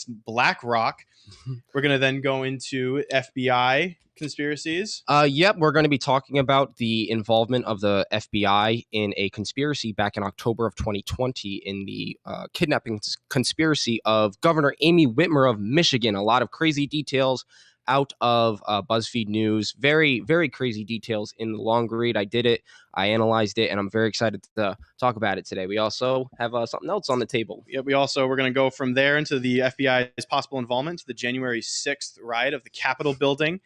BlackRock. We're going to then go into FBI conspiracies. Yep, we're going to be talking about the involvement of the FBI in a conspiracy back in October of 2020 in the kidnapping conspiracy of Governor Amy Whitmer of Michigan. A lot of crazy details out of BuzzFeed News. Very, very crazy details in the long read. I did it. I analyzed it, and I'm very excited to talk about it today. We also have something else on the table. Yeah, we're going to go from there into the FBI's possible involvement to the January 6th riot of the Capitol building.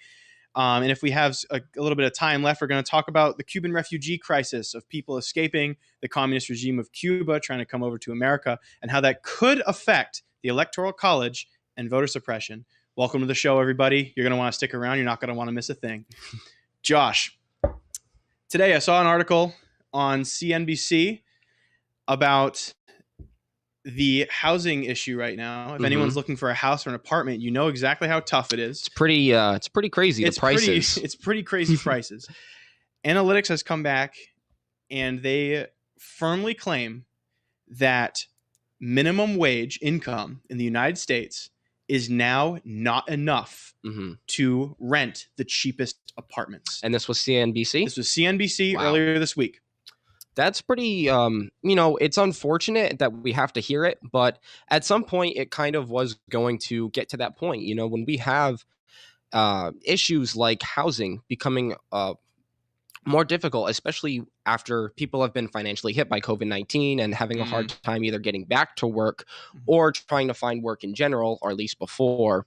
And if we have a little bit of time left, we're going to talk about the Cuban refugee crisis of people escaping the communist regime of Cuba, trying to come over to America, and how that could affect the Electoral College and voter suppression. Welcome to the show, everybody. You're going to want to stick around. You're not going to want to miss a thing. Josh, today I saw an article on CNBC about the housing issue right now. If anyone's looking for a house or an apartment, you know exactly how tough it is. It's pretty crazy, the prices. It's pretty crazy prices. Analytics has come back, and they firmly claim that minimum wage income in the United States is now not enough to rent the cheapest apartments. And this was CNBC? This was CNBC earlier this week. That's pretty, it's unfortunate that we have to hear it, but at some point it kind of was going to get to that point. You know, when we have issues like housing becoming more difficult, especially after people have been financially hit by COVID-19 and having a hard time either getting back to work or trying to find work in general, or at least before.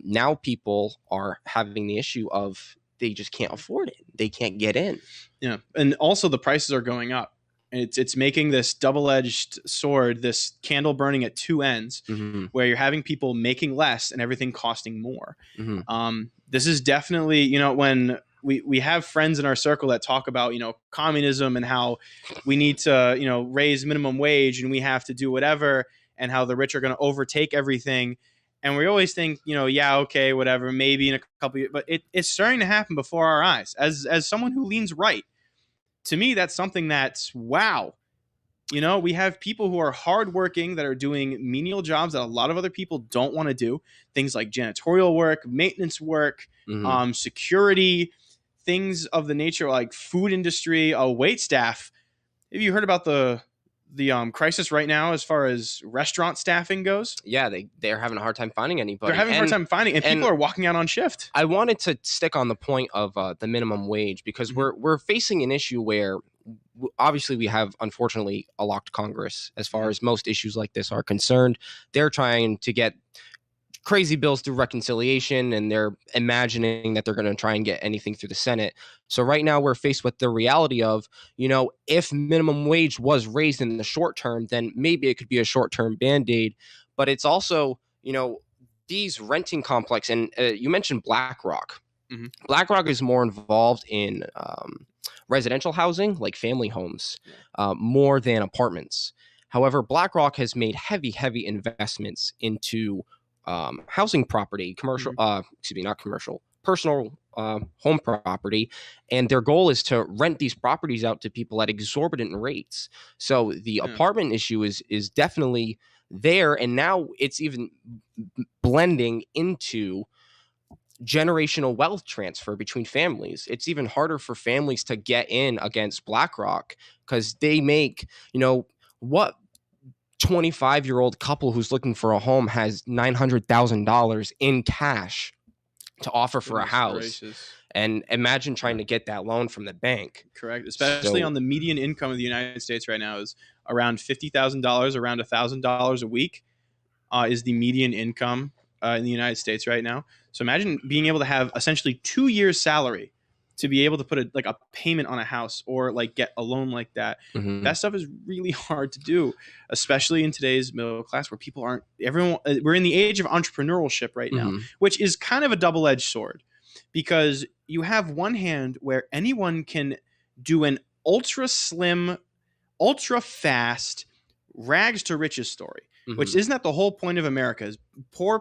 Now people are having the issue of they just can't afford it. They can't get in. Yeah. And also the prices are going up. It's making this double-edged sword, this candle burning at two ends, where you're having people making less and everything costing more. This is definitely, when we have friends in our circle that talk about, communism and how we need to, raise minimum wage and we have to do whatever, and how the rich are going to overtake everything. And we always think, yeah, okay, whatever, maybe in a couple of years, but it's starting to happen before our eyes. As someone who leans right, to me, that's something that's wow. We have people who are hardworking that are doing menial jobs that a lot of other people don't want to do. Things like janitorial work, maintenance work, security, things of the nature like food industry, wait staff. Have you heard about the crisis right now as far as restaurant staffing goes? Yeah, they're having a hard time finding anybody. They're having a hard time finding, and people are walking out on shift. I wanted to stick on the point of the minimum wage because we're facing an issue where obviously we have, unfortunately, a locked Congress as far as most issues like this are concerned. They're trying to get crazy bills through reconciliation, and they're imagining that they're going to try and get anything through the Senate. So right now we're faced with the reality of, if minimum wage was raised in the short term, then maybe it could be a short-term Band-Aid. But it's also, these renting complex, and you mentioned BlackRock. BlackRock is more involved in residential housing, like family homes, more than apartments. However, BlackRock has made heavy investments into housing property, personal home property. And their goal is to rent these properties out to people at exorbitant rates. So the apartment issue is definitely there. And now it's even blending into generational wealth transfer between families. It's even harder for families to get in against BlackRock because they make, what 25-year-old couple who's looking for a home has $900,000 in cash to offer for a house. Gracious. And imagine trying to get that loan from the bank. Correct. Especially on the median income of the United States right now is around $50,000, around $1,000 a week is the median income in the United States right now. So imagine being able to have essentially 2 years' salary to be able to put a payment on a house or get a loan like that. That stuff is really hard to do, especially in today's middle class where we're in the age of entrepreneurship right now, which is kind of a double-edged sword because you have one hand where anyone can do an ultra slim, ultra fast rags to riches story, which isn't that the whole point of America is poor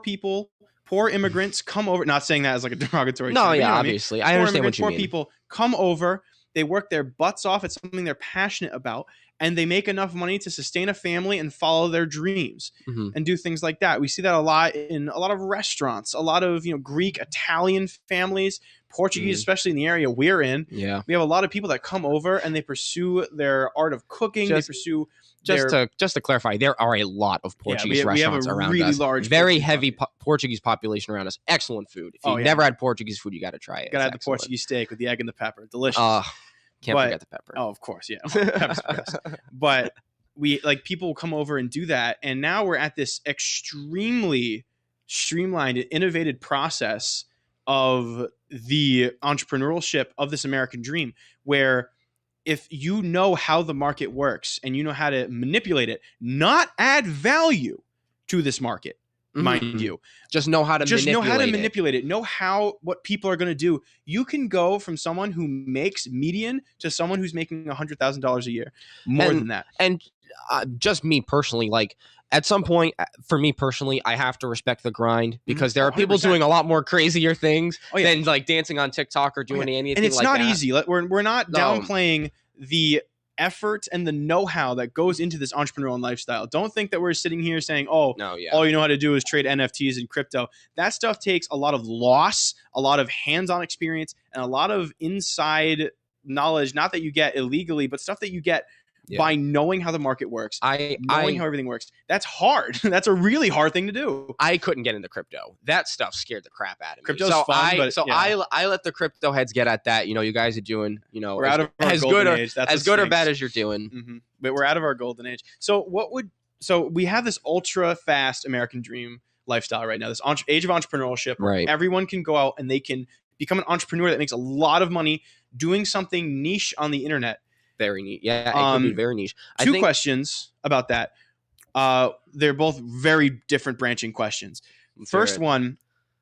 immigrants come over. Not saying that as a derogatory term. No, yeah, obviously. I understand what you mean. Poor people come over. They work their butts off. It's something they're passionate about. and they make enough money to sustain a family and follow their dreams Mm-hmm. and do things like that. We see that a lot in a lot of restaurants, a lot of Greek, Italian families, Portuguese, especially in the area we're in. Yeah. We have a lot of people that come over and they pursue their art of cooking. They pursue just to clarify, there are a lot of Portuguese restaurants around really us. Large very heavy Portuguese population around us. Excellent food. If you've never had Portuguese food, you got to try it. Got to have the Portuguese steak with the egg and the pepper. Delicious. Can't forget the pepper. Oh, of course, yeah. Pepper's the best. But people will come over and do that, and now we're at this extremely streamlined, innovative process of the entrepreneurship of this American dream, where if you know how the market works and you know how to manipulate it, not add value to this market, mind you, just know how to manipulate it. Know what people are going to do. You can go from someone who makes median to someone who's making $100,000 a year, more than that. And just me personally, like at some point, for me personally, I have to respect the grind because there are people 100%. Doing a lot more crazier things than like dancing on TikTok or doing anything. And it's like not that. Easy. We're not downplaying the effort and the know-how that goes into this entrepreneurial lifestyle. Don't think that we're sitting here saying, all you know how to do is trade NFTs and crypto. That stuff takes a lot of loss, a lot of hands-on experience, and a lot of inside knowledge, not that you get illegally, but stuff that you get by knowing how the market works, knowing how everything works. That's hard. That's a really hard thing to do. I couldn't get into crypto. That stuff scared the crap out of me. Crypto's fun, I let the crypto heads get at that. You guys are doing, we're out of our golden age. That's as good or bad as you're doing. Mm-hmm. But we're out of our golden age. So we have this ultra fast American dream lifestyle right now, this age of entrepreneurship. Right. Everyone can go out and they can become an entrepreneur that makes a lot of money doing something niche on the internet. Very niche. Yeah, it could be very niche. Two questions about that. They're both very different branching questions. First one,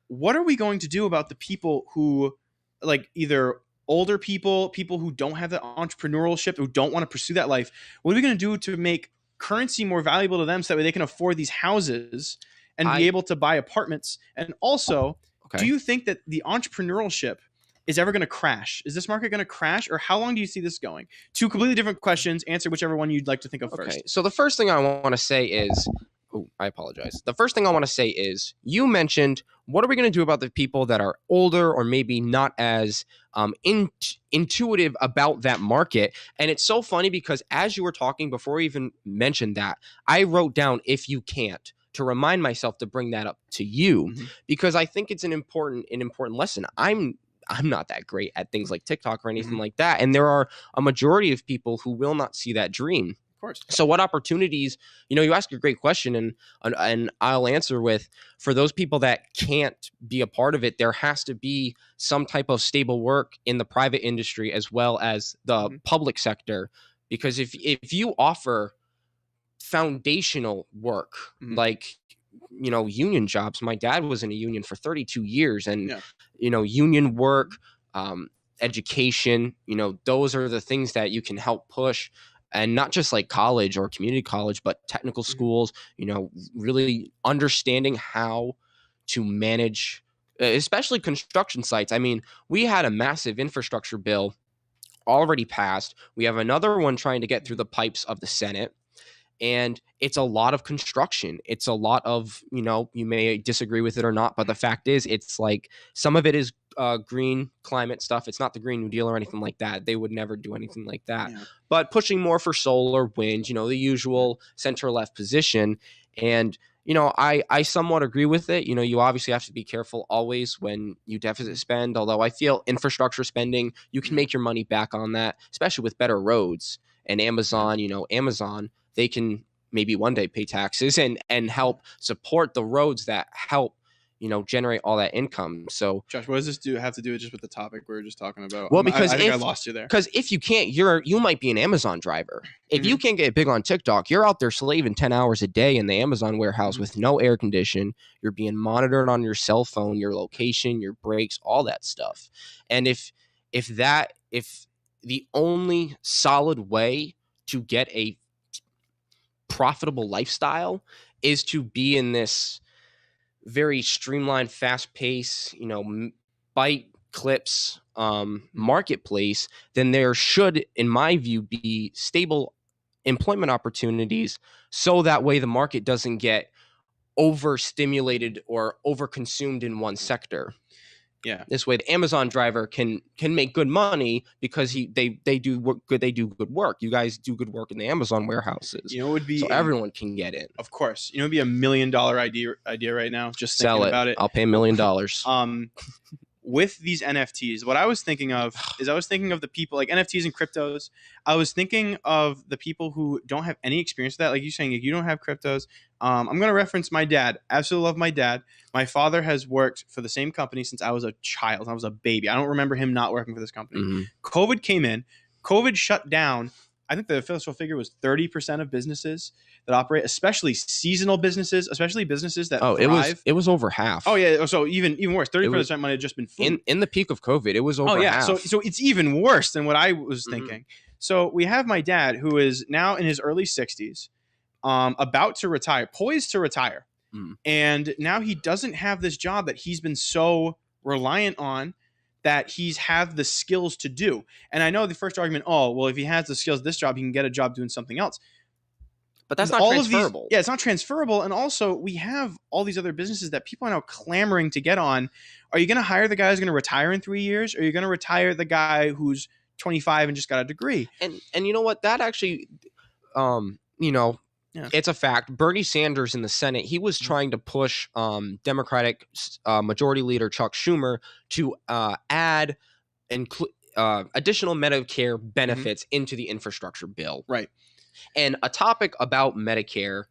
what are we going to do about the people who, like, either older people who don't have the entrepreneurship, who don't want to pursue that life? What are we going to do to make currency more valuable to them so that way they can afford these houses and be able to buy apartments? And also, do you think that the entrepreneurship is ever going to crash? Is this market going to crash, or how long do you see this going? Two completely different questions. Answer whichever one you'd like to think of first. So the first thing I want to say is, I apologize. The first thing I want to say is, you mentioned, what are we going to do about the people that are older or maybe not as intuitive about that market? And it's so funny because as you were talking, before we even mentioned that, I wrote down "if you can't" to remind myself to bring that up to you, because I think it's an important lesson. I'm not that great at things like TikTok or anything like that. And there are a majority of people who will not see that dream. Of course. So what opportunities, you ask a great question, and I'll answer with, for those people that can't be a part of it, there has to be some type of stable work in the private industry as well as the public sector. Because if you offer foundational work, like, union jobs. My dad was in a union for 32 years and, union work, education, those are the things that you can help push. And not just like college or community college, but technical schools, really understanding how to manage, especially construction sites. I mean, we had a massive infrastructure bill already passed. We have another one trying to get through the pipes of the Senate. And it's a lot of construction. It's a lot of, you may disagree with it or not, but the fact is, it's like some of it is green climate stuff. It's not the Green New Deal or anything like that. They would never do anything like that. Yeah. But pushing more for solar, wind, the usual center left position. And, I somewhat agree with it. You obviously have to be careful always when you deficit spend, although I feel infrastructure spending, you can make your money back on that, especially with better roads. And Amazon, Amazon, they can maybe one day pay taxes and help support the roads that help, generate all that income. So, Josh, what does this have to do just with the topic we were just talking about? Well, because I think I lost you there. Because if you can't, you might be an Amazon driver. If you can't get big on TikTok, you're out there slaving 10 hours a day in the Amazon warehouse with no air condition. You're being monitored on your cell phone, your location, your brakes, all that stuff. And if the only solid way to get a profitable lifestyle is to be in this very streamlined, fast pace, bite clips marketplace, then there should, in my view, be stable employment opportunities, so that way the market doesn't get overstimulated or overconsumed in one sector. Yeah. This way, the Amazon driver can make good money because they do good work. You guys do good work in the Amazon warehouses. It would be so everyone can get in. Of course, it would be $1 million idea right now. Just Sell thinking it. about it. I'll pay $1 million. With these NFTs, what I was thinking of is the people like NFTs and cryptos. I was thinking of the people who don't have any experience with that. Like you saying, you don't have cryptos. I'm going to reference my dad. Absolutely love my dad. My father has worked for the same company since I was a child. I was a baby. I don't remember him not working for this company. Mm-hmm. COVID came in. COVID shut down. I think the official figure was 30% of businesses that operate, especially seasonal businesses, especially businesses that thrive. It was over half. Oh yeah, so even worse. 30% might have just been food. In the peak of COVID, it was over half. So it's even worse than what I was thinking. So we have my dad, who is now in his early 60s, about to retire, poised to retire, and now he doesn't have this job that he's been so reliant on, that he's have the skills to do. And I know the first argument, if he has the skills, this job, he can get a job doing something else. But that's not transferable. It's not transferable. And also, we have all these other businesses that people are now clamoring to get on. Are you going to hire the guy who's going to retire in 3 years? Or are you going to retire the guy who's 25 and just got a degree? And you know what? That actually, it's a fact. Bernie Sanders in the Senate, he was trying to push Democratic Majority Leader Chuck Schumer to add additional Medicare benefits into the infrastructure bill. Right. And a topic about Medicare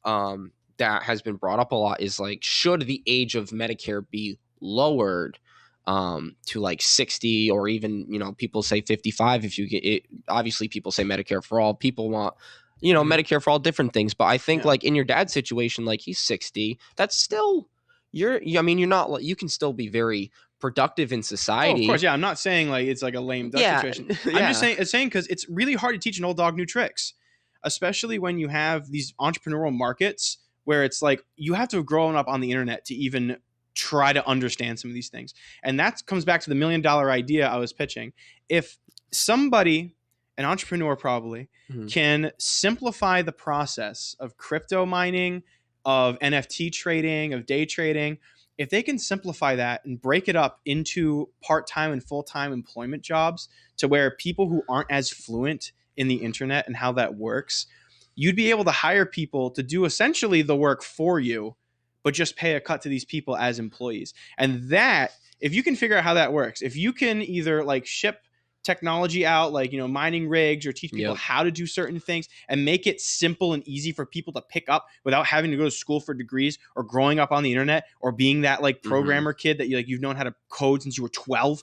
that has been brought up a lot is like, should the age of Medicare be lowered to like 60, or even, people say 55 if you get it. Obviously, people say Medicare for all. People want Medicare for all, different things. But I think like in your dad's situation, like he's 60, that's still you're not, you can still be very productive in society. Of course, yeah. I'm not saying like it's like a lame duck situation. I'm just saying because it's really hard to teach an old dog new tricks, especially when you have these entrepreneurial markets where it's like you have to have grown up on the internet to even try to understand some of these things. And that comes back to the $1 million idea I was pitching. If somebody, an entrepreneur probably, can simplify the process of crypto mining, of NFT trading, of day trading, if they can simplify that and break it up into part-time and full-time employment jobs to where people who aren't as fluent in the internet and how that works, you'd be able to hire people to do essentially the work for you, but just pay a cut to these people as employees. And that, if you can figure out how that works, if you can either like ship technology out, like, mining rigs, or teach people how to do certain things and make it simple and easy for people to pick up without having to go to school for degrees, or growing up on the internet, or being that like programmer kid that you've known how to code since you were 12,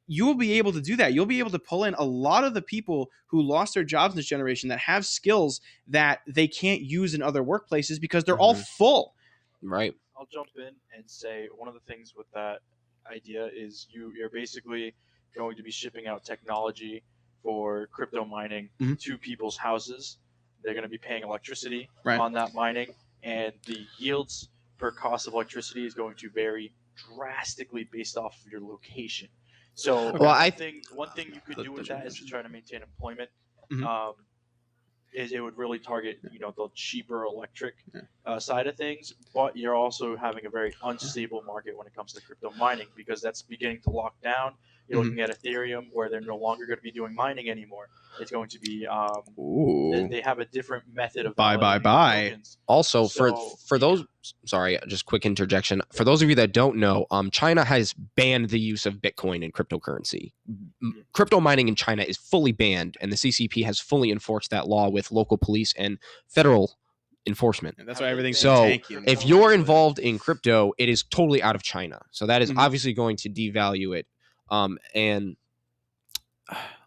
you will be able to do that. You'll be able to pull in a lot of the people who lost their jobs in this generation that have skills that they can't use in other workplaces because they're all full. Right. I'll jump in and say one of the things with that idea is you're basically going to be shipping out technology for crypto mining to people's houses. They're going to be paying electricity on that mining, and the yields per cost of electricity is going to vary drastically based off of your location. So one thing you could do with that is to try to maintain employment. Is it would really target the cheaper electric side of things, but you're also having a very unstable market when it comes to crypto mining, because that's beginning to lock down. You're looking at Ethereum, where they're no longer going to be doing mining anymore. It's going to be they have a different method of buy. Also, for those, sorry, just quick interjection. For those of you that don't know, China has banned the use of Bitcoin in cryptocurrency. Crypto mining in China is fully banned, and the CCP has fully enforced that law with local police and federal enforcement. And that's why everything's so. tanky. If you're involved in crypto, it is totally out of China. So that is obviously going to devalue it. And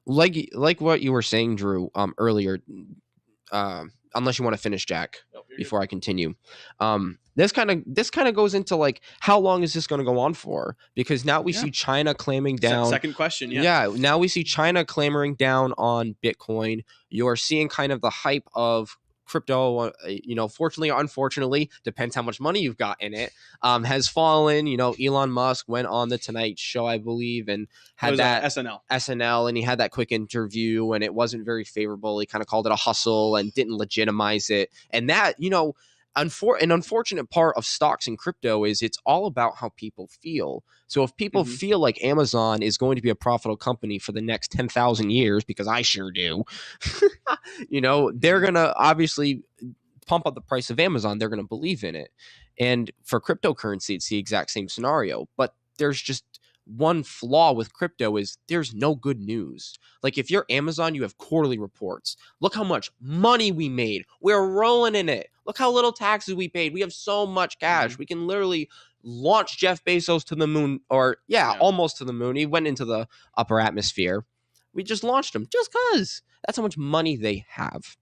like what you were saying, Drew, earlier, unless you want to finish, Jack, before I continue. This kind of goes into like, how long is this going to go on for? Because now we see China clamming down. Second question. Yeah. Now we see China clamoring down on Bitcoin. You're seeing kind of the hype of crypto, fortunately or unfortunately, depends how much money you've got in it, has fallen. Elon Musk went on the Tonight Show, I believe, and had that SNL, and he had that quick interview, and it wasn't very favorable. He kind of called it a hustle and didn't legitimize it. And that, an unfortunate part of stocks and crypto is it's all about how people feel. So if people feel like Amazon is going to be a profitable company for the next 10,000 years, because I sure do, they're going to obviously pump up the price of Amazon. They're going to believe in it. And for cryptocurrency, it's the exact same scenario. But there's just one flaw with crypto is there's no good news. Like if you're Amazon, you have quarterly reports. Look how much money we made. We're rolling in it. Look how little taxes we paid. We have so much cash. We can literally launch Jeff Bezos to the moon, or almost to the moon. He went into the upper atmosphere. We just launched him just because. That's how much money they have.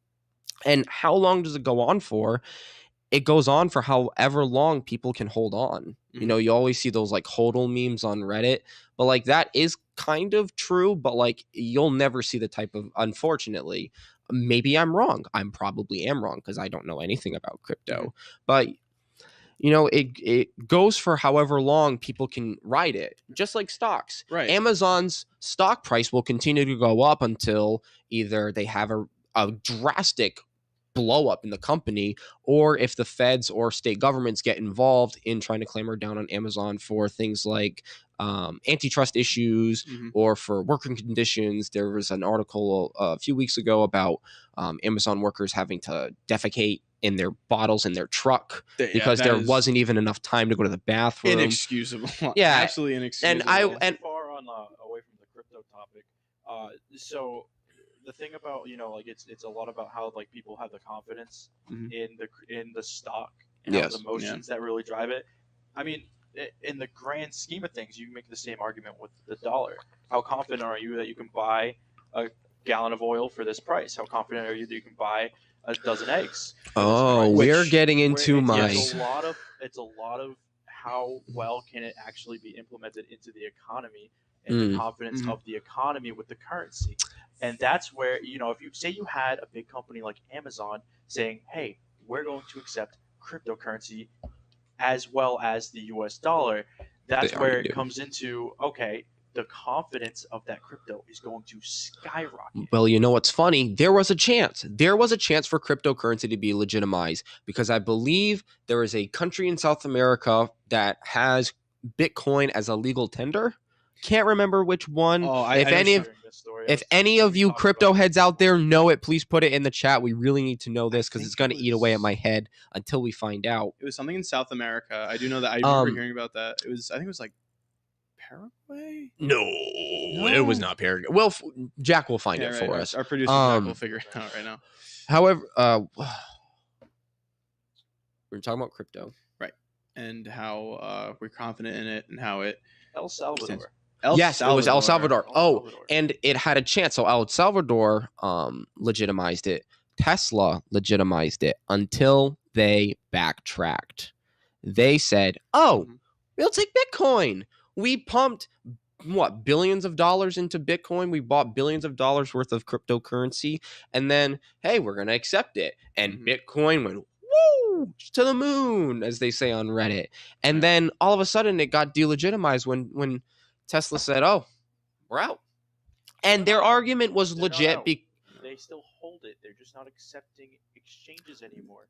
And how long does it go on for? It goes on for however long people can hold on. You always see those like hodl memes on Reddit, but like that is kind of true, but like you'll never see the type of, unfortunately, maybe I'm wrong. I'm probably am wrong because I don't know anything about crypto, but it goes for however long people can ride it, just like stocks. Right. Amazon's stock price will continue to go up until either they have a drastic blow up in the company, or if the feds or state governments get involved in trying to clamor down on Amazon for things like antitrust issues or for working conditions. There was an article a few weeks ago about Amazon workers having to defecate in their bottles in their truck because there wasn't even enough time to go to the bathroom. Inexcusable. Yeah, absolutely inexcusable. And far on away from the crypto topic. So the thing about it's a lot about how like people have the confidence in the stock and how the emotions that really drive it. I mean, in the grand scheme of things, you can make the same argument with the dollar. How confident are you that you can buy a gallon of oil for this price? How confident are you that you can buy a dozen eggs? Oh, we're getting into it's a lot of how well can it actually be implemented into the economy and the confidence of the economy with the currency. And that's where, if you say you had a big company like Amazon saying, hey, we're going to accept cryptocurrency as well as the US dollar, that's where it comes into, okay, the confidence of that crypto is going to skyrocket. Well, you know what's funny? There was a chance for cryptocurrency to be legitimized because I believe there is a country in South America that has Bitcoin as a legal tender. Can't remember which one. If any of you crypto heads out there know it, please put it in the chat. We really need to know this because it's going to eat away at my head until we find out. It was something in South America. I do know that. I remember hearing about that. I think it was like Paraguay. No, it was not Paraguay. Well, Jack will find it for us. Our producer Jack will figure it out right now. However, we're talking about crypto, right? And how we're confident in it, and how it El Salvador. It was El Salvador. And it had a chance. So El Salvador legitimized it. Tesla legitimized it until they backtracked. They said, we'll take Bitcoin. We pumped, billions of dollars into Bitcoin. We bought billions of dollars worth of cryptocurrency. And then, hey, we're going to accept it. And Bitcoin went, woo, to the moon, as they say on Reddit. And then all of a sudden it got delegitimized when Tesla said, we're out. And their argument was legit. They still hold it. They're just not accepting exchanges anymore.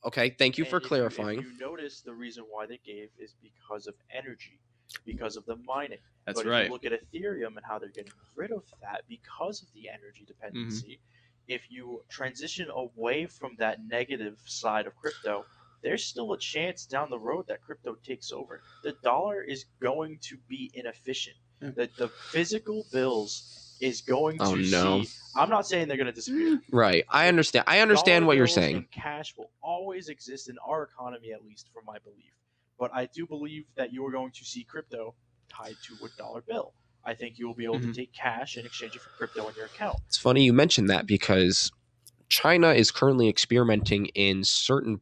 Okay, thank you for clarifying. If you notice, the reason why they gave is because of energy, because of the mining. That's right. If you look at Ethereum and how they're getting rid of that because of the energy dependency, if you transition away from that negative side of crypto, there's still a chance down the road that crypto takes over. The dollar is going to be inefficient. The physical bills is going to see. I'm not saying they're going to disappear. Right. I understand what you're saying. And cash will always exist in our economy, at least from my belief. But I do believe that you are going to see crypto tied to a dollar bill. I think you will be able to take cash and exchange it for crypto in your account. It's funny you mentioned that because China is currently experimenting in certain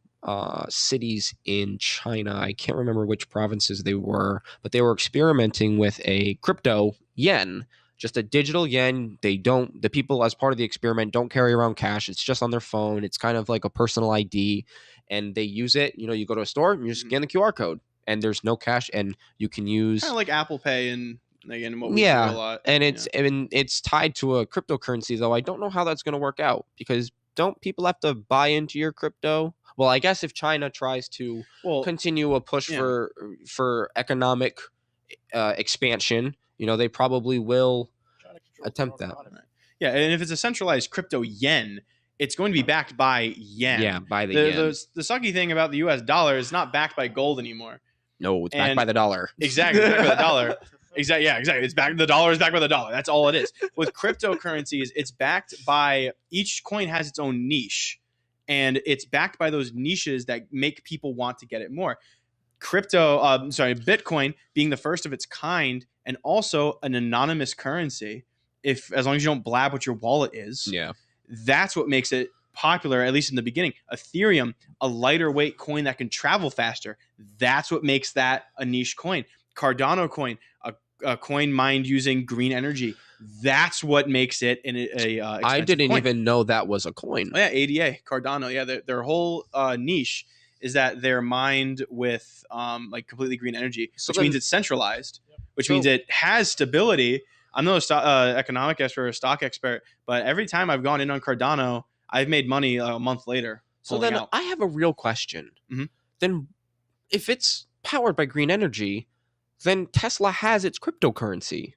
cities in China. I can't remember which provinces they were, but they were experimenting with a crypto yen, just a digital yen. The people as part of the experiment don't carry around cash. It's just on their phone. It's kind of like a personal ID, and they use it. You go to a store and you just scan the QR code, and there's no cash, and you can use kind of like Apple Pay and again what we do a lot. And it's tied to a cryptocurrency, though. I don't know how that's going to work out, because don't people have to buy into your crypto? Well, I guess if China tries to continue a push for economic expansion, they probably will attempt that. Yeah, and if it's a centralized crypto yen, it's going to be backed by yen. Yeah, by the yen. The sucky thing about the U.S. dollar is not backed by gold anymore. No, it's backed by the dollar. Exactly, backed by the dollar. Exactly. Yeah, exactly. It's back. The dollar is backed by the dollar. That's all it is. With cryptocurrencies, it's backed by each coin has its own niche, and it's backed by those niches that make people want to get it more. Bitcoin being the first of its kind, and also an anonymous currency. As long as you don't blab what your wallet is, that's what makes it popular, at least in the beginning. Ethereum, a lighter weight coin that can travel faster. That's what makes that a niche coin. Cardano coin, a coin mined using green energy. That's what makes it a I didn't coin. Even know that was a coin. Oh, yeah, ADA, Cardano. Yeah, their whole niche is that they're mined with completely green energy, which means it's centralized, which means it has stability. I'm no economic expert or stock expert, but every time I've gone in on Cardano, I've made money a month later. So then I have a real question. Mm-hmm. Then if it's powered by green energy, then Tesla has its cryptocurrency.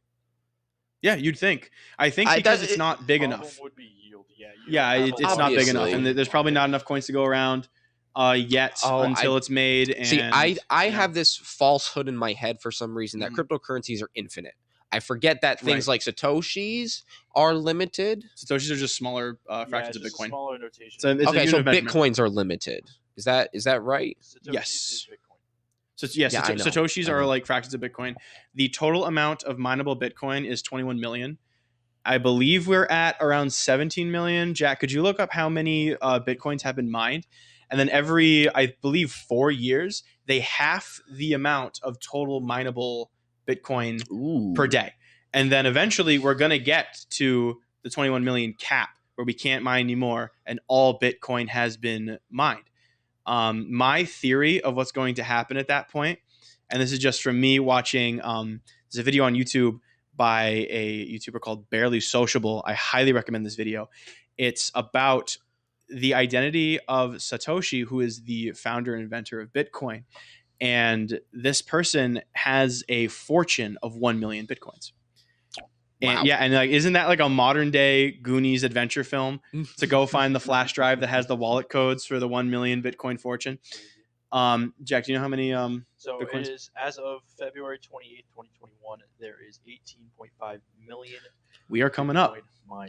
Yeah, you'd think. I think because it's not big enough. Would be yield. It's not big enough, and there's probably not enough coins to go around yet until it's made. And, see, I have this falsehood in my head for some reason that cryptocurrencies are infinite. I forget that things like Satoshis are limited. Satoshis are just smaller fractions of Bitcoin. Smaller notation. So Bitcoins are limited. Is that right? Satoshis yes. Is Bitcoin. Satoshis are like fractions of Bitcoin. The total amount of mineable Bitcoin is 21 million. I believe we're at around 17 million. Jack, could you look up how many Bitcoins have been mined? And then every, I believe, 4 years, they half the amount of total mineable Bitcoin per day. And then eventually we're going to get to the 21 million cap where we can't mine anymore and all Bitcoin has been mined. My theory of what's going to happen at that point, and this is just from me watching, there's a video on YouTube by a YouTuber called Barely Sociable. I highly recommend this video. It's about the identity of Satoshi, who is the founder and inventor of Bitcoin. And this person has a fortune of 1 million Bitcoins. And wow. And isn't that like a modern day Goonies adventure film to go find the flash drive that has the wallet codes for the 1 million Bitcoin fortune? Jack, do you know how many so Bitcoins? It is, as of February 28th, 2021, there is 18.5 million. We are coming up.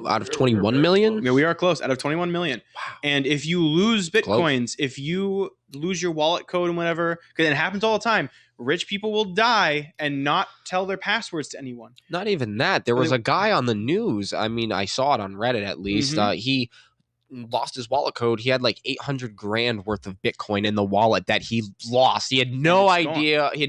Out of 21 million? Yeah, we are close. Out of 21 million. Wow. And if you lose Bitcoins, if you lose your wallet code and whatever, because it happens all the time, rich people will die and not tell their passwords to anyone. Not even that. There was a guy on the news. I mean, I saw it on Reddit at least. He lost his wallet code. He had like 800 grand worth of Bitcoin in the wallet that he lost. He had no idea. He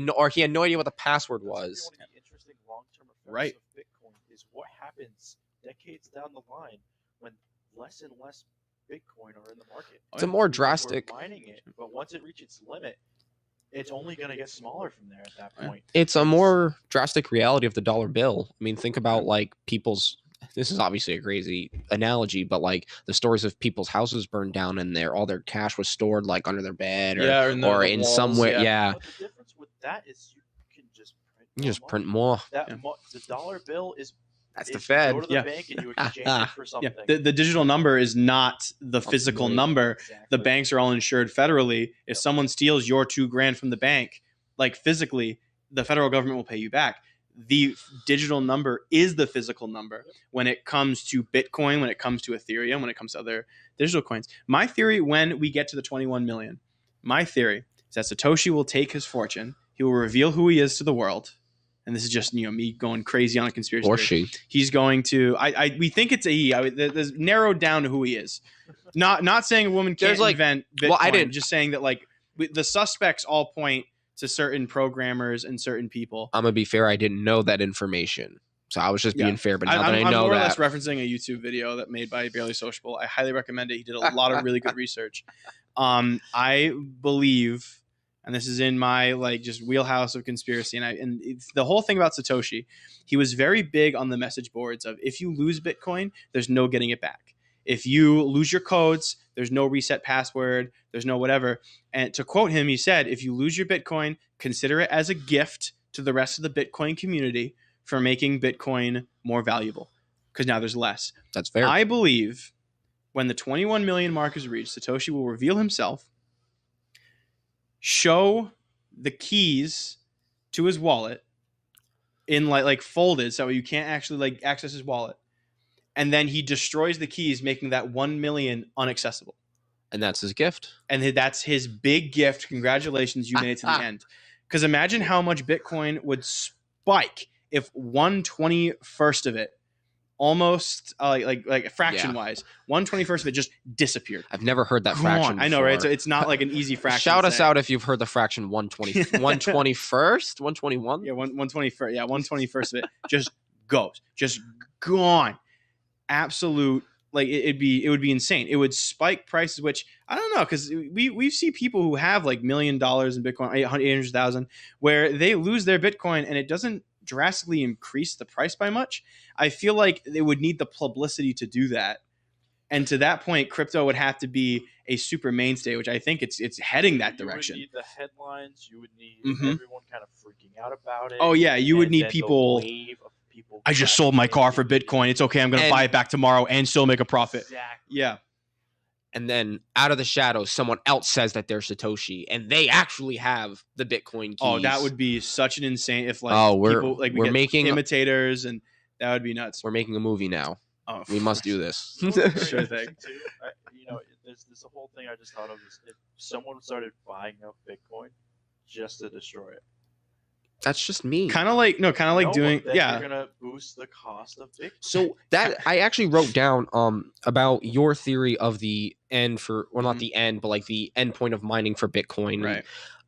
had no idea what the password was. One of the interesting long-term effects of Bitcoin is what happens decades down the line when less and less Bitcoin are in the market. It's a more drastic. We're mining it, but once it reaches its limit, it's only going to get smaller from there at that point. It's a more drastic reality of the dollar bill. I mean, think about like people's. This is obviously a crazy analogy, but like the stories of people's houses burned down and all their cash was stored like under their bed or in walls, somewhere. But the difference with that is you can just print more. The dollar bill is. That's the Fed. You go to the bank and you exchange it for something. Yeah. The digital number is not the physical number. Exactly. The banks are all insured federally. If someone steals your $2,000 from the bank, like physically, the federal government will pay you back. The digital number is the physical number when it comes to Bitcoin, when it comes to Ethereum, when it comes to other digital coins. My theory, when we get to the 21 million, my theory is that Satoshi will take his fortune. He will reveal who he is to the world. And this is just me going crazy on a conspiracy Or theory. she. He's going to. We think it's a he. There's narrowed down to who he is. Not saying a woman can't invent Bitcoin. Well, I didn't. Just saying that the suspects all point to certain programmers and certain people. I'm gonna be fair. I didn't know that information. So I was just being fair, but now I'm I know more or that. less referencing a YouTube video that made by Barely Sociable. I highly recommend it. He did a lot of really good research. I believe, and this is in my like just wheelhouse of conspiracy, and it's the whole thing about Satoshi. He was very big on the message boards of if you lose Bitcoin, there's no getting it back. If you lose your codes, there's no reset password, there's no whatever. And to quote him, he said, if you lose your Bitcoin, consider it as a gift to the rest of the Bitcoin community for making Bitcoin more valuable, because now there's less. That's fair. I believe when the 21 million mark is reached, Satoshi will reveal himself, show the keys to his wallet in like folded so you can't actually like access his wallet, and then he destroys the keys, making that 1 million unaccessible. And that's his gift. And that's his big gift. Congratulations, you made it to the end. Because imagine how much Bitcoin would spike if 1/21st of it, almost like fraction wise, 1/21st of it just disappeared. I've never heard that fraction before. I know, right? So it's not like an easy fraction. Shout us out if you've heard the fraction 1/21st, 121. Yeah, 1/21st. Yeah, 1/21st of it just goes, just gone. Absolute. Like it would be insane. It would spike prices, which I don't know, because we see people who have like $1 million in Bitcoin, 800,000, where they lose their Bitcoin and it doesn't drastically increase the price by much. I feel like they would need the publicity to do that, and to that point, crypto would have to be a super mainstay, which I think it's heading that direction. You would need the headlines. You would need everyone kind of freaking out about it. Oh yeah, you would need then people. the wave of people. I just sold my car for Bitcoin. It's okay. I'm going to buy it back tomorrow and still make a profit. Exactly. Yeah. And then out of the shadows, someone else says that they're Satoshi, and they actually have the Bitcoin keys. Oh, that would be such an insane if like we're get making imitators, and that would be nuts. We're making a movie now. Oh, we must do this. Sure thing. There's this whole thing I just thought of is if someone started buying up Bitcoin just to destroy it. That's just me. Kind of like doing You're gonna boost the cost of Bitcoin. So that I actually wrote down about your theory of the end not the end, but like the end point of mining for Bitcoin. Right.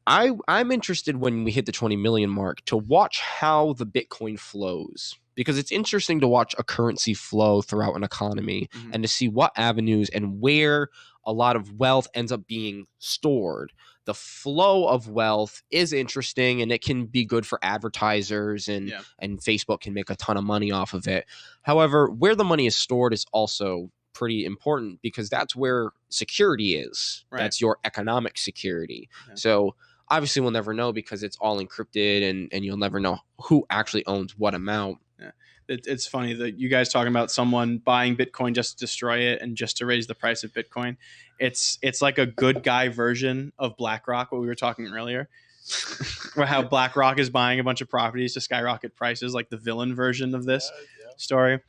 I'm interested when we hit the 20 million mark to watch how the Bitcoin flows, because it's interesting to watch a currency flow throughout an economy and to see what avenues and where a lot of wealth ends up being stored. The flow of wealth is interesting, and it can be good for advertisers, and Facebook can make a ton of money off of it. However, where the money is stored is also pretty important, because that's where security is. Right. That's your economic security. Yeah. So obviously we'll never know, because it's all encrypted, and you'll never know who actually owns what amount. Yeah. It's funny that you guys talking about someone buying Bitcoin just to destroy it and just to raise the price of Bitcoin. It's like a good guy version of BlackRock, what we were talking earlier, where how BlackRock is buying a bunch of properties to skyrocket prices, like the villain version of this story.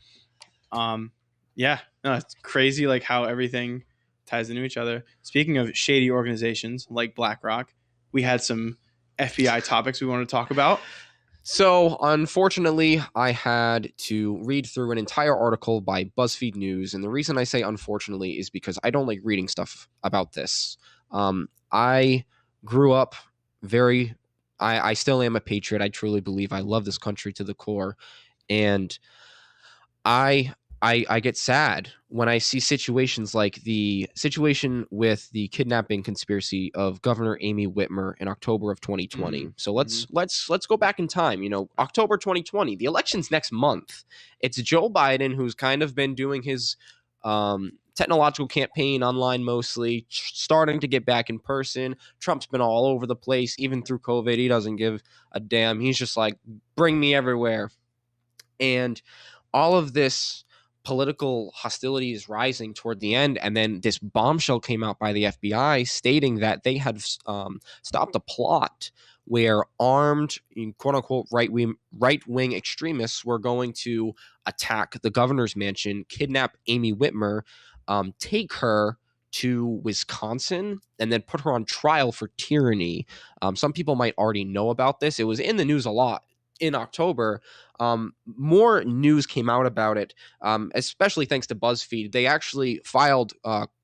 It's crazy, like how everything ties into each other. Speaking of shady organizations like BlackRock, we had some FBI topics we want to talk about. So, unfortunately, I had to read through an entire article by BuzzFeed News. And the reason I say unfortunately is because I don't like reading stuff about this. I grew up I still am a patriot. I truly believe I love this country to the core. And I get sad when I see situations like the situation with the kidnapping conspiracy of Governor Amy Whitmer in October of 2020. So let's go back in time. October 2020, the election's next month. It's Joe Biden, who's kind of been doing his technological campaign online mostly, starting to get back in person. Trump's been all over the place, even through COVID. He doesn't give a damn. He's just like, bring me everywhere. And all of this political hostility is rising toward the end, and then this bombshell came out by the FBI stating that they had stopped a plot where armed, quote-unquote, right-wing extremists were going to attack the governor's mansion, kidnap Amy Whitmer, take her to Wisconsin, and then put her on trial for tyranny. Some people might already know about this. It was in the news a lot in October. More news came out about it, especially thanks to BuzzFeed. They actually filed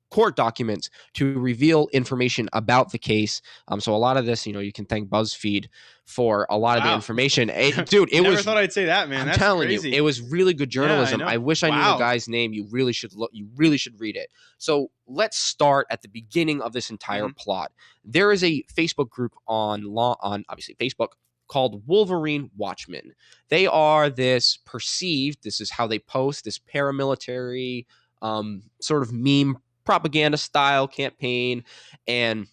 court documents to reveal information about the case. So a lot of this, you can thank BuzzFeed for a lot of the information. Dude, it Never was. thought I'd say that, man. I'm That's telling crazy. you, it was really good journalism. Yeah, I I know. wish I knew Wow. the guy's name. You really should look. You really should read it. So let's start at the beginning of this entire plot. There is a Facebook group on obviously Facebook called Wolverine Watchmen. They are this is how they post, this paramilitary sort of meme propaganda style campaign, and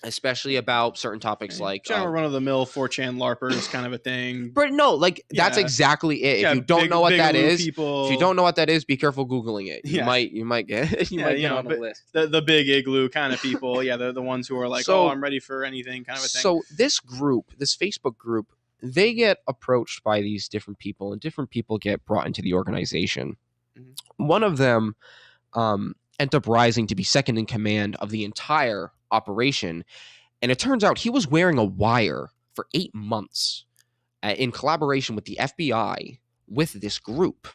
especially about certain topics like general run-of-the-mill 4chan LARPers kind of a thing. But no, like that's exactly it. If you don't know what that is, people. If you don't know what that is, be careful Googling it. You might get on the list. The big igloo kind of people. Yeah, they're the ones who are like, So- I'm ready for anything kind of a thing. So this group, this Facebook group, they get approached by these different people, and different people get brought into the organization. One of them end up rising to be second in command of the entire operation, and it turns out he was wearing a wire for 8 months in collaboration with the FBI with this group.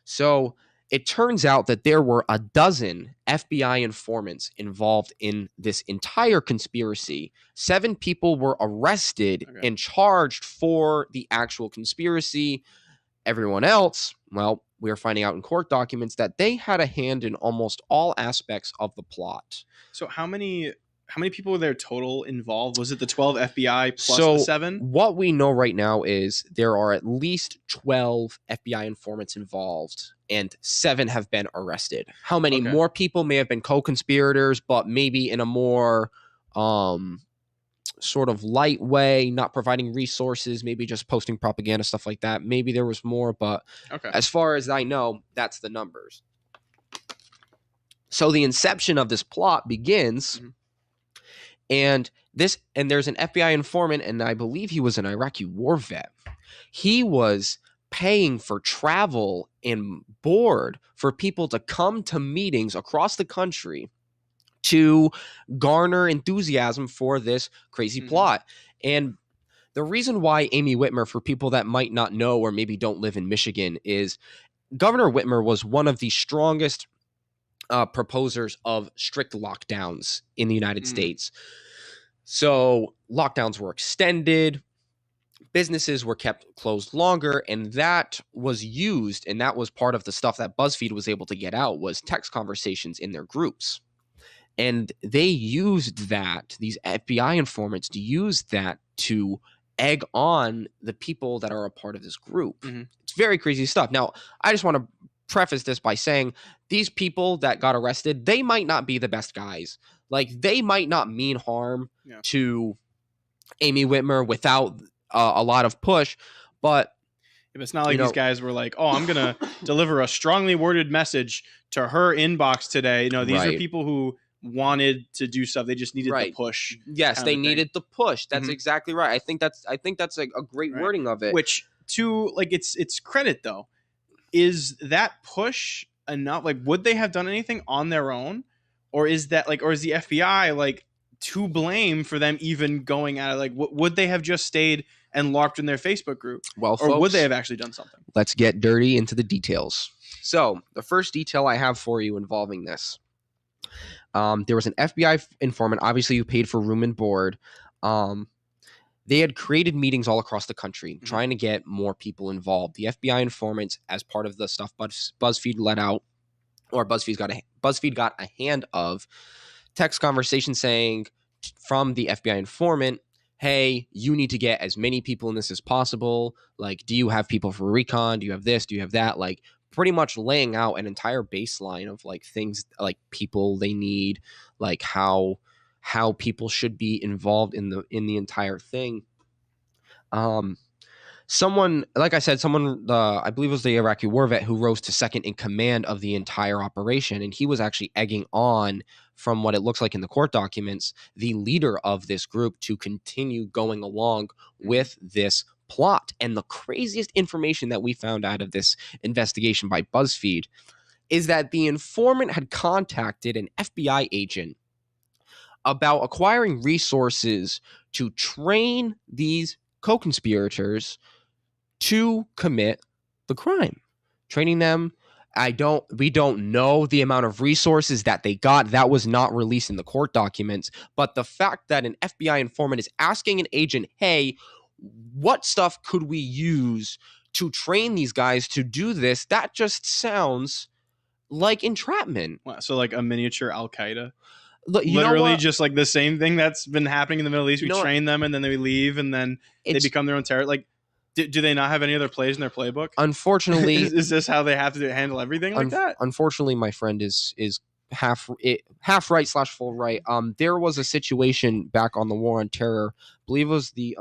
So it turns out that there were a dozen FBI informants involved in this entire conspiracy. 7 people were arrested and charged for the actual conspiracy. Everyone else, well, we are finding out in court documents that they had a hand in almost all aspects of the plot. So how many people were there total involved? Was it the 12 FBI plus So the 7? What we know right now is there are at least 12 FBI informants involved, and 7 have been arrested. How many more people may have been co-conspirators, but maybe in a more sort of light way, not providing resources, maybe just posting propaganda, stuff like that. Maybe there was more, but as far as I know, that's the numbers. So the inception of this plot begins, and there's an FBI informant, and I believe he was an Iraqi war vet. He was paying for travel and board for people to come to meetings across the country to garner enthusiasm for this crazy plot. And the reason why Amy Whitmer, for people that might not know or maybe don't live in Michigan, is Governor Whitmer was one of the strongest proposers of strict lockdowns in the United States. So lockdowns were extended, businesses were kept closed longer, and that was used, and that was part of the stuff that BuzzFeed was able to get out, was text conversations in their groups. And they used that, these FBI informants, to use that to egg on the people that are a part of this group. It's very crazy stuff. Now, I just want to preface this by saying these people that got arrested, they might not be the best guys. Like, they might not mean harm to Amy Whitmer without a lot of push, but it's not like these guys were like, I'm going to deliver a strongly worded message to her inbox today. No, these are people who wanted to do stuff. They just needed the push. Yes, they needed the push. That's exactly right. I think that's a great wording of it. Which, to like, it's credit though. Is that push enough? Like, would they have done anything on their own, or is that like, or is the FBI like to blame for them even going at it? Like, would they have just stayed and LARPed in their Facebook group? Well, or folks, would they have actually done something? Let's get dirty into the details. So, the first detail I have for you involving this. There was an FBI informant, obviously, who paid for room and board. They had created meetings all across the country trying to get more people involved. The FBI informants, as part of the stuff BuzzFeed let out, or BuzzFeed got a hand of, text conversation saying from the FBI informant, hey, you need to get as many people in this as possible. Like, do you have people for recon? Do you have this? Do you have that? Like, pretty much laying out an entire baseline of like things like people they need, like how people should be involved in the entire thing. Someone, like I said, I believe it was the Iraqi war vet who rose to second in command of the entire operation, and he was actually egging on, from what it looks like in the court documents, the leader of this group to continue going along with this plot. And the craziest information that we found out of this investigation by BuzzFeed is that the informant had contacted an FBI agent about acquiring resources to train these co-conspirators to commit the crime, training them We don't know the amount of resources that they got. That was not released in the court documents. But the fact that an FBI informant is asking an agent, hey, what stuff could we use to train these guys to do this? That just sounds like entrapment. So like a miniature Al-Qaeda. You Literally just like the same thing that's been happening in the Middle East. We train them and then they leave and then they become their own terror. Like, do they not have any other plays in their playbook? Unfortunately, is this how they have to handle everything like that? Unfortunately, my friend is half right / full right. There was a situation back on the War on Terror. I believe it was the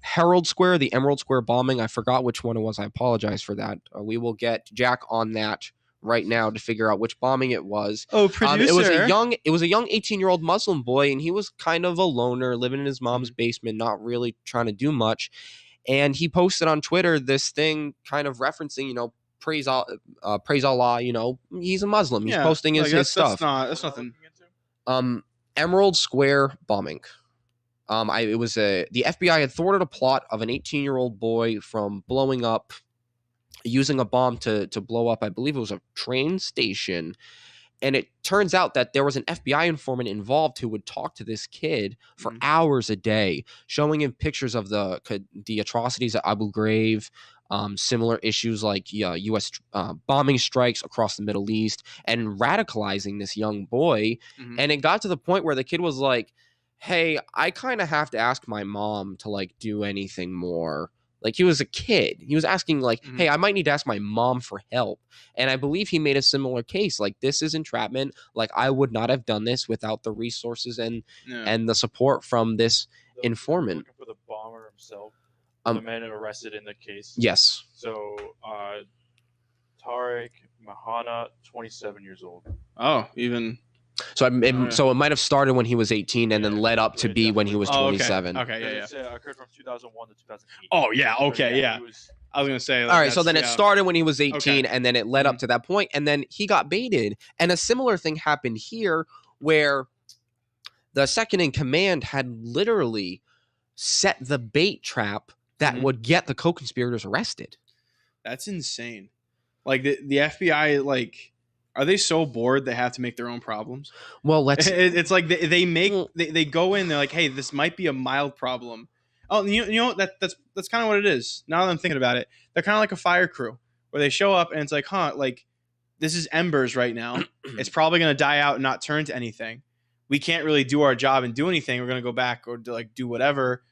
Herald Square, the Emerald Square bombing. I forgot which one it was. I apologize for that. We will get Jack on that right now to figure out which bombing it was. Oh, producer. It was a young 18-year-old Muslim boy, and he was kind of a loner, living in his mom's basement, not really trying to do much. And he posted on Twitter this thing kind of referencing, praise Allah, he's a Muslim. He's posting his stuff. That's nothing. Emerald Square bombing. The FBI had thwarted a plot of an 18-year-old boy from blowing up, using a bomb to blow up, I believe it was a train station. And it turns out that there was an FBI informant involved who would talk to this kid for hours a day, showing him pictures of the atrocities at Abu Ghraib, similar issues like U.S. Bombing strikes across the Middle East, and radicalizing this young boy. And it got to the point where the kid was like, hey, I kind of have to ask my mom to like do anything more. Like, he was a kid. He was asking like, hey, I might need to ask my mom for help. And I believe he made a similar case. Like, this is entrapment. Like, I would not have done this without the resources and the support from this informant. Looking for the bomber himself, the man arrested in the case. Yes. So, Tariq Mahana, 27 years old. Oh, even... So it might have started when he was 18 and then led up to be when he was 27. Okay, yeah. It occurred from 2001 to 2008. Oh, yeah, okay, yeah. I was going to say... All right, so then it started when he was 18 and then it led up to that point, and then he got baited. And a similar thing happened here where the second in command had literally set the bait trap that would get the co-conspirators arrested. That's insane. Like, the FBI, like... Are they so bored they have to make their own problems? Well, it's like they go in, they're like, hey, this might be a mild problem. Oh, you know that's kind of what it is. Now that I'm thinking about it, they're kind of like a fire crew where they show up and it's like, like this is embers right now. It's probably going to die out and not turn to anything. We can't really do our job and do anything. We're going to go back or do whatever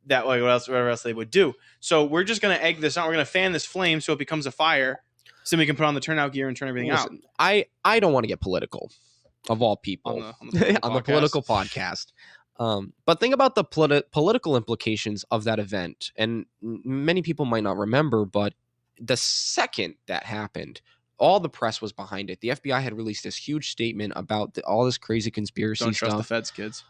that whatever else they would do. So we're just going to egg this out. We're going to fan this flame so it becomes a fire. So we can put on the turnout gear and turn everything out. I don't want to get political, of all people, on the political podcast. But think about the political implications of that event. And many people might not remember, but the second that happened, all the press was behind it. The FBI had released this huge statement about all this crazy conspiracy Don't stuff. trust the feds, kids.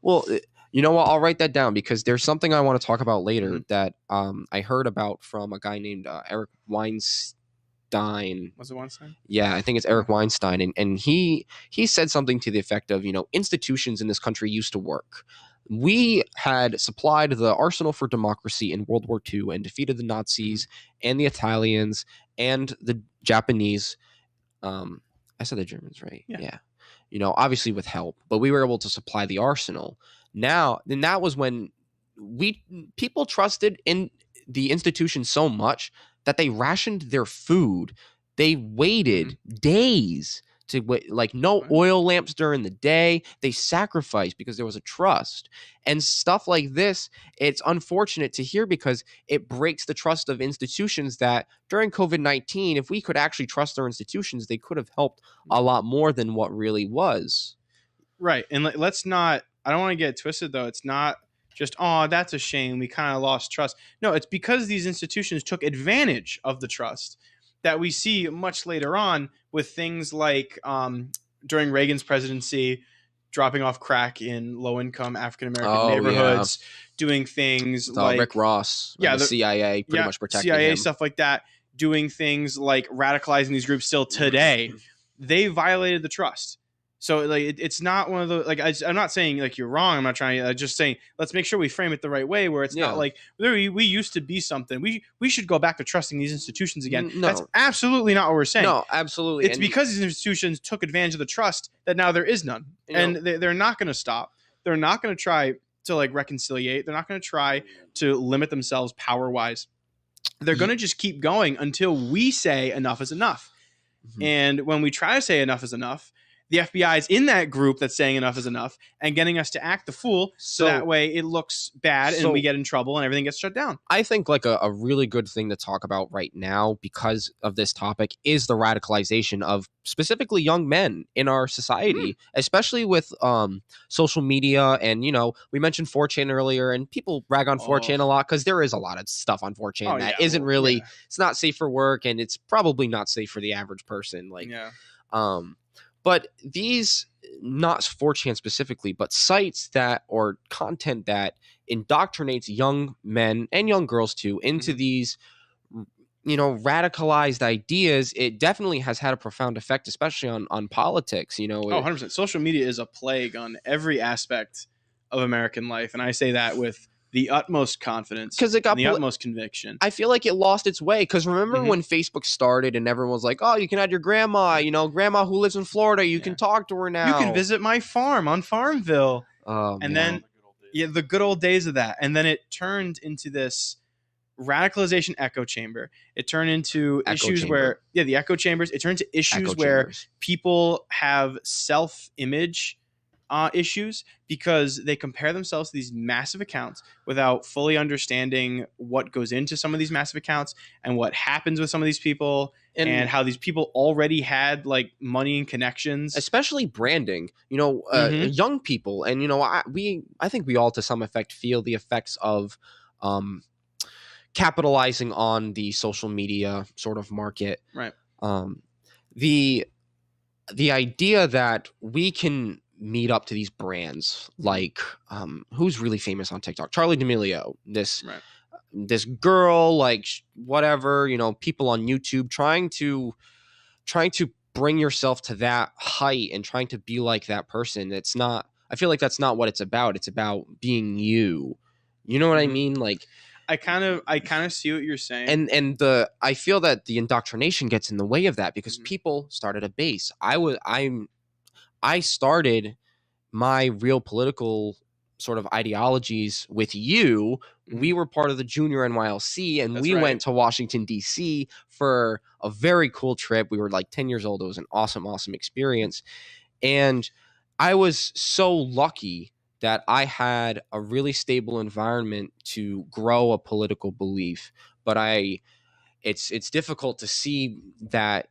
Well, you know what? I'll write that down because there's something I want to talk about later that I heard about from a guy named Eric Weinstein. Was it Weinstein? Yeah, I think it's Eric Weinstein. And he said something to the effect of, institutions in this country used to work. We had supplied the arsenal for democracy in World War II and defeated the Nazis and the Italians and the Japanese. I said the Germans, right? Yeah. Obviously with help, but we were able to supply the arsenal. Now, then that was when people trusted in the institution so much that they rationed their food. They waited days to wait, like no oil lamps during the day. They sacrificed because there was a trust and stuff like this. It's unfortunate to hear because it breaks the trust of institutions that during COVID-19, if we could actually trust our institutions, they could have helped a lot more than what really was. Right. And let's not, I don't want to get twisted though. It's not just, oh, that's a shame. We kind of lost trust. No, it's because these institutions took advantage of the trust that we see much later on with things like during Reagan's presidency, dropping off crack in low-income African-American neighborhoods, doing things like Rick Ross, the CIA pretty much protecting him. Stuff like that, doing things like radicalizing these groups still today. They violated the trust. So like it's not one of the like I'm not saying like you're wrong. I'm not trying. I'm just saying let's make sure we frame it the right way, where it's not like we used to be something. We should go back to trusting these institutions again. No. That's absolutely not what we're saying. No, absolutely. It's because these institutions took advantage of the trust that now there is none, and they're not going to stop. They're not going to try to like reconciliate. They're not going to try to limit themselves power wise. They're going to just keep going until we say enough is enough. Mm-hmm. And when we try to say enough is enough, the FBI is in that group that's saying enough is enough and getting us to act the fool. So that way it looks bad and we get in trouble and everything gets shut down. I think like a really good thing to talk about right now because of this topic is the radicalization of specifically young men in our society, especially with social media. And, we mentioned 4chan earlier and people rag on 4chan a lot because there is a lot of stuff on 4chan that isn't really, it's not safe for work and it's probably not safe for the average person. But these, not 4chan specifically, but sites that or content that indoctrinates young men and young girls too into these, radicalized ideas, it definitely has had a profound effect, especially on politics. 100%. Social media is a plague on every aspect of American life. And I say that with the utmost confidence because it got the utmost conviction. I feel like it lost its way because remember when Facebook started and everyone was like, "Oh, you can add your grandma, grandma who lives in Florida. You can talk to her now. You can visit my farm on Farmville." And then, the good old days of that. And then it turned into this radicalization echo chamber. It turned into issues where, the echo chambers. It turned to issues where people have self-image issues because they compare themselves to these massive accounts without fully understanding what goes into some of these massive accounts and what happens with some of these people and how these people already had like money and connections, especially branding, young people. And, I think we all to some effect feel the effects of capitalizing on the social media sort of market. Right. The idea that we can meet up to these brands like who's really famous on TikTok, Charli D'Amelio, this girl, like whatever, people on YouTube trying to bring yourself to that height and trying to be like that person. I feel like that's not what it's about. It's about being you. You know what I mean? Like I kind of see what you're saying. And I feel that the indoctrination gets in the way of that because people started a base. I started my real political sort of ideologies with you. We were part of the Junior NYLC and we went to Washington, D.C. for a very cool trip. We were like 10 years old. It was an awesome, awesome experience. And I was so lucky that I had a really stable environment to grow a political belief. But it's difficult to see that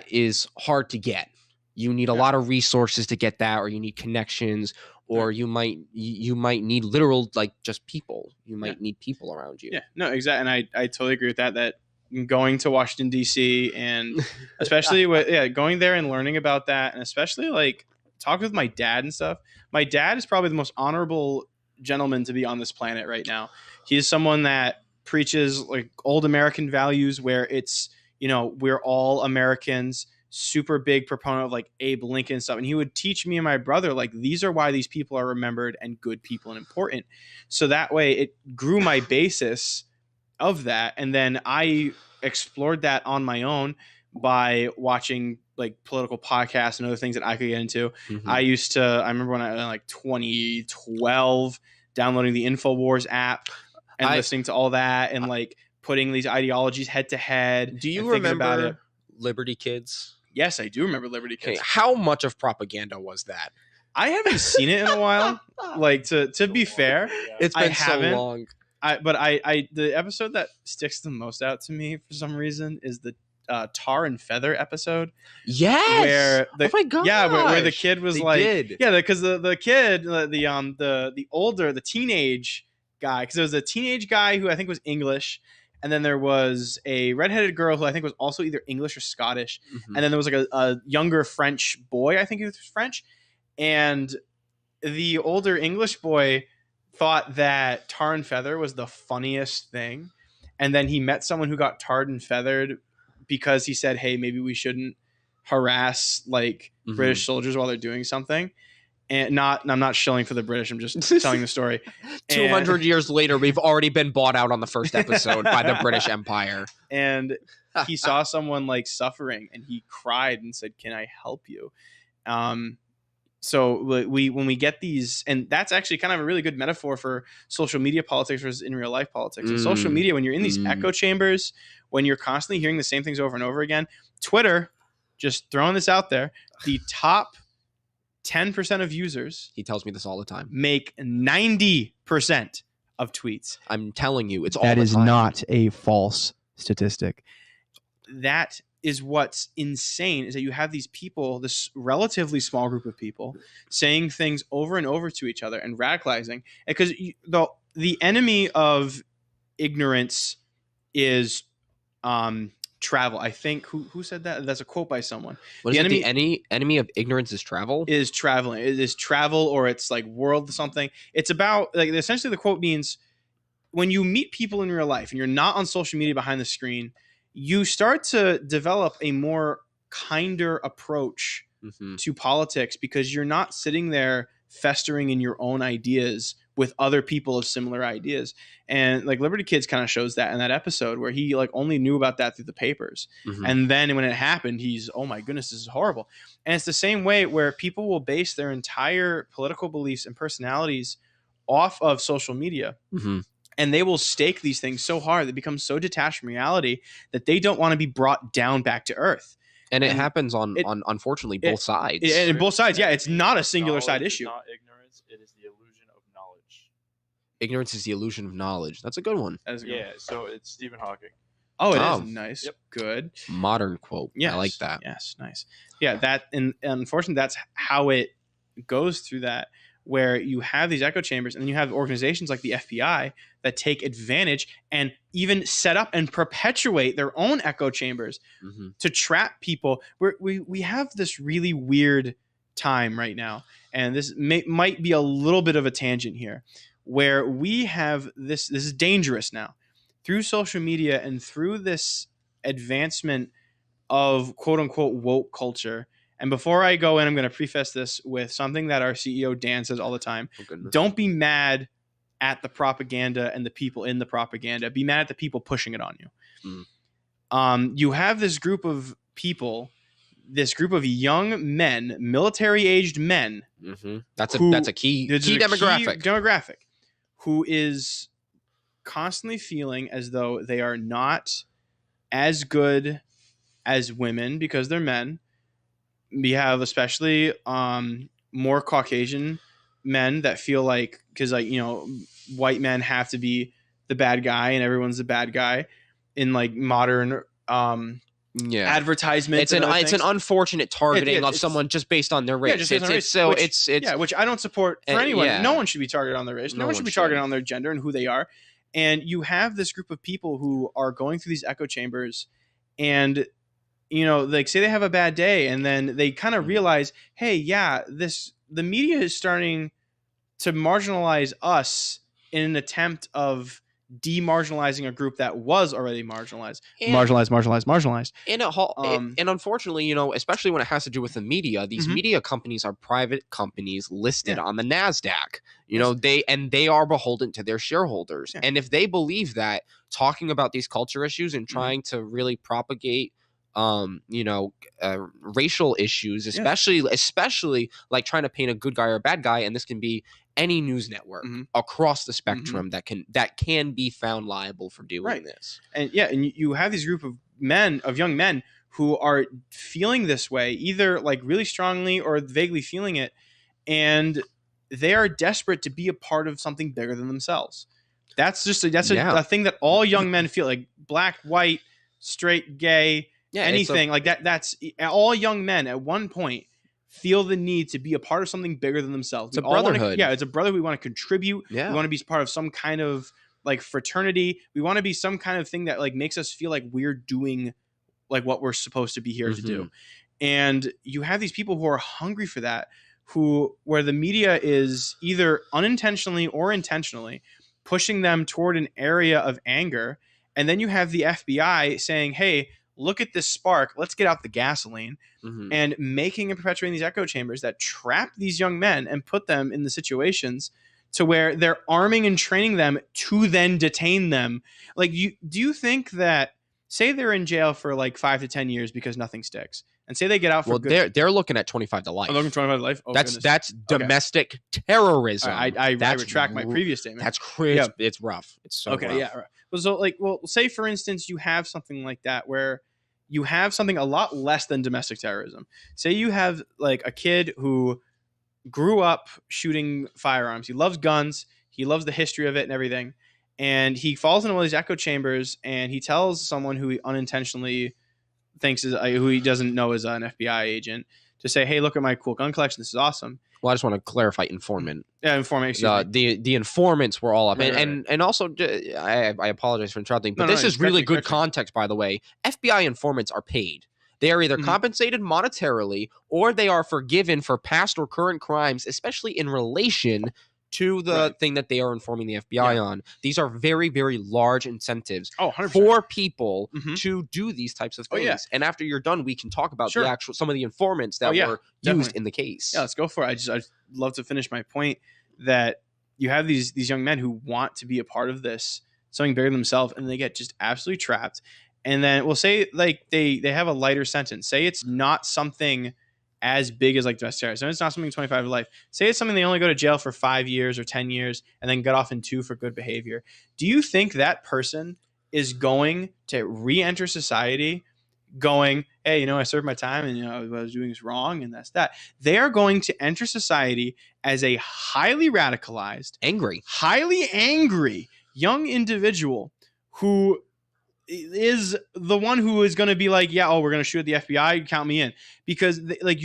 is hard to get. You need a lot of resources to get that, or you need connections, or you might need literal, like, just people. You might need people around you. Yeah, no, exactly. And I totally agree with that going to Washington, D.C. and especially going there and learning about that, and especially like talking with my dad and stuff. My dad is probably the most honorable gentleman to be on this planet right now. He is someone that preaches like old American values where it's, we're all Americans, super big proponent of like Abe Lincoln and stuff. And he would teach me and my brother, like, these are why these people are remembered and good people and important. So that way it grew my basis of that. And then I explored that on my own by watching like political podcasts and other things that I could get into. I remember when I was like 2012 downloading the InfoWars app and listening to all that and like putting these ideologies head to head. Do you remember Liberty Kids? Yes, I do remember Liberty Kids. Okay, how much of propaganda was that? I haven't seen it in a while. Like to be fair, it's been so long. But the episode that sticks the most out to me for some reason is the Tar and Feather episode. Yes. Where oh my god. Yeah, where the kid was because the kid, the teenage guy, because there was a teenage guy who I think was English. And then there was a redheaded girl who I think was also either English or Scottish. And then there was like a younger French boy. I think he was French. And the older English boy thought that tar and feather was the funniest thing. And then he met someone who got tarred and feathered because he said, hey, maybe we shouldn't harass like British soldiers while they're doing something. And I'm not shilling for the British. I'm just telling the story. 200 years later, we've already been bought out on the first episode by the British Empire. And he saw someone like suffering, and he cried and said, "Can I help you?" So when we get these, and that's actually kind of a really good metaphor for social media politics versus in real life politics. In social media, when you're in these echo chambers, when you're constantly hearing the same things over and over again, Twitter, just throwing this out there, the top 10% of users, he tells me this all the time, make 90% of tweets. I'm telling you, it's all that the is time. not a false statistic. That is what's insane, is that you have these people, this relatively small group of people, saying things over and over to each other and radicalizing. Because the enemy of ignorance is travel. I think who said that? That's a quote by someone. What is the enemy of ignorance is travel? Is traveling. It is travel, or it's like world something. It's about, like, essentially the quote means when you meet people in real life and you're not on social media behind the screen, you start to develop a more kinder approach to politics, because you're not sitting there festering in your own ideas with other people of similar ideas. And like Liberty Kids kind of shows that in that episode, where he like only knew about that through the papers. And then when it happened, he's, oh my goodness, this is horrible. And it's the same way where people will base their entire political beliefs and personalities off of social media. And they will stake these things so hard, they become so detached from reality that they don't want to be brought down back to earth. And it happens on unfortunately both sides. And both sides, yeah, it's not a singular side issue. Not ignorance, it is the illusion of knowledge. Ignorance is the illusion of knowledge. That's a good one. That is a good one. Yeah, so it's Stephen Hawking. Oh, it is nice. Yep. Good. Modern quote. Yes. I like that. Yes, nice. Yeah, that, and unfortunately, that's how it goes through that, where you have these echo chambers, and then you have organizations like the FBI that take advantage and even set up and perpetuate their own echo chambers to trap people. We have this really weird time right now, and this might be a little bit of a tangent here, where we have this is dangerous now, through social media and through this advancement of quote unquote woke culture. And before I go in, I'm going to preface this with something that our CEO Dan says all the time. Don't be mad at the propaganda and the people in the propaganda. Be mad at the people pushing it on you. You have this group of people, this group of young men, military-aged men. That's a key demographic, who is constantly feeling as though they are not as good as women because they're men. We have especially more Caucasian men that feel like, because like, you know, white men have to be the bad guy and everyone's the bad guy in like modern advertisements. It's an unfortunate targeting of someone just based on their race. Which I don't support for anyone. Yeah. No one should be targeted on their race. No one should be targeted on their gender and who they are. And you have this group of people who are going through these echo chambers, and you know, like say they have a bad day, and then they kind of realize, hey, yeah, the media is starting to marginalize us in an attempt of demarginalizing a group that was already marginalized. Marginalized. And unfortunately, you know, especially when it has to do with the media, these media companies are private companies listed on the NASDAQ. You know, they are beholden to their shareholders. Yeah. And if they believe that talking about these culture issues and trying to really propagate racial issues, especially like trying to paint a good guy or a bad guy, and this can be any news network across the spectrum that can be found liable for doing this. And you have these group of young men who are feeling this way, either like really strongly or vaguely feeling it, and they are desperate to be a part of something bigger than themselves. That's a thing that all young men feel, like black, white, straight, gay, anything like that. That's all young men at one point feel the need to be a part of something bigger than themselves. It's a brotherhood. It's a brotherhood. We want to contribute. Yeah. We want to be part of some kind of like fraternity. We want to be some kind of thing that like makes us feel like we're doing like what we're supposed to be here to do. And you have these people who are hungry for that, where the media is either unintentionally or intentionally pushing them toward an area of anger. And then you have the FBI saying, hey, look at this spark, let's get out the gasoline, Mhm. and making and perpetuating these echo chambers that trap these young men and put them in the situations to where they're arming and training them to then detain them. Like, do you think that, say they're in jail for like 5 to 10 years because nothing sticks, and say they get out for Well, good. they're looking at 25 to life. I'm looking 25 to life. Oh, that's goodness. domestic terrorism. I That's retract my ru- previous statement. That's crazy. Yeah. It's rough. It's so Okay, rough. yeah. Right. So, like, well, say for instance, you have something like that where you have something a lot less than domestic terrorism. Say you have like a kid who grew up shooting firearms. He loves guns. He loves the history of it and everything. And he falls into one of these echo chambers, and he tells someone who he unintentionally thinks is who he doesn't know is an FBI agent to say, "Hey, look at my cool gun collection. This is awesome." Well, I just want to clarify informant. Yeah, informant. Excuse me. The informants were all up, Right, and also I apologize for interrupting, but No, this no, is really correct me, good correct me. context, by the way. FBI informants are paid. They are either Mhm. compensated monetarily or they are forgiven for past or current crimes, especially in relation to the Right. thing that they are informing the FBI Yeah. on. These are very, very large incentives Oh, 100%. for people Mhm. to do these types of Oh, things. yeah. And after you're done, we can talk about Sure. the actual some of the informants that Oh, yeah, were definitely. used in the case. Yeah, let's go for it. I'd love to finish my point that you have these young men who want to be a part of this, something bigger than themselves, and they get just absolutely trapped. And then we'll say like they have a lighter sentence. Say it's not something as big as like domestic terrorism. It's not something 25 to life. Say it's something they only go to jail for 5 years or 10 years and then get off in 2 for good behavior. Do you think that person is going to re-enter society going, hey, I served my time and what I was doing is wrong and that's that? They are going to enter society as a highly radicalized, Angry. highly angry young individual who is the one who is going to be like, yeah, we're going to shoot at the FBI, count me in, because like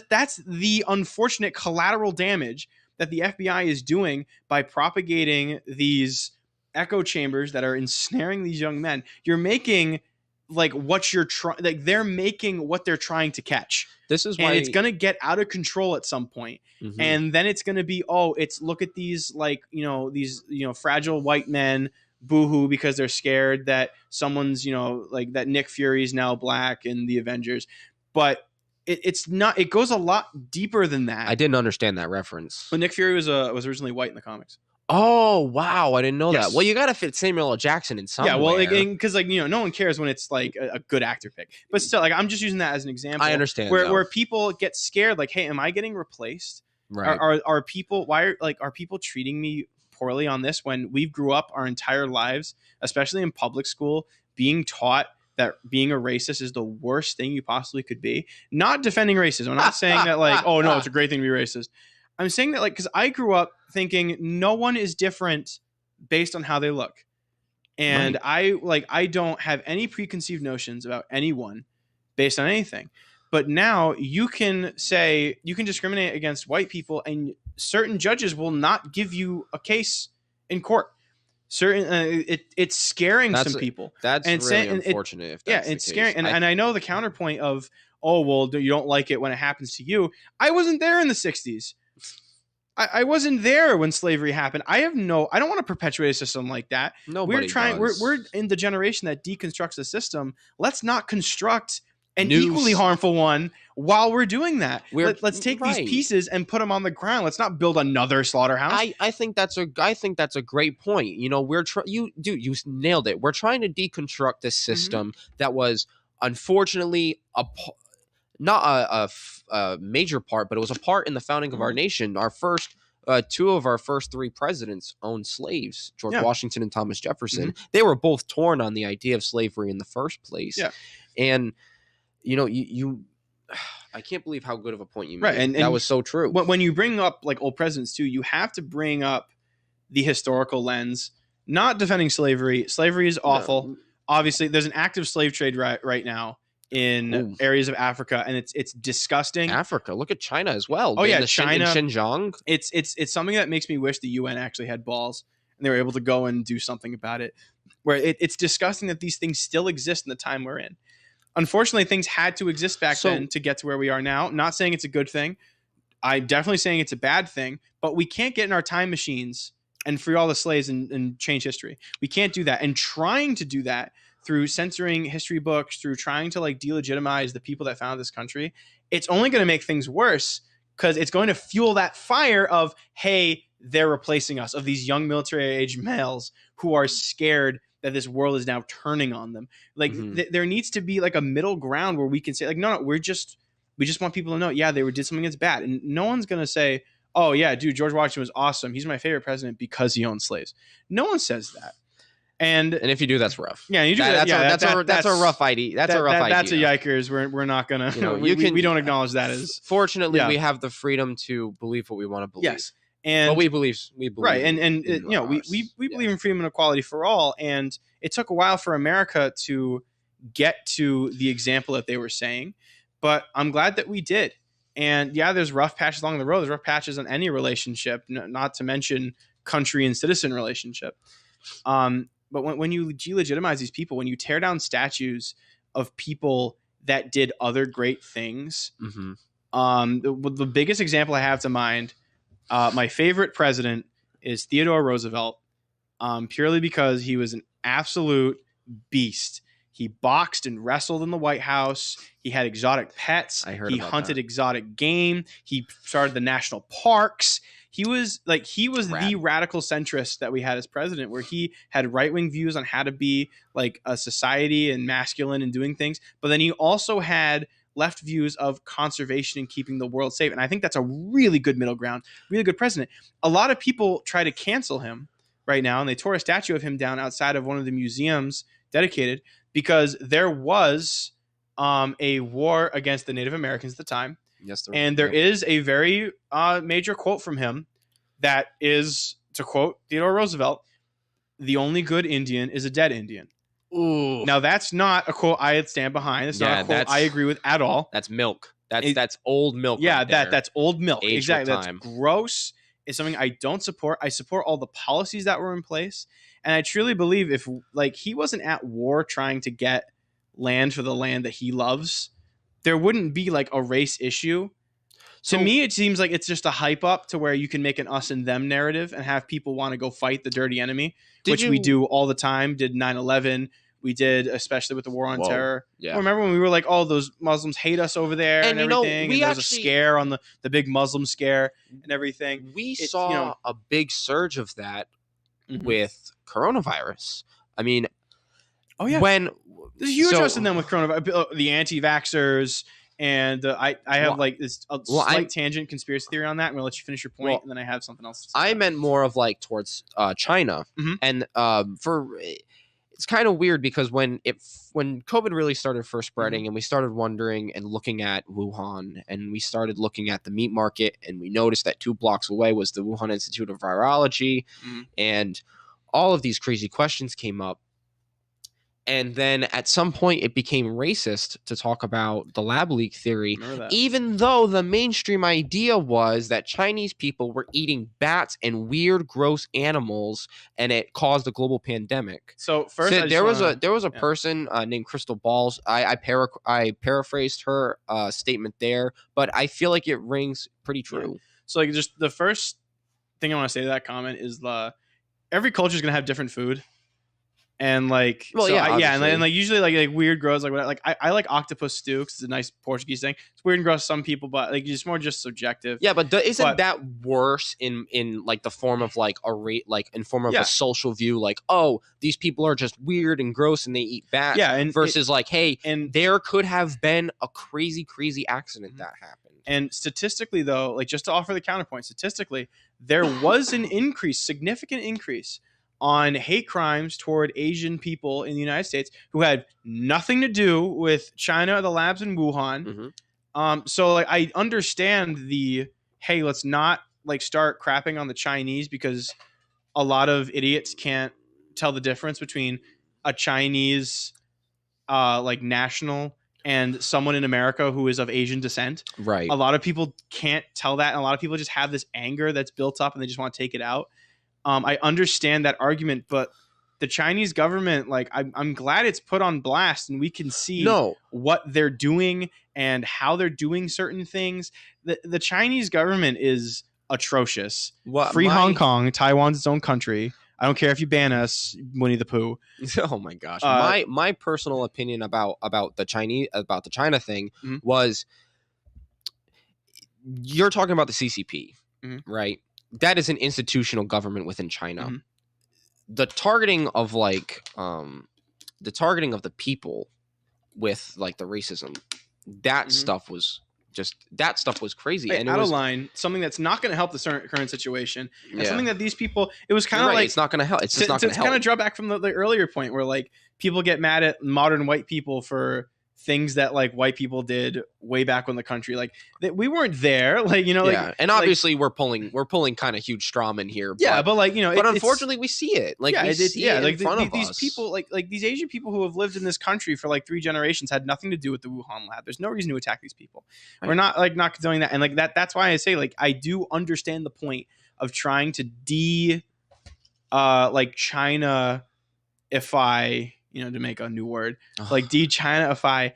that's the unfortunate collateral damage that the FBI is doing by propagating these echo chambers that are ensnaring these young men. You're making like what you're trying, like they're making what they're trying to catch. This is why And it's going to get out of control at some point. Mhm. And then it's going to be, look at these, like, these, fragile white men boohoo because they're scared that someone's, like that Nick Fury is now black in the Avengers. But it's not, it goes a lot deeper than that. I didn't understand that reference. But Nick Fury was originally white in the comics. Oh, wow. I didn't know Yes. that. Well, you got to fit Samuel L. Jackson in somewhere. Yeah, well, because no one cares when it's like a good actor pick. But still, like, I'm just using that as an example. I understand. Where people get scared, like, hey, am I getting replaced? Right. Are people are people treating me poorly on this when we grew up our entire lives, especially in public school, being taught that being a racist is the worst thing you possibly could be? Not defending racism. I'm not saying that like, oh no, it's a great thing to be racist. I'm saying that like, because I grew up thinking no one is different based on how they look. And I don't have any preconceived notions about anyone based on anything. But now you can discriminate against white people, and certain judges will not give you a case in court. It's scaring some people. That's and really unfortunate. If that's it's the scary. case. And I know the counterpoint of, oh well, you don't like it when it happens to you. I wasn't there in the 60s. I wasn't there when slavery happened. I don't want to perpetuate a system like that. Nobody does. We're in the generation that deconstructs the system. Let's not construct an New equally harmful one while we're doing that. Let's take right. these pieces and put them on the ground. Let's not build another slaughterhouse. I think that's a great point. You nailed it. We're trying to deconstruct this system that was unfortunately not a major part, but it was a part in the founding of our nation. Our first two of our first three presidents owned slaves, George Washington and Thomas Jefferson. They were both torn on the idea of slavery in the first place. Yeah. And you I can't believe how good of a point you made. Right, and that was so true. When you bring up like old presidents too, you have to bring up the historical lens. Not defending slavery. Slavery is awful. No. Obviously, there's an active slave trade right now in areas of Africa, and it's disgusting. Africa, look at China as well. Oh yeah, China, in Xinjiang. It's something that makes me wish the UN actually had balls and they were able to go and do something about it. Where it's disgusting that these things still exist in the time we're in. Unfortunately, things had to exist back then to get to where we are now. Not saying it's a good thing. I'm definitely saying it's a bad thing. But we can't get in our time machines and free all the slaves and change history. We can't do that. And trying to do that through censoring history books, through trying to like delegitimize the people that founded this country, it's only going to make things worse because it's going to fuel that fire of, hey, they're replacing us, of these young military-age males who are scared that this world is now turning on them. Like there needs to be like a middle ground where we can say like, no, we just want people to know, yeah, they did something that's bad. And no one's going to say, oh yeah, dude, George Washington was awesome. He's my favorite president because he owned slaves. No one says that. And if you do, that's rough. Yeah, you do that's a rough idea. That's a rough idea. That's a yikers. We're not gonna. We don't acknowledge that as. Fortunately, we have the freedom to believe what we want to believe. Yes, and we believe right, and we believe in freedom and equality for all. And it took a while for America to get to the example that they were saying, but I'm glad that we did. And yeah, there's rough patches along the road. There's rough patches on any relationship, not to mention country and citizen relationship. But when you delegitimize these people, when you tear down statues of people that did other great things, the biggest example I have to mind, my favorite president is Theodore Roosevelt, purely because he was an absolute beast. He boxed and wrestled in the White House. He had exotic pets. He hunted exotic game. He started the national parks. He was the radical centrist that we had as president, where he had right-wing views on how to be like a society and masculine and doing things. But then he also had left views of conservation and keeping the world safe. And I think that's a really good middle ground, really good president. A lot of people try to cancel him right now, and they tore a statue of him down outside of one of the museums dedicated because there was a war against the Native Americans at the time. Yes, and there is a very major quote from him that is, to quote Theodore Roosevelt, "The only good Indian is a dead Indian." Ooh. Now, that's not a quote I stand behind. It's not a quote I agree with at all. That's milk. That's old milk. Yeah, right that's old milk. Age exactly. That's gross. It's something I don't support. I support all the policies that were in place. And I truly believe if like he wasn't at war trying to get land for the land that he loves, there wouldn't be like a race issue. To me, it seems like it's just a hype up to where you can make an us and them narrative and have people want to go fight the dirty enemy, which we do all the time. Did 9/11. We did, especially with the war on terror. Yeah. Remember when we were like, oh, those Muslims hate us over there and everything. And there was a scare on the big Muslim scare and everything. We saw a big surge of that with coronavirus. I mean, when there's huge trust in them with coronavirus, the anti-vaxxers. And I have like this slight tangent conspiracy theory on that. I'm going to let you finish your point, and then I have something else to say. I meant more of like towards China. And it's kind of weird because when COVID really started first spreading and we started wondering and looking at Wuhan and we started looking at the meat market and we noticed that 2 blocks away was the Wuhan Institute of Virology and all of these crazy questions came up. And then at some point it became racist to talk about the lab leak theory, even though the mainstream idea was that Chinese people were eating bats and weird, gross animals, and it caused a global pandemic. So first, there was a person named Crystal Balls. I paraphrased her statement there, but I feel like it rings pretty true. Yeah. So like just the first thing I want to say to that comment is every culture is gonna have different food. And like, and like usually like weird, gross, like whatever. Like I like octopus stew because it's a nice Portuguese thing. It's weird and gross to some people, but like it's more just subjective. Yeah, but isn't that worse in like the form of like a rate, like in form of a social view? Like, oh, these people are just weird and gross and they eat bats. Yeah, and versus there could have been a crazy accident that happened. And statistically, though, like just to offer the counterpoint, statistically, there was an significant increase on hate crimes toward Asian people in the United States who had nothing to do with China or the labs in Wuhan. So like I understand hey, let's not like start crapping on the Chinese because a lot of idiots can't tell the difference between a Chinese like national and someone in America who is of Asian descent. Right. A lot of people can't tell that, and a lot of people just have this anger that's built up and they just want to take it out. I understand that argument, but the Chinese government, like, I'm glad it's put on blast and we can see what they're doing and how they're doing certain things. The Chinese government is atrocious. Free Hong Kong, Taiwan's its own country. I don't care if you ban us, Winnie the Pooh. Oh my gosh. My personal opinion about the China thing Mhm. was, you're talking about the CCP, Mhm. right? That is an institutional government within China. Mhm. The targeting of the people with like the racism, that Mhm. stuff was crazy. Right, And it out was of line, something that's not going to help the current situation, and yeah. something that these people, it was kind You're of right, like, it's not going to help. It's just not going to to kind help. of draw back from the earlier point where like people get mad at modern white people for things that like white people did way back when the country, like that we weren't there, like, you know, Yeah, like, and obviously we're pulling kind of huge strawman here. yeah, But but like, you know, but it's, unfortunately we see it. Like yeah, we see it in like front of these us. people, like these Asian people who have lived in this country for like 3 generations had nothing to do with the Wuhan lab. There's no reason to attack these people. Right. We're not condoning that, and like that's why I say like I do understand the point of trying to like China-ify, you know, to make a new word, like de-China-ify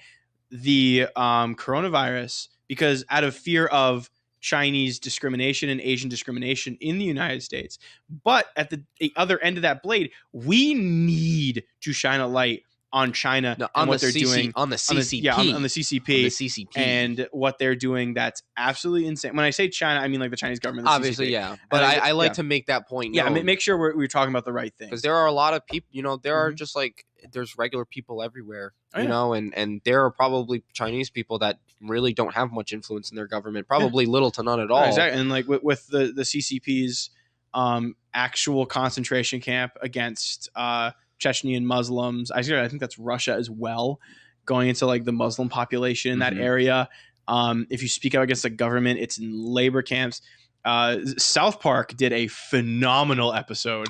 the coronavirus, because out of fear of Chinese discrimination and Asian discrimination in the United States. But at the other end of that blade, we need to shine a light on China and what they're doing on the CCP. on the CCP, and what they're doing. That's absolutely insane. When I say China, I mean like the Chinese government. The Obviously, CCP. yeah. But I like to make that point. Yeah, make sure we're talking about the right thing. Because there are a lot of people, you know, there are Mhm. just like, there's regular people everywhere, Oh, you yeah. know, and there are probably Chinese people that really don't have much influence in their government, probably little to none at all. Exactly. And like with the CCP's actual concentration camp against Chechnyan Muslims, I think that's Russia as well, going into like the Muslim population in that Mhm. area. If you speak out against the government, it's in labor camps. South Park did a phenomenal episode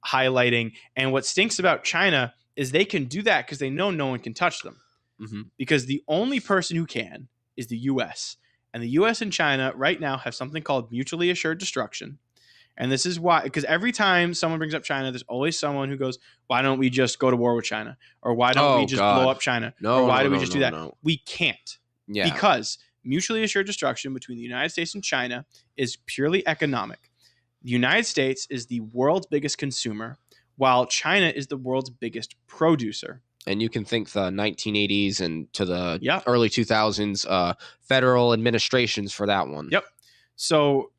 highlighting, and what stinks about China is they can do that because they know no one can touch them. Mhm. Because the only person who can is the US. And the US and China right now have something called mutually assured destruction. And this is why, because every time someone brings up China, there's always someone who goes, why don't we just go to war with China? Or why don't we just blow up China? Or why do we just do that? We can't. Yeah. Because mutually assured destruction between the United States and China is purely economic. The United States is the world's biggest consumer, while China is the world's biggest producer. And you can think the 1980s and to the Yeah. early 2000s federal administrations for that one. Yep. So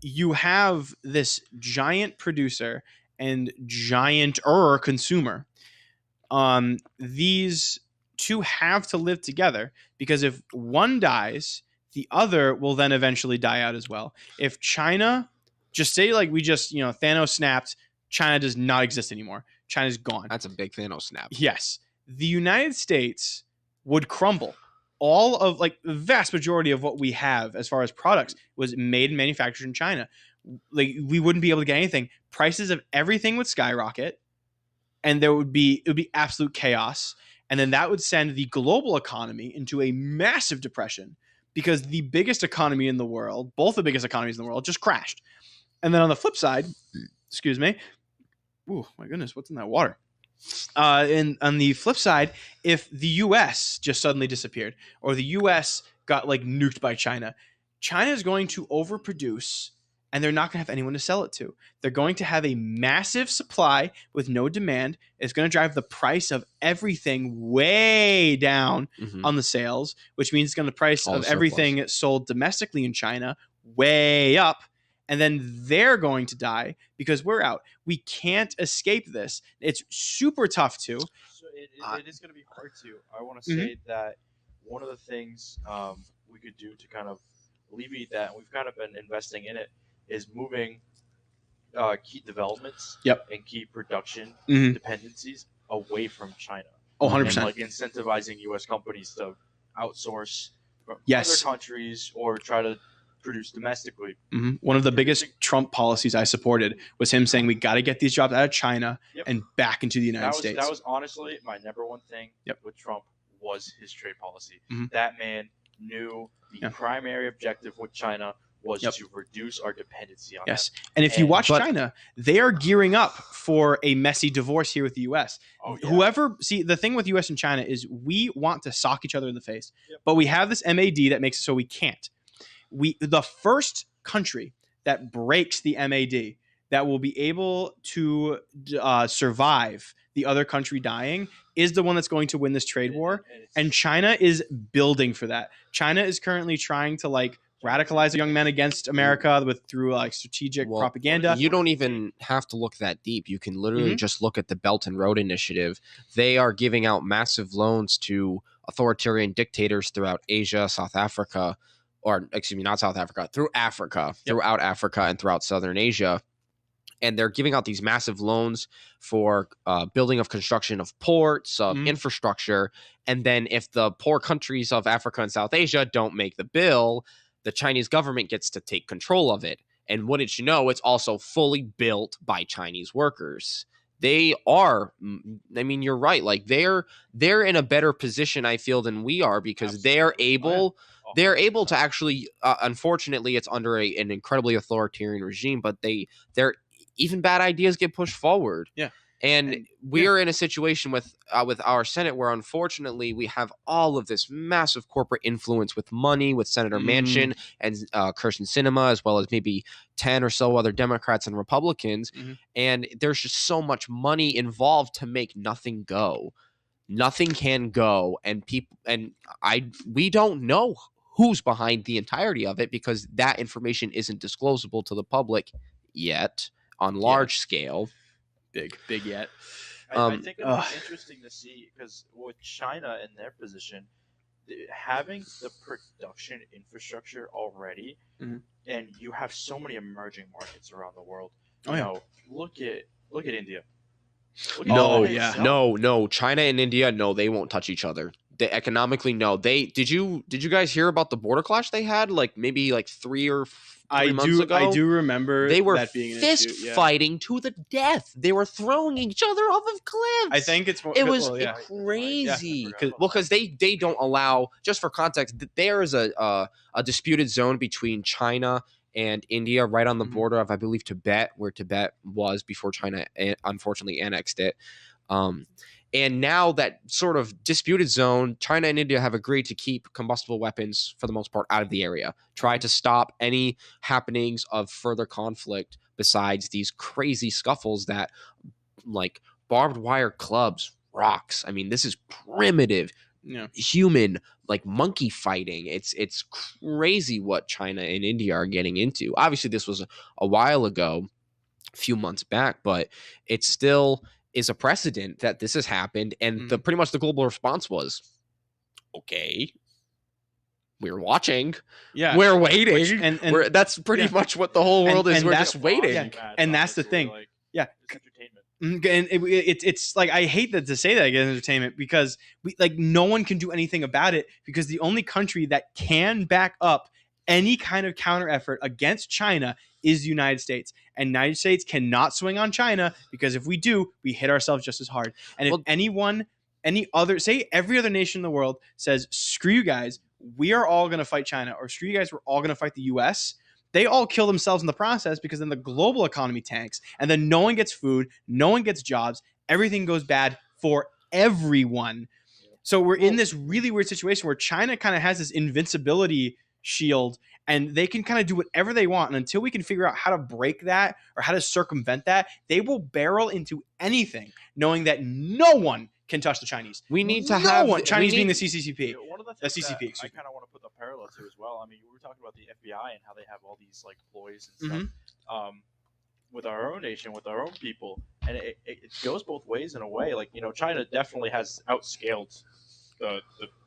you have this giant producer and giant-er consumer. These two have to live together, because if one dies, the other will then eventually die out as well. If China, just say like we just, you know, Thanos snapped, China does not exist anymore. China's gone. That's a big Thanos snap. Yes. The United States would crumble. All of like the vast majority of what we have as far as products was made and manufactured in China. Like we wouldn't be able to get anything. Prices of everything would skyrocket, and it would be absolute chaos. And then that would send the global economy into a massive depression, because the biggest economy in the world, both the biggest economies in the world, just crashed. And then on the flip side, excuse me, oh my goodness, what's in that water? And on the flip side, if the U.S. just suddenly disappeared, or the U.S. got like nuked by China, China is going to overproduce, and they're not going to have anyone to sell it to. They're going to have a massive supply with no demand. It's going to drive the price of everything way down on the sales, which means it's going to price of everything sold domestically in China way up. And then they're going to die because we're out. We can't escape this. It's super tough to. So it is going to be hard to. I want to say that one of the things we could do to kind of alleviate that, and we've kind of been investing in it, is moving key developments and key production dependencies away from China. Oh, 100%. And like incentivizing U.S. companies to outsource from other countries or try to produce domestically. One of the biggest Trump policies I supported was him saying we got to get these jobs out of China and back into the United States. That was honestly my number one thing with Trump, was his trade policy. That man knew the primary objective with China was to reduce our dependency on them. And if you watch China, they are gearing up for a messy divorce here with the U.S. The thing with U.S. and China is we want to sock each other in the face, but we have this MAD that makes it so we can't. The first country that breaks the MAD, that will be able to survive the other country dying is the one that's going to win this trade war. And China is building for that. China is currently trying to like radicalize young men against America through like strategic propaganda. You don't even have to look that deep. You can literally just look at the Belt and Road Initiative. They are giving out massive loans to authoritarian dictators throughout Asia, South Africa, or excuse me, not South Africa, throughout Africa and throughout Southern Asia. And they're giving out these massive loans for building of construction of ports, of infrastructure. And then if the poor countries of Africa and South Asia don't make the bill, the Chinese government gets to take control of it. And wouldn't you know, it's also fully built by Chinese workers. They are, I mean, you're right. Like they're in a better position, I feel, than we are because they're able to actually, unfortunately, it's under an incredibly authoritarian regime, but they're even bad ideas get pushed forward. Yeah. And we're in a situation with our Senate where, unfortunately, we have all of this massive corporate influence with money, with Senator Manchin and Kyrsten Sinema, as well as maybe 10 or so other Democrats and Republicans. And there's just so much money involved to make nothing go. Nothing can go. And we don't know who's behind the entirety of it because that information isn't disclosable to the public yet on large scale. Big yet. I think it's interesting to see because with China in their position, having the production infrastructure already, and you have so many emerging markets around the world. Look at India. No. China and India, no, they won't touch each other. They economically, no. Did you guys hear about the border clash they had? Like maybe like 3 or 3 months ago. I do remember they were that being fist an issue. fighting to the death. They were throwing each other off of cliffs. I think it was crazy. Because they don't allow. Just for context, there is a disputed zone between China and India, right on the border of, I believe, Tibet, where Tibet was before China unfortunately annexed it. And now that sort of disputed zone, China and India have agreed to keep combustible weapons, for the most part, out of the area. Try to stop any happenings of further conflict besides these crazy scuffles that, like, barbed wire clubs, rocks. I mean, this is primitive, human, like, monkey fighting. It's crazy what China and India are getting into. Obviously, this was a while ago, a few months back, but it's still is a precedent that this has happened, and pretty much the global response was, okay, we're watching, we're waiting, and that's pretty much what the whole world is. We're just waiting, and that's the thing. It's entertainment, and it's like I hate that to say that again, entertainment, because no one can do anything about it because the only country that can back up any kind of counter effort against China is the United States. And the United States cannot swing on China because if we do, we hit ourselves just as hard. And if every other nation in the world says, screw you guys, we are all going to fight China, or screw you guys, we're all going to fight the US, they all kill themselves in the process because then the global economy tanks and then no one gets food, no one gets jobs, everything goes bad for everyone. So we're in this really weird situation where China kind of has this invincibility shield and they can kind of do whatever they want. And until we can figure out how to break that or how to circumvent that, they will barrel into anything, knowing that no one can touch the Chinese. We need to have Chinese being the CCCP. One of the things I kind of want to put the parallel to as well. I mean, we were talking about the FBI and how they have all these like ploys and stuff with our own nation, with our own people, and it goes both ways in a way. Like, China definitely has outscaled the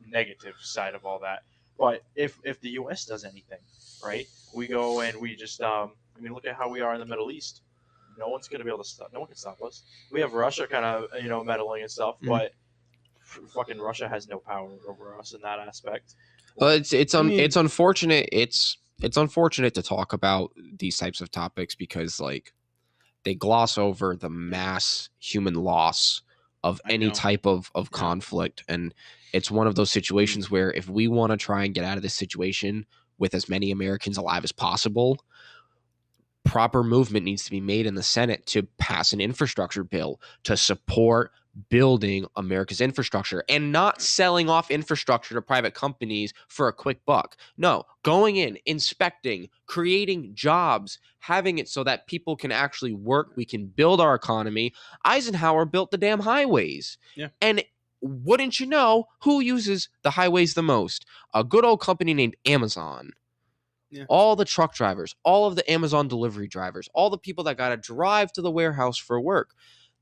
negative side of all that. But if the U.S. does anything, right, we go and we just look at how we are in the Middle East. No one's going to be able to stop. No one can stop us. We have Russia kind of meddling and stuff, but fucking Russia has no power over us in that aspect. Well, it's unfortunate. It's unfortunate to talk about these types of topics because they gloss over the mass human loss of any type of conflict. And it's one of those situations where if we want to try and get out of this situation with as many Americans alive as possible, proper movement needs to be made in the Senate to pass an infrastructure bill to support building America's infrastructure and not selling off infrastructure to private companies for a quick buck. No, going in, inspecting, creating jobs, having it so that people can actually work. We can build our economy. Eisenhower built the damn highways. Yeah. And wouldn't you know, who uses the highways the most? A good old company named Amazon. Yeah. All the truck drivers, all of the Amazon delivery drivers, all the people that got to drive to the warehouse for work.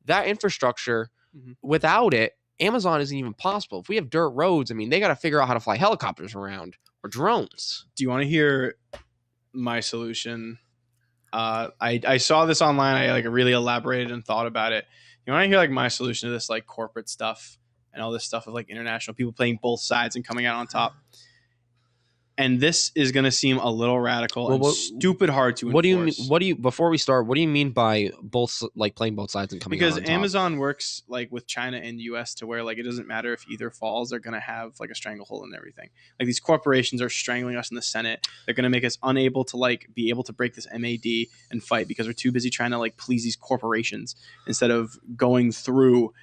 That infrastructure, without it, Amazon isn't even possible. If we have dirt roads, I mean, they got to figure out how to fly helicopters around or drones. Do you want to hear my solution? I saw this online. I like really elaborated and thought about it. You want to hear like my solution to this like corporate stuff and all this stuff of like international people playing both sides and coming out on top? And this is going to seem a little radical and stupid hard to enforce. What do you before we start, what do you mean by both, like playing both sides and coming out on top? Because Amazon works like with China and the US to where like it doesn't matter if either falls, they're going to have like a stranglehold and everything. Like these corporations are strangling us in the Senate. They're going to make us unable to like be able to break this MAD and fight because we're too busy trying to like please these corporations instead of going through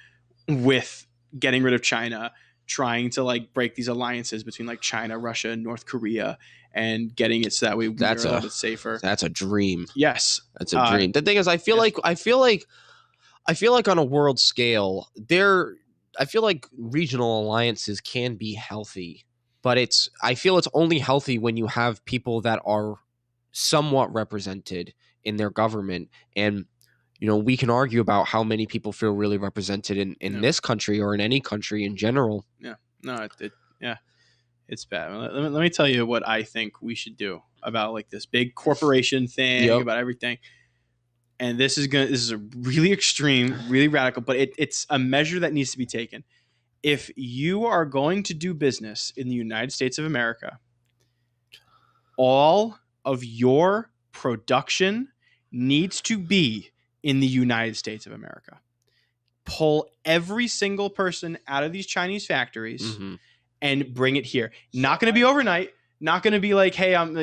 with getting rid of China, trying to like break these alliances between like China, Russia, and North Korea, and getting it so that way we're a little bit safer. That's a dream. Yes, that's a dream. The thing is, I feel like on a world scale, I feel like regional alliances can be healthy, but I feel it's only healthy when you have people that are somewhat represented in their government. And you know, we can argue about how many people feel really represented in this country or in any country in general. Yeah, no, it's bad. Let me tell you what I think we should do about like this big corporation thing, about everything. And this is a really extreme, really radical, but it's a measure that needs to be taken. If you are going to do business in the United States of America, all of your production needs to be in the United States of America. Pull every single person out of these Chinese factories and bring it here. Not going to be overnight. Not going to be like, hey, I'm,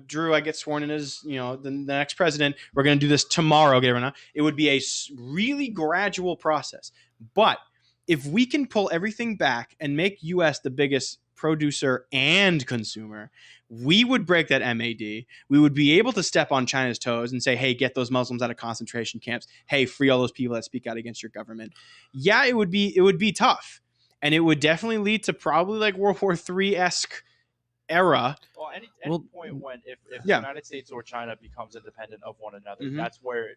Drew, I get sworn in as, the next president. We're going to do this tomorrow. It would be a really gradual process. But if we can pull everything back and make U.S. the biggest producer and consumer, we would break that MAD. We would be able to step on China's toes and say, hey, get those Muslims out of concentration camps. Hey, free all those people that speak out against your government. Yeah, it would be tough. And it would definitely lead to probably like World War III-esque era. Well, any point when if the United States or China becomes independent of one another, that's where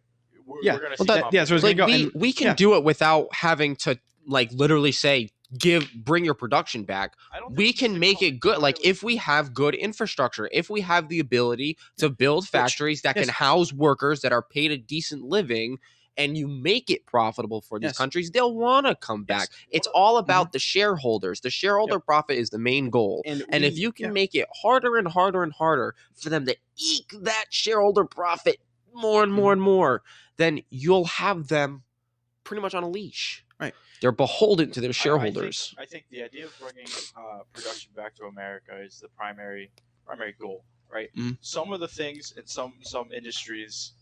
we're going to see. So it's like we can do it without having to like literally say, bring your production back. We can make it good. Like if we have good infrastructure, if we have the ability to build factories that can house workers that are paid a decent living, and you make it profitable for these countries, they'll want to come back. It's all about the shareholders. The shareholder profit is the main goal. And if you can make it harder and harder and harder for them to eke that shareholder profit more and more and more, then you'll have them pretty much on a leash. Right. They're beholden to their shareholders. I think the idea of bringing production back to America is the primary goal, right? Some of the things in some industries,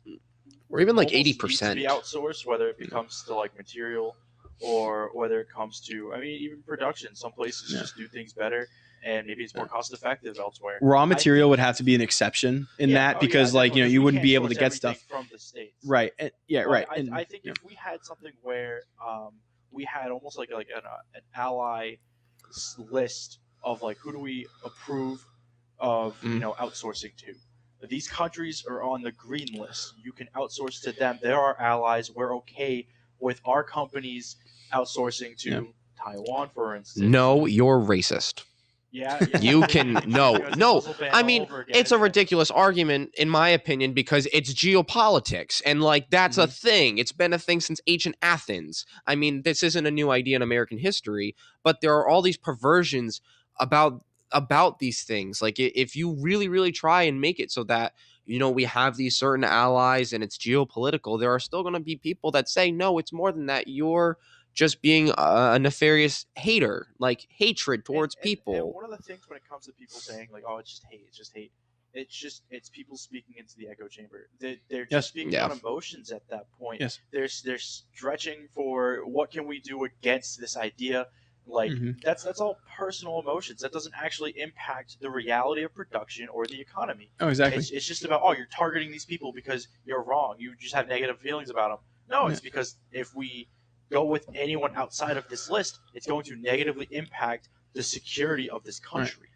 or even like 80%, needs to be outsourced, whether it becomes to like material or whether it comes to, even production. Some places just do things better, and maybe it's more cost effective elsewhere. Raw material would have to be an exception in that because you wouldn't be able to get stuff from the States, right? Right. I think if we had something where we had almost like an ally list of like who do we approve of outsourcing to. These countries are on the green list. You can outsource to them. They're our allies. We're okay with our companies outsourcing to Taiwan, for instance. No, you're racist. Yeah. You can no. It's a ridiculous argument in my opinion because it's geopolitics and like that's a thing. It's been a thing since ancient Athens. This isn't a new idea in American history, but there are all these perversions about these things. Like if you really, really try and make it so that, we have these certain allies and it's geopolitical, there are still going to be people that say, no, it's more than that. You're just being a nefarious hater, like hatred towards people. And one of the things when it comes to people saying like, oh, it's just hate, it's people speaking into the echo chamber. They're just Yes. speaking on emotions at that point. Yes. They're stretching for what can we do against this idea. Like that's all personal emotions. That doesn't actually impact the reality of production or the economy. Oh, exactly. It's just about you're targeting these people because you're wrong. You just have negative feelings about them. No, it's because if we go with anyone outside of this list, it's going to negatively impact the security of this country.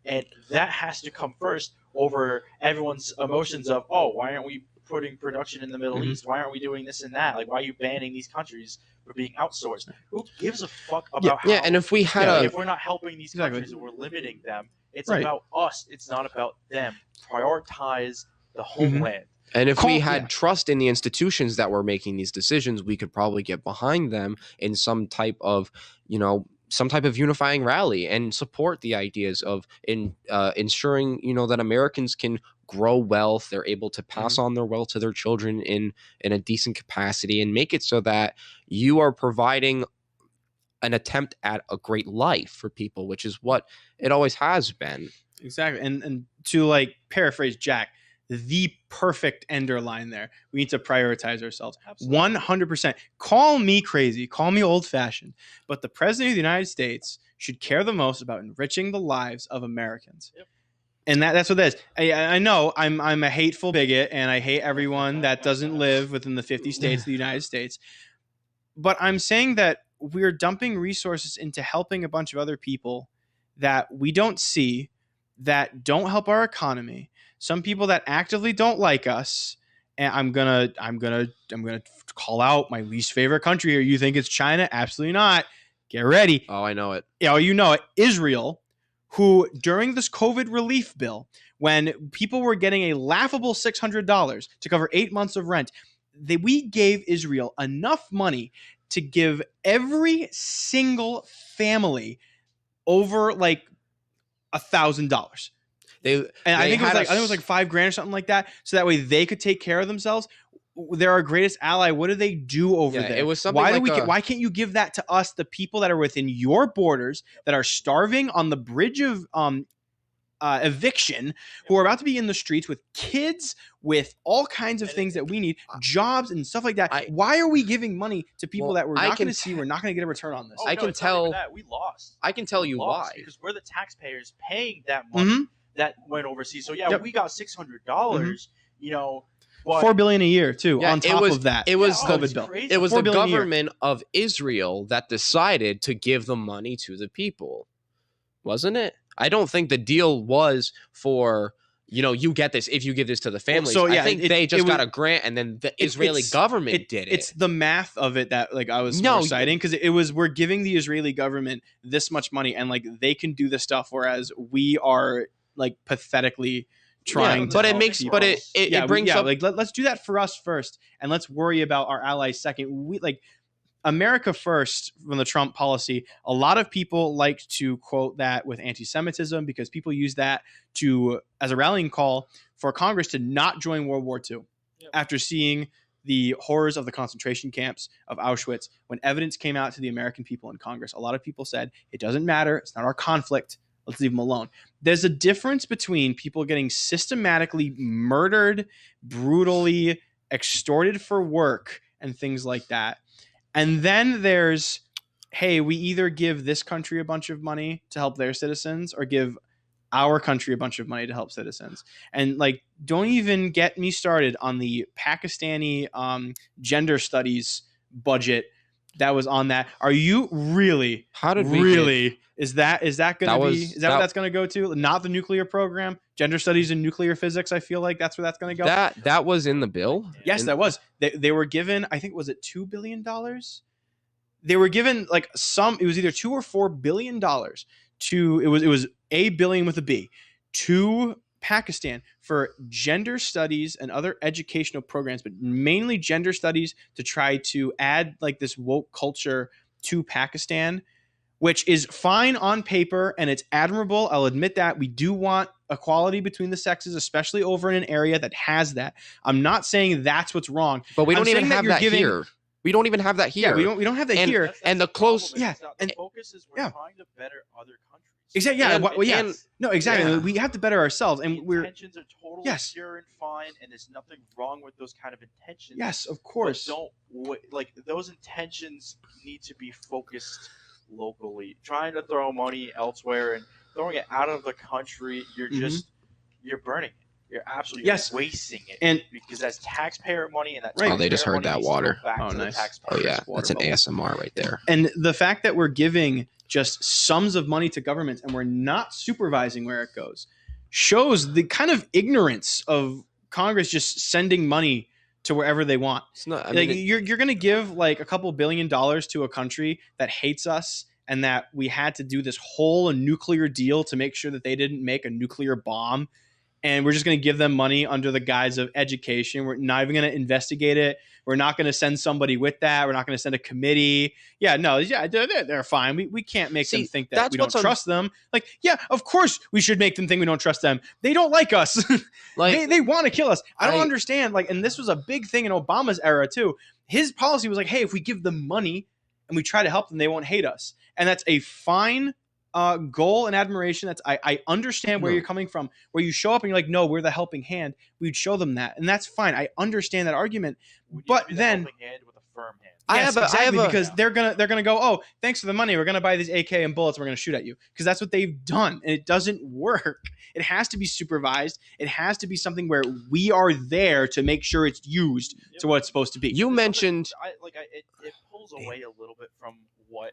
Right. And that has to come first over everyone's emotions of, why aren't we putting production in the Middle East? Why aren't we doing this and that? Like, why are you banning these countries for being outsourced? Who gives a fuck about how? Yeah, and if we had if we're not helping these countries and we're limiting them, it's about us. It's not about them. Prioritize the homeland. And if we had trust in the institutions that were making these decisions, we could probably get behind them in some type of unifying rally and support the ideas of ensuring, that Americans can grow wealth. They're able to pass on their wealth to their children in a decent capacity and make it so that you are providing an attempt at a great life for people, which is what it always has been. Exactly. And to paraphrase Jack, the perfect ender line there. We need to prioritize ourselves. Absolutely. 100%. Call me crazy, call me old-fashioned, but the president of the United States should care the most about enriching the lives of Americans. Yep. And that's what that is. I know I'm a hateful bigot, and I hate everyone that doesn't live within the 50 states of the United States. But I'm saying that we're dumping resources into helping a bunch of other people that we don't see, that don't help our economy. Some people that actively don't like us, and I'm gonna call out my least favorite country here. You think it's China? Absolutely not. Get ready. Oh, I know it. You know it. Israel, who during this COVID relief bill, when people were getting a laughable $600 to cover 8 months of rent, we gave Israel enough money to give every single family over $1,000. I think it was like $5,000 or something like that, so that way they could take care of themselves. They're our greatest ally. What do they do over there? It was something why can't you give that to us, the people that are within your borders that are starving on the bridge of eviction, who are about to be in the streets with kids, with all kinds of things that we need, jobs and stuff like that? Why are we giving money to people that we're not going to see? We're not going to get a return on this. I can tell that we lost. I can tell you why, because we're the taxpayers paying that money that went overseas. So we got $600. $4 billion a year too. On top of that, it was COVID bill. It was the government of Israel that decided to give the money to the people, wasn't it? I don't think the deal was for you get this if you give this to the families. I think they just got a grant, and then the Israeli government did it. It's the math of it that I was citing, because it was, we're giving the Israeli government this much money, and they can do this stuff, whereas we are pathetically trying to. But it brings up let's do that for us first, and let's worry about our allies second. We America first from the Trump policy. A lot of people like to quote that with anti-Semitism, because people use that as a rallying call for Congress to not join World War II. After seeing the horrors of the concentration camps of Auschwitz, when evidence came out to the American people in Congress, a lot of people said, it doesn't matter, it's not our conflict, let's leave them alone. There's a difference between people getting systematically murdered, brutally extorted for work, and things like that. And then there's, hey, we either give this country a bunch of money to help their citizens, or give our country a bunch of money to help citizens. And don't even get me started on the Pakistani gender studies budget that was on that. Are you really? How did we really? Is that going to be? Is that what that's going to go to? Not the nuclear program, gender studies and nuclear physics. I feel like that's where that's going to go. That was in the bill. Yes, that was. They were given, I think, was it $2 billion? They were given it was either $2 or $4 billion to, it was a billion with a B, to Pakistan for gender studies and other educational programs, but mainly gender studies, to try to add this woke culture to Pakistan, which is fine on paper and it's admirable. I'll admit that. We do want equality between the sexes, especially over in an area that has that. I'm not saying that's what's wrong. But we don't even have that here. We don't even have that here. Yeah, we don't have that here. And the focus is we're trying to better other countries. Exactly. Yeah. And- No, exactly. Yeah. We have to better ourselves, The and we're intentions are totally Yes. pure and fine, and there's nothing wrong with those kind of intentions. yes, of But course. like those intentions need to be focused locally. Trying to throw money elsewhere and throwing it out of the country, you're Mhm. just you're burning it. You're absolutely Yes. wasting it. And because that's taxpayer money, and that Right. Oh, they just taxpayer heard money that needs to go water. back Oh, to the nice. taxpayer. Oh yeah, water that's an bubble. ASMR right there. And the fact that we're giving just sums of money to governments and we're not supervising where it goes shows the kind of ignorance of Congress just sending money to wherever they want. It's not. I Like mean, you're going to give like a couple $1 billion to a country that hates us and that we had to do this whole nuclear deal to make sure that they didn't make a nuclear bomb. And we're just going to give them money under the guise of education. We're not even going to investigate it. We're not going to send somebody with that. We're not going to send a committee. Yeah, no, yeah, they're fine. We can't make them See, think that that's we don't what's trust them. Like, yeah, of course we should make them think we don't trust them. They don't like us. like they want to kill us. I don't I- understand. Like, and this was a big thing in Obama's era too. His policy was like, hey, if we give them money and we try to help them, they won't hate us. And that's a fine goal and admiration. That's I understand where No. you're coming from. Where you show up and you're like, no, we're the helping hand. We'd show them that, and that's fine. I understand that argument. We need to But be the then- helping hand with a firm hand. I Yes, have a- exactly, because Yeah. they're gonna go, oh, thanks for the money. We're gonna buy these AK and bullets. And we're gonna shoot at you because that's what they've done, and it doesn't work. It has to be supervised. It has to be something where we are there to make sure it's used to what it's supposed to be. you mentioned. It pulls away a little bit from what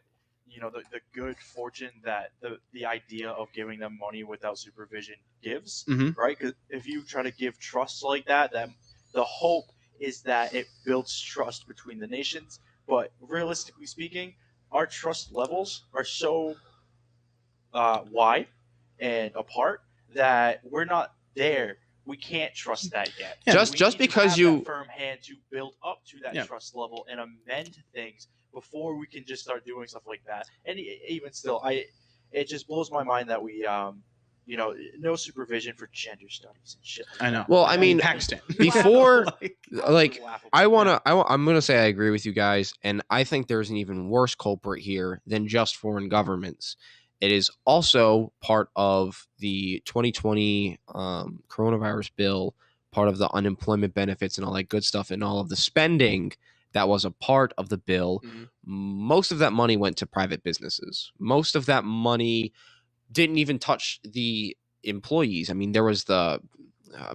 the good fortune that the idea of giving them money without supervision gives, Mhm. right? Because if you try to give trust like that, then the hope is that it builds trust between the nations. But realistically speaking, our trust levels are so wide and apart that we're not there. We can't trust that yet. Yeah, Just We need to because have you- that firm hand to build up to that Yeah. trust level and amend things before we can just start doing stuff like that. And even still, it just blows my mind that we no supervision for gender studies and shit. Like I know. that. Well, I mean, Pakistan. before- Like, Laughable. I'm gonna say I agree with you guys, and I think there's an even worse culprit here than just foreign governments. It is also part of the 2020 coronavirus bill, part of the unemployment benefits and all that good stuff, and all of the spending that was a part of the bill. Mhm. Most of that money went to private businesses. Most of that money didn't even touch the employees. I mean, there was the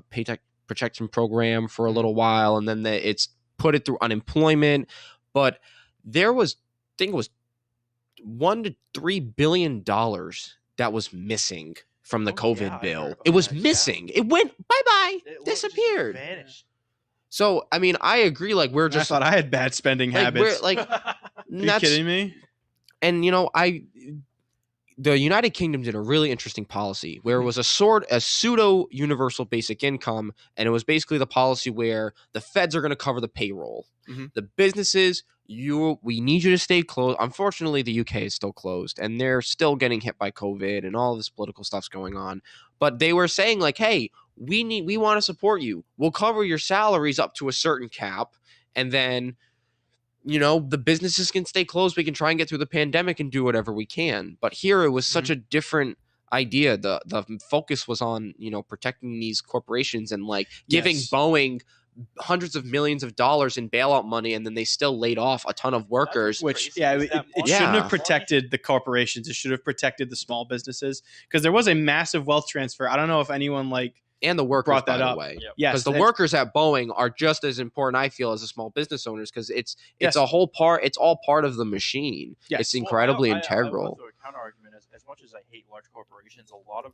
paycheck protection program for a little while, and then it's put it through unemployment. But there was, I think it was $1 to $3 billion that was missing from the Oh, COVID yeah, I bill. heard about It was that, yeah. missing. It went bye-bye, It just disappeared. vanished. So, I mean, I agree. Like, we're I just thought I had bad spending like, habits. we're like, Are you that's, kidding me? and the United Kingdom did a really interesting policy where it was a pseudo universal basic income, and it was basically the policy where the feds are going to cover the payroll. Mhm. The businesses, we need you to stay closed. Unfortunately, the UK is still closed, and they're still getting hit by COVID, and all this political stuff's going on. But they were saying like, hey, we want to support you. We'll cover your salaries up to a certain cap, and then the businesses can stay closed. We can try and get through the pandemic and do whatever we can. But here it was such a different idea. The focus was on, protecting these corporations and like giving Yes. Boeing hundreds of millions of dollars in bailout money, and then they still laid off a ton of workers. Which, crazy yeah, is it, that it money- shouldn't Yeah. have protected the corporations. It should have protected the small businesses because there was a massive wealth transfer. I don't know if anyone And the workers, brought that by up. the way. Yep. yes, Because the it- workers at Boeing are just as important, I feel, as the small business owners, because it's Yes. a whole part. It's all part of the machine. Yes. It's Well, incredibly I integral. want to throw a counter argument. As much as I hate large corporations, a lot of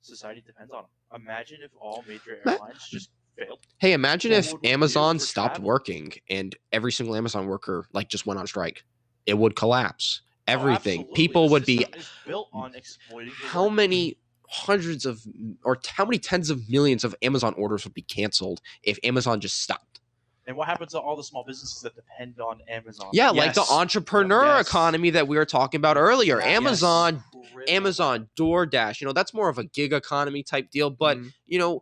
society depends on them. Imagine if all major Ma- airlines just failed. Hey, imagine What if would we do Amazon for stopped travel? working and every single Amazon worker just went on strike. It would collapse. Everything. Absolutely. People The would be system is built on exploiting the how workers. many hundreds of or how many tens of millions of Amazon orders would be canceled if Amazon just stopped? And what happens to all the small businesses that depend on Amazon? Yeah, like the Yes. entrepreneur Yes. economy that we were talking about earlier. Yes. Amazon, Criminal. DoorDash, that's more of a gig economy type deal, but Mhm.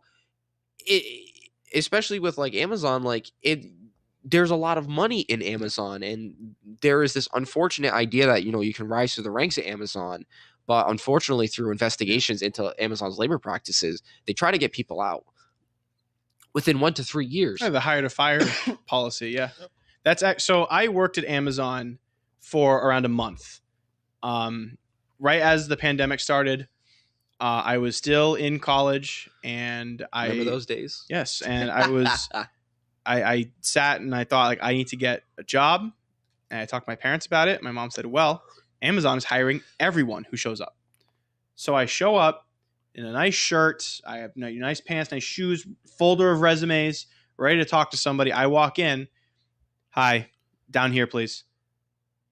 especially with like Amazon, there's a lot of money in Amazon, and there is this unfortunate idea that you can rise through the ranks at Amazon, But unfortunately, through investigations into Amazon's labor practices, they try to get people out within 1 to 3 years. The hire to fire policy. Yeah. So I worked at Amazon for around a month. Right as the pandemic started, I was still in college, and I remember those days. Yes, and I sat and I thought, like, I need to get a job, and I talked to my parents about it. My mom said, "Well, Amazon is hiring everyone who shows up." So I show up in a nice shirt, I have nice pants, nice shoes, folder of resumes, ready to talk to somebody. I walk in, "Hi, down here, please."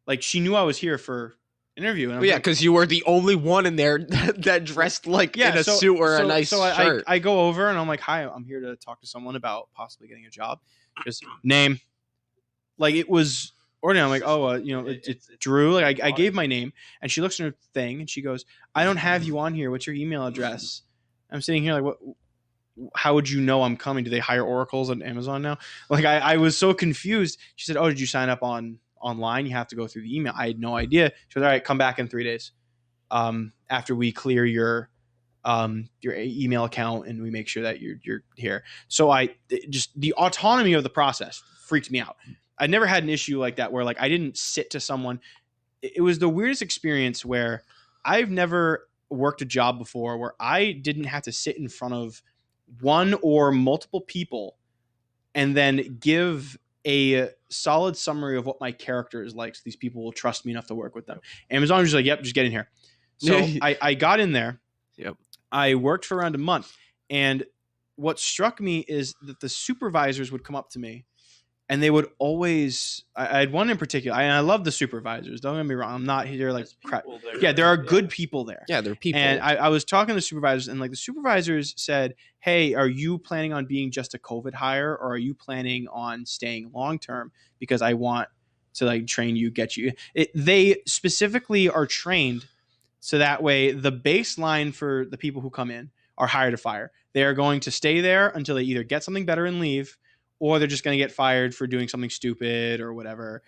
Like, she knew I was here for interview. And because you were the only one in there that dressed like in a suit or a nice shirt. I go over and I'm like, "Hi, I'm here to talk to someone about possibly getting a job." Just name. Like, it was ordinary. I'm like, "Oh, it's Drew." Like, I gave my name, and she looks at her thing and she goes, "I don't have you on here. What's your email address?" I'm sitting here like, "What? How would you know I'm coming? Do they hire oracles on Amazon now?" Like, I was so confused. She said, "Oh, did you sign up online? You have to go through the email." I had no idea. She was, "All right, come back in 3 days after we clear your email account and we make sure that you're here." So the autonomy of the process freaked me out. I never had an issue like that where, like, I didn't sit to someone. It was the weirdest experience where I've never worked a job before where I didn't have to sit in front of one or multiple people and then give a solid summary of what my character is like, so these people will trust me enough to work with them. Amazon was just like, "Yep, just get in here." So I got in there. Yep. I worked for around a month, and what struck me is that the supervisors would come up to me, and they would always. I had one in particular, and I love the supervisors. Don't get me wrong. I'm not here like crap. Yeah, there are good people there. Yeah, there are people. And I was talking to the supervisors, and like the supervisors said, "Hey, are you planning on being just a COVID hire, or are you planning on staying long term? Because I want to, like, train you, get you." They specifically are trained so that way the baseline for the people who come in are hire to fire. They are going to stay there until they either get something better and leave, or they're just going to get fired for doing something stupid or whatever.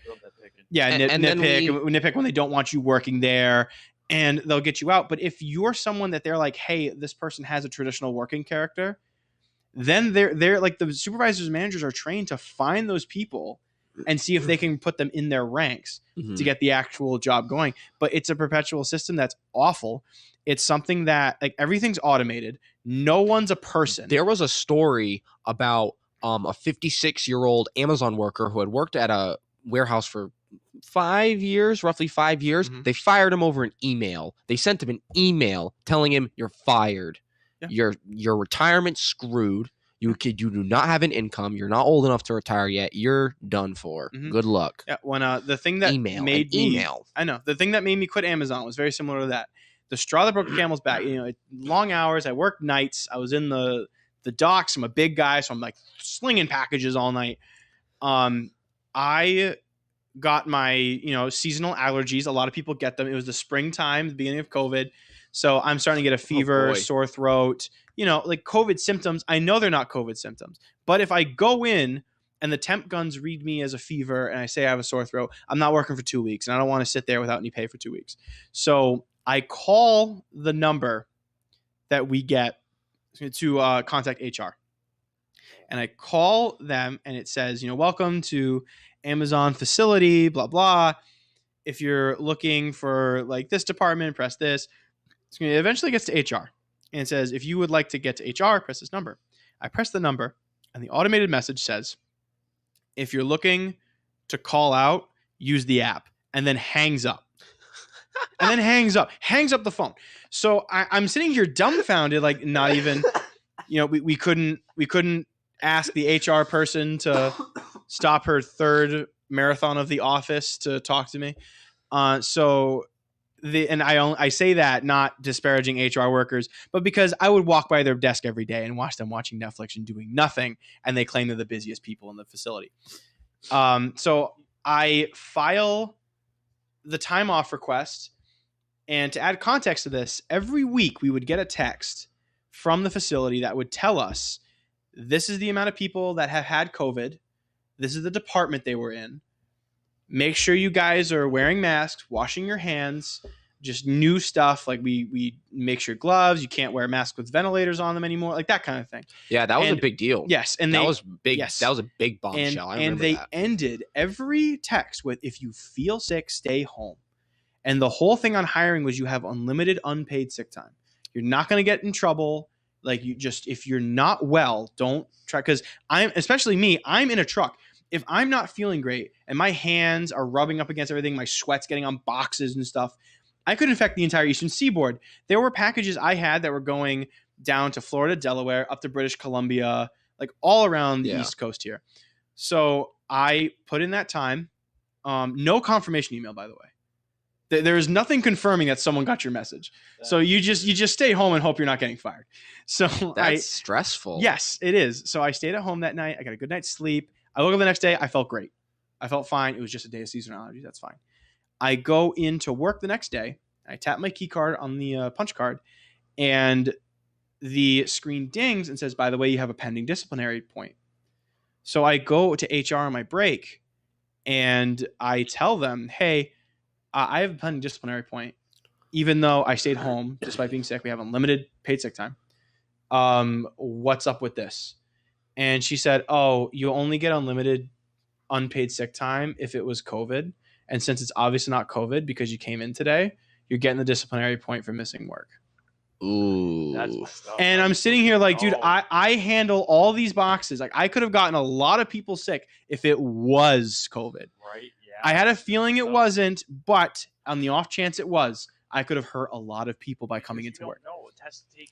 Yeah, nitpick when they don't want you working there, and they'll get you out. But if you're someone that they're like, "Hey, this person has a traditional working character," then they're like, the supervisors and managers are trained to find those people and see if they can put them in their ranks to get the actual job going. But it's a perpetual system that's awful. It's something that, like, everything's automated. No one's a person. There was a story about a 56-year-old Amazon worker who had worked at a warehouse for 5 years, roughly 5 years. They fired him over an email. They sent him an email telling him, "You're fired. Yeah. Your retirement's screwed. You do not have an income. You're not old enough to retire yet. You're done for. Good luck." Yeah, when the thing that the thing that made me quit Amazon was very similar to that. The straw that broke the camel's back. Long hours. I worked nights. I was in the docks. I'm a big guy, so I'm like slinging packages all night. I got my seasonal allergies. A lot of people get them. It was the springtime, the beginning of COVID. So I'm starting to get a fever, sore throat, like COVID symptoms. I know they're not COVID symptoms, but if I go in and the temp guns read me as a fever and I say I have a sore throat, I'm not working for 2 weeks, and I don't want to sit there without any pay for 2 weeks. So I call the number that we get to contact HR. And I call them, and it says, "Welcome to Amazon facility, blah, blah. If you're looking for, like, this department, press this." It eventually gets to HR, and it says, "If you would like to get to HR, press this number." I press the number, and the automated message says, "If you're looking to call out, use the app," and then hangs up. And then hangs up the phone. So I'm sitting here dumbfounded, like, not even, we couldn't ask the HR person to stop her third marathon of The Office to talk to me. I say that not disparaging HR workers, but because I would walk by their desk every day and watch them watching Netflix and doing nothing, and they claim they're the busiest people in the facility. So I file the time off request, and to add context to this, every week we would get a text from the facility that would tell us, "This is the amount of people that have had COVID. This is the department they were in. Make sure you guys are wearing masks, washing your hands, just new stuff. Like we make sure gloves, you can't wear masks with ventilators on them anymore, like that kind of thing. Yeah, that was And- a big deal. Yes, and that they was big. yes. That was a big bombshell. I and remember they that. ended every text with, if you feel sick, stay home. And the whole thing on hiring was you have unlimited unpaid sick time. You're not going to get in trouble. Like, you just, if you're not well, don't try. Because especially me, I'm in a truck. If I'm not feeling great and my hands are rubbing up against everything, my sweat's getting on boxes and stuff, I could infect the entire Eastern Seaboard. There were packages I had that were going down to Florida, Delaware, up to British Columbia, like all around the East Coast here. So I put in that time. No confirmation email, by the way. There is nothing confirming that someone got your message. So you just stay home and hope you're not getting fired. So That's stressful. Yes, it is. So I stayed at home that night. I got a good night's sleep. I woke up the next day. I felt great. I felt fine. It was just a day of seasonal allergies. That's fine. I go into work the next day. I tap my key card on the punch card, and the screen dings and says, by the way, you have a pending disciplinary point. So I go to HR on my break, and I tell them, hey, I have a pending disciplinary point. Even though I stayed home despite being sick, we have unlimited paid sick time. What's up with this? And she said, oh, you only get unlimited unpaid sick time if it was COVID. And since it's obviously not COVID because you came in today, you're getting the disciplinary point for missing work. Ooh. That's messed up. And I'm sitting here like, dude, I handle all these boxes. Like, I could have gotten a lot of people sick if it was COVID. Right? Yeah. I had a feeling it wasn't, but on the off chance it was, I could have hurt a lot of people by coming into work.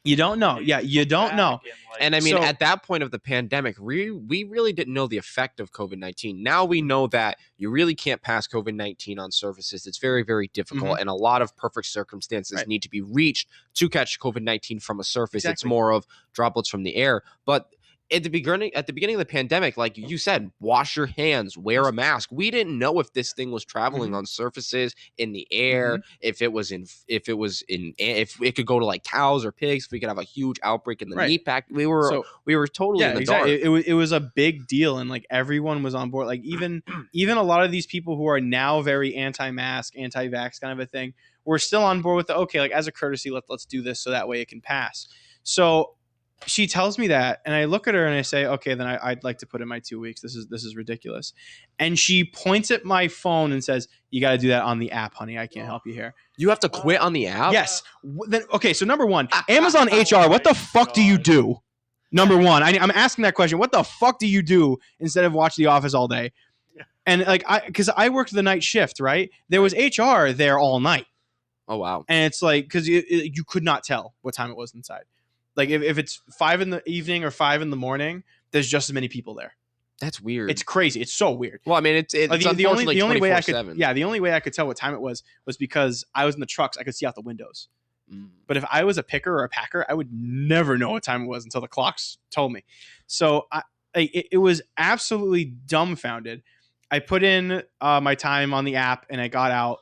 You don't know. Yeah, you don't know. And I mean, So- at that point of the pandemic, we really didn't know the effect of COVID-19. Now we know that you really can't pass COVID-19 on surfaces. It's very, very difficult. And a lot of perfect circumstances need to be reached to catch COVID-19 from a surface. It's more of droplets from the air. But at the beginning of the pandemic, like you said, wash your hands, wear a mask. We didn't know if this thing was traveling on surfaces, in the air, if it could go to like cows or pigs, if we could have a huge outbreak in the meat pack. We were totally in the dark. It was a big deal, and like everyone was on board. Like even a lot of these people who are now very anti-mask, anti-vax kind of a thing, were still on board with the okay, like as a courtesy, let's do this so that way it can pass. So she tells me that, and I look at her and I say, okay, then I'd like to put in my 2 weeks. This is ridiculous. And she points at my phone and says, you got to do that on the app, honey. I can't help you here. You have to quit on the app? Yes. Then, okay, so number one, Amazon HR, what the fuck do you do? Number one, I'm asking that question. What the fuck do you do instead of watch The Office all day? And like, because I worked the night shift, right? There was HR there all night. Oh, wow. And it's like, because you could not tell what time it was inside. Like if it's 5 in the evening or 5 in the morning, there's just as many people there. That's weird. It's crazy. It's so weird. Well, I mean, it's the only way I could 24/7. the only way I could tell what time it was because I was in the trucks. I could see out the windows. But if I was a picker or a packer, I would never know what time it was until the clocks told me. So it was absolutely dumbfounded. I put in my time on the app and I got out,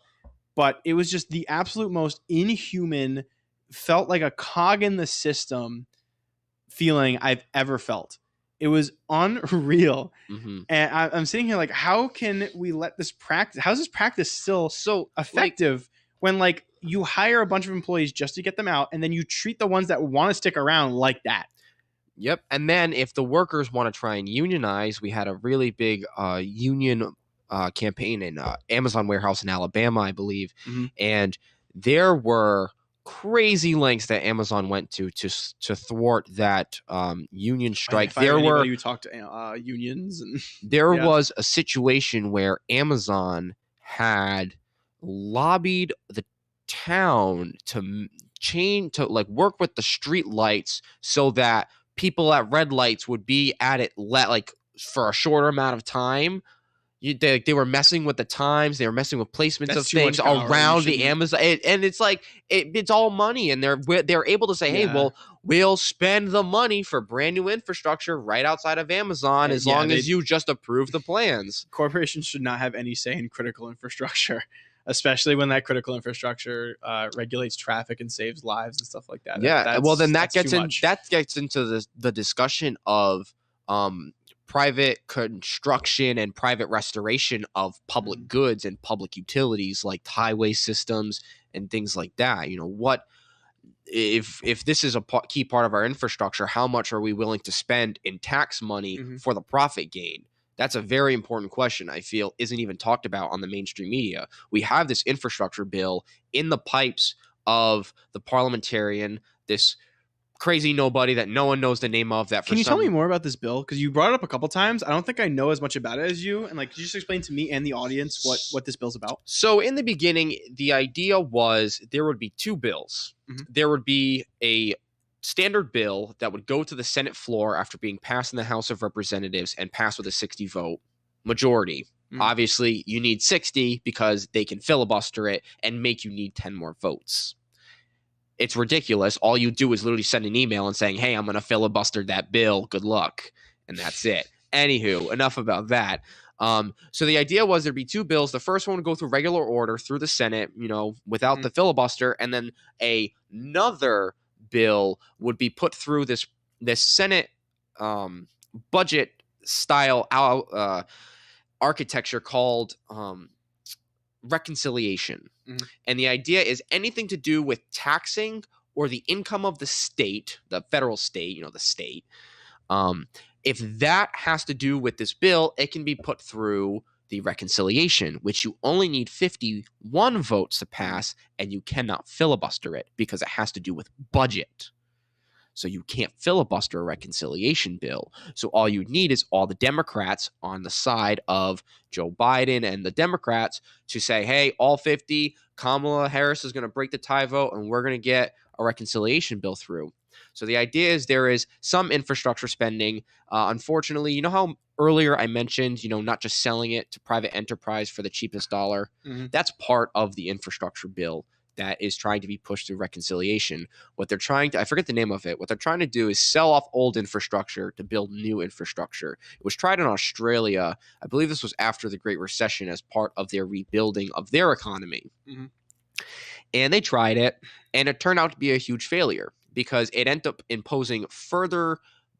but it was just the absolute most inhuman, felt like a cog in the system feeling I've ever felt. It was unreal. And I'm sitting here like, how can we let this practice? How is this practice still so effective when like you hire a bunch of employees just to get them out, and then you treat the ones that want to stick around like that? Yep. And then if the workers want to try and unionize, we had a really big union campaign in Amazon warehouse in Alabama, I believe. And there were crazy lengths that Amazon went to thwart that union strike. There were you talk to unions, and there was a situation where Amazon had lobbied the town to like work with the street lights so that people at red lights would be at it like for a shorter amount of time. They were messing with the times. They were messing with placements of things around the Amazon, and it's like it's all money, and they're able to say, "Hey, well, we'll spend the money for brand new infrastructure right outside of Amazon as long as you just approve the plans." Corporations should not have any say in critical infrastructure, especially when that critical infrastructure regulates traffic and saves lives and stuff like that. Yeah, well, then that gets into the discussion of private construction and private restoration of public goods and public utilities like highway systems and things like that. What if this is a key part of our infrastructure, how much are we willing to spend in tax money for the profit gain? That's a very important question, I feel, isn't even talked about on the mainstream media. We have this infrastructure bill in the pipes of the parliamentarian, this crazy nobody that no one knows the name of. Can you tell me more about this bill? Because you brought it up a couple times. I don't think I know as much about it as you. And could you just explain to me and the audience what this bill's about? So in the beginning, the idea was there would be two bills. There would be a standard bill that would go to the Senate floor after being passed in the House of Representatives and passed with a 60 vote majority. Obviously, you need 60 because they can filibuster it and make you need 10 more votes. It's ridiculous. All you do is literally send an email and saying, hey, I'm going to filibuster that bill. Good luck. And that's it. Anywho, enough about that. So the idea was there'd be two bills. The first one would go through regular order through the Senate, without the filibuster. And then another bill would be put through this Senate budget style architecture called reconciliation. And the idea is anything to do with taxing or the income of the state, the federal state, the state. If that has to do with this bill, it can be put through the reconciliation, which you only need 51 votes to pass, and you cannot filibuster it because it has to do with budget. So you can't filibuster a reconciliation bill. So all you need is all the Democrats on the side of Joe Biden and the Democrats to say, hey, all 50, Kamala Harris is going to break the tie vote, and we're going to get a reconciliation bill through. So the idea is there is some infrastructure spending. Unfortunately, how earlier I mentioned, not just selling it to private enterprise for the cheapest dollar. That's part of the infrastructure bill that is trying to be pushed through reconciliation. What they're trying to, I forget the name of it, what they're trying to do is sell off old infrastructure to build new infrastructure. It was tried in Australia. I believe this was after the Great Recession as part of their rebuilding of their economy. And they tried it, and it turned out to be a huge failure because it ended up imposing further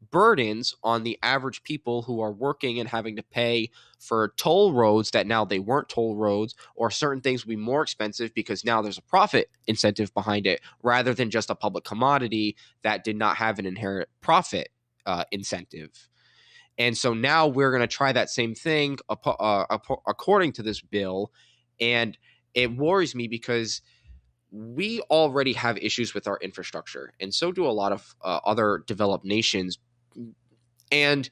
burdens on the average people who are working and having to pay for toll roads that now they weren't toll roads, or certain things will be more expensive because now there's a profit incentive behind it rather than just a public commodity that did not have an inherent profit incentive. And so now we're going to try that same thing according to this bill. And it worries me because we already have issues with our infrastructure, and so do a lot of other developed nations. And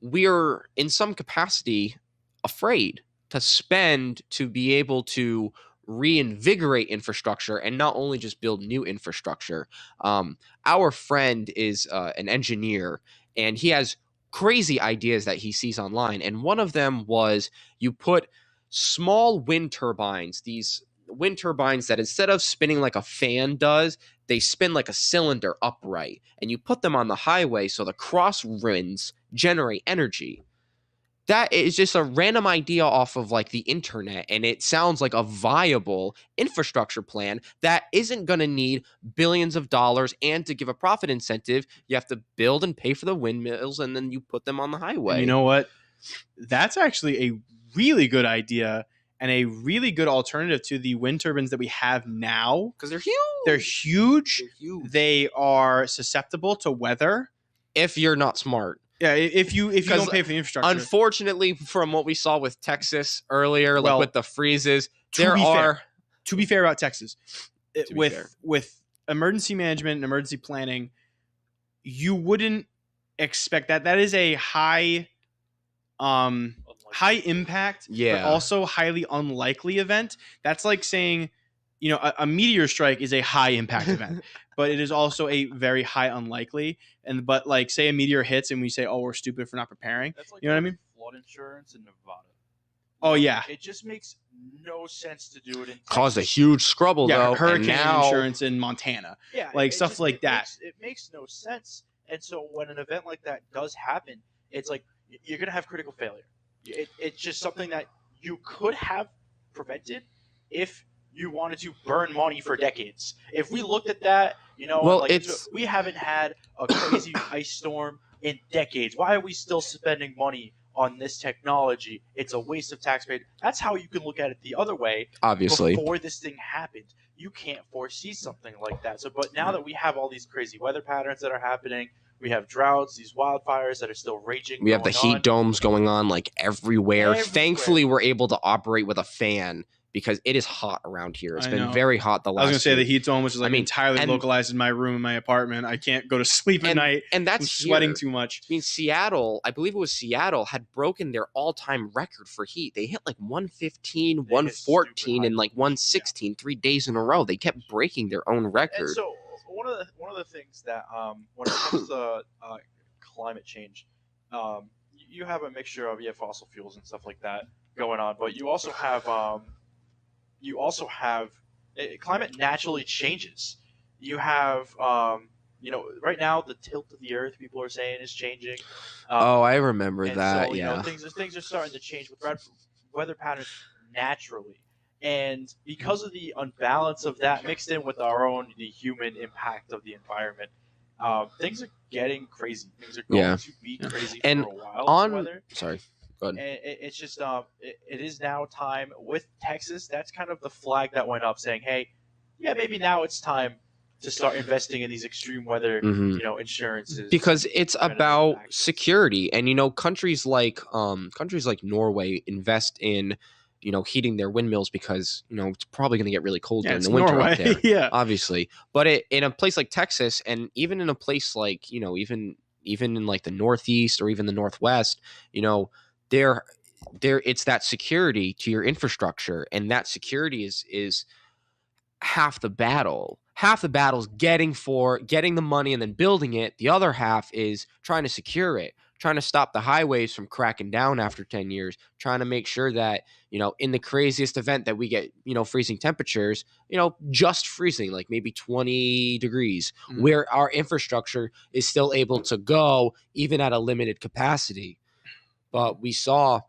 we are, in some capacity, afraid to spend to be able to reinvigorate infrastructure and not only just build new infrastructure. Our friend is an engineer, and he has crazy ideas that he sees online. And one of them was you put small wind turbines, these wind turbines that instead of spinning like a fan does, they spin like a cylinder upright, and you put them on the highway so the crosswinds generate energy. That is just a random idea off of the internet, and it sounds like a viable infrastructure plan that isn't going to need billions of dollars. And to give a profit incentive, you have to build and pay for the windmills, and then you put them on the highway. And you know what? That's actually a really good idea and a really good alternative to the wind turbines that we have now. Because they're huge. They're huge. They are susceptible to weather. If you're not smart. Yeah, if you don't pay for the infrastructure. Unfortunately, from what we saw with Texas earlier, with the freezes, to be fair about Texas, with emergency management and emergency planning, you wouldn't expect that. That is a high impact, but also highly unlikely event. That's like saying, a meteor strike is a high impact event, but it is also a very high unlikely. But say a meteor hits and we say, oh, we're stupid for not preparing. That's you know what I mean? Flood insurance in Nevada. Oh yeah. It just makes no sense to do it in Texas. Caused a huge scrubble though. Hurricane insurance in Montana. Yeah. Stuff like that. It makes no sense. And so when an event like that does happen, it's like you're going to have critical failure. It's just something that you could have prevented if you wanted to burn money for decades. If we looked at that, we haven't had a crazy ice storm in decades. Why are we still spending money on this technology? It's a waste of taxpayer. That's how you can look at it the other way. Obviously. Before this thing happened, you can't foresee something like that. So, but now that we have all these crazy weather patterns that are happening, we have droughts, these wildfires that are still raging. We have the heat domes going on like everywhere. Thankfully, we're able to operate with a fan because it is hot around here. It's been very hot the last. I was gonna say the heat dome, which is like entirely and, localized in my room in my apartment. I can't go to sleep at night. And that's I'm sweating too much. I mean, Seattle, I believe it was Seattle, had broken their all-time record for heat. They hit like 115, 114, and like 116 3 days in a row. They kept breaking their own record. And so one of the things that when it comes to climate change, you have a mixture of fossil fuels and stuff like that going on, but you also have climate naturally changes. You have right now the tilt of the Earth, people are saying, is changing. I remember that. So, things are starting to change with weather patterns naturally, and because of the unbalance of that mixed in with the human impact of the environment, things are getting crazy. Things are going to be crazy for a while. Sorry. And it's just it is now time with Texas. That's kind of the flag that went up, saying, "Hey, maybe now it's time to start investing in these extreme weather, insurances." Because it's about security, and countries like Norway invest in heating their windmills because it's probably going to get really cold during the winter out there. Obviously, but in a place like Texas, and even in a place like even in like the Northeast or even the Northwest, there it's that security to your infrastructure, and that security is half the battle. Half the battle is getting the money and then building it. The other half is trying to secure it, trying to stop the highways from cracking down after 10 years, trying to make sure that, in the craziest event that we get, freezing temperatures, just freezing, like maybe 20 degrees, where our infrastructure is still able to go even at a limited capacity. But we saw,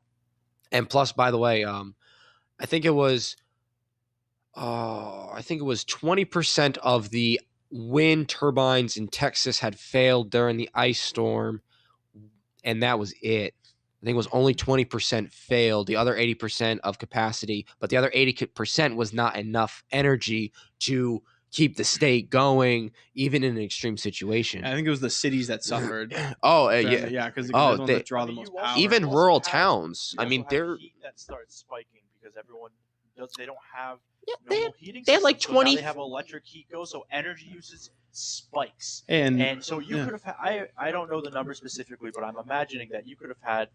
and plus, by the way, I think it was 20% of the wind turbines in Texas had failed during the ice storm, and that was it. I think it was only 20% failed, the other 80% of capacity, but the other 80% was not enough energy to keep the state going, even in an extreme situation. I think it was the cities that suffered. Because they draw the most power. Even rural towns. I mean, they're heat that starts spiking because everyone they don't have heating. They had like 20. So they have electric heat go, so energy usage spikes. And so you could have had. I don't know the number specifically, but I'm imagining that you could have had,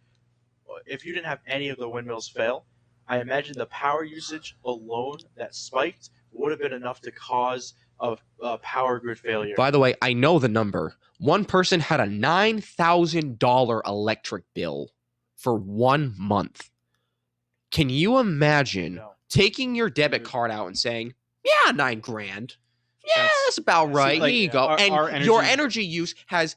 if you didn't have any of the windmills fail, I imagine the power usage alone that spiked would have been enough to cause a power grid failure. By the way, I know the number. One person had a $9,000 electric bill for 1 month. Can you imagine taking your debit card out and saying, "Yeah, $9,000. Yeah, that's about right. Here you go." And your energy use has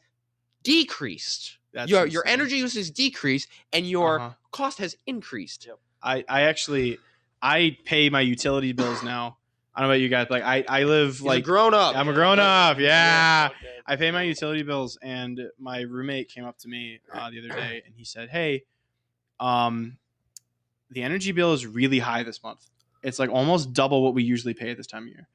decreased. Your energy use has decreased, and your cost has increased. Yep. I pay my utility bills now. I don't know about you guys, but I live He's a grown up. I'm a grown up. Yeah. I pay my utility bills, and my roommate came up to me the other day, and he said, "Hey, the energy bill is really high this month. It's like almost double what we usually pay at this time of year."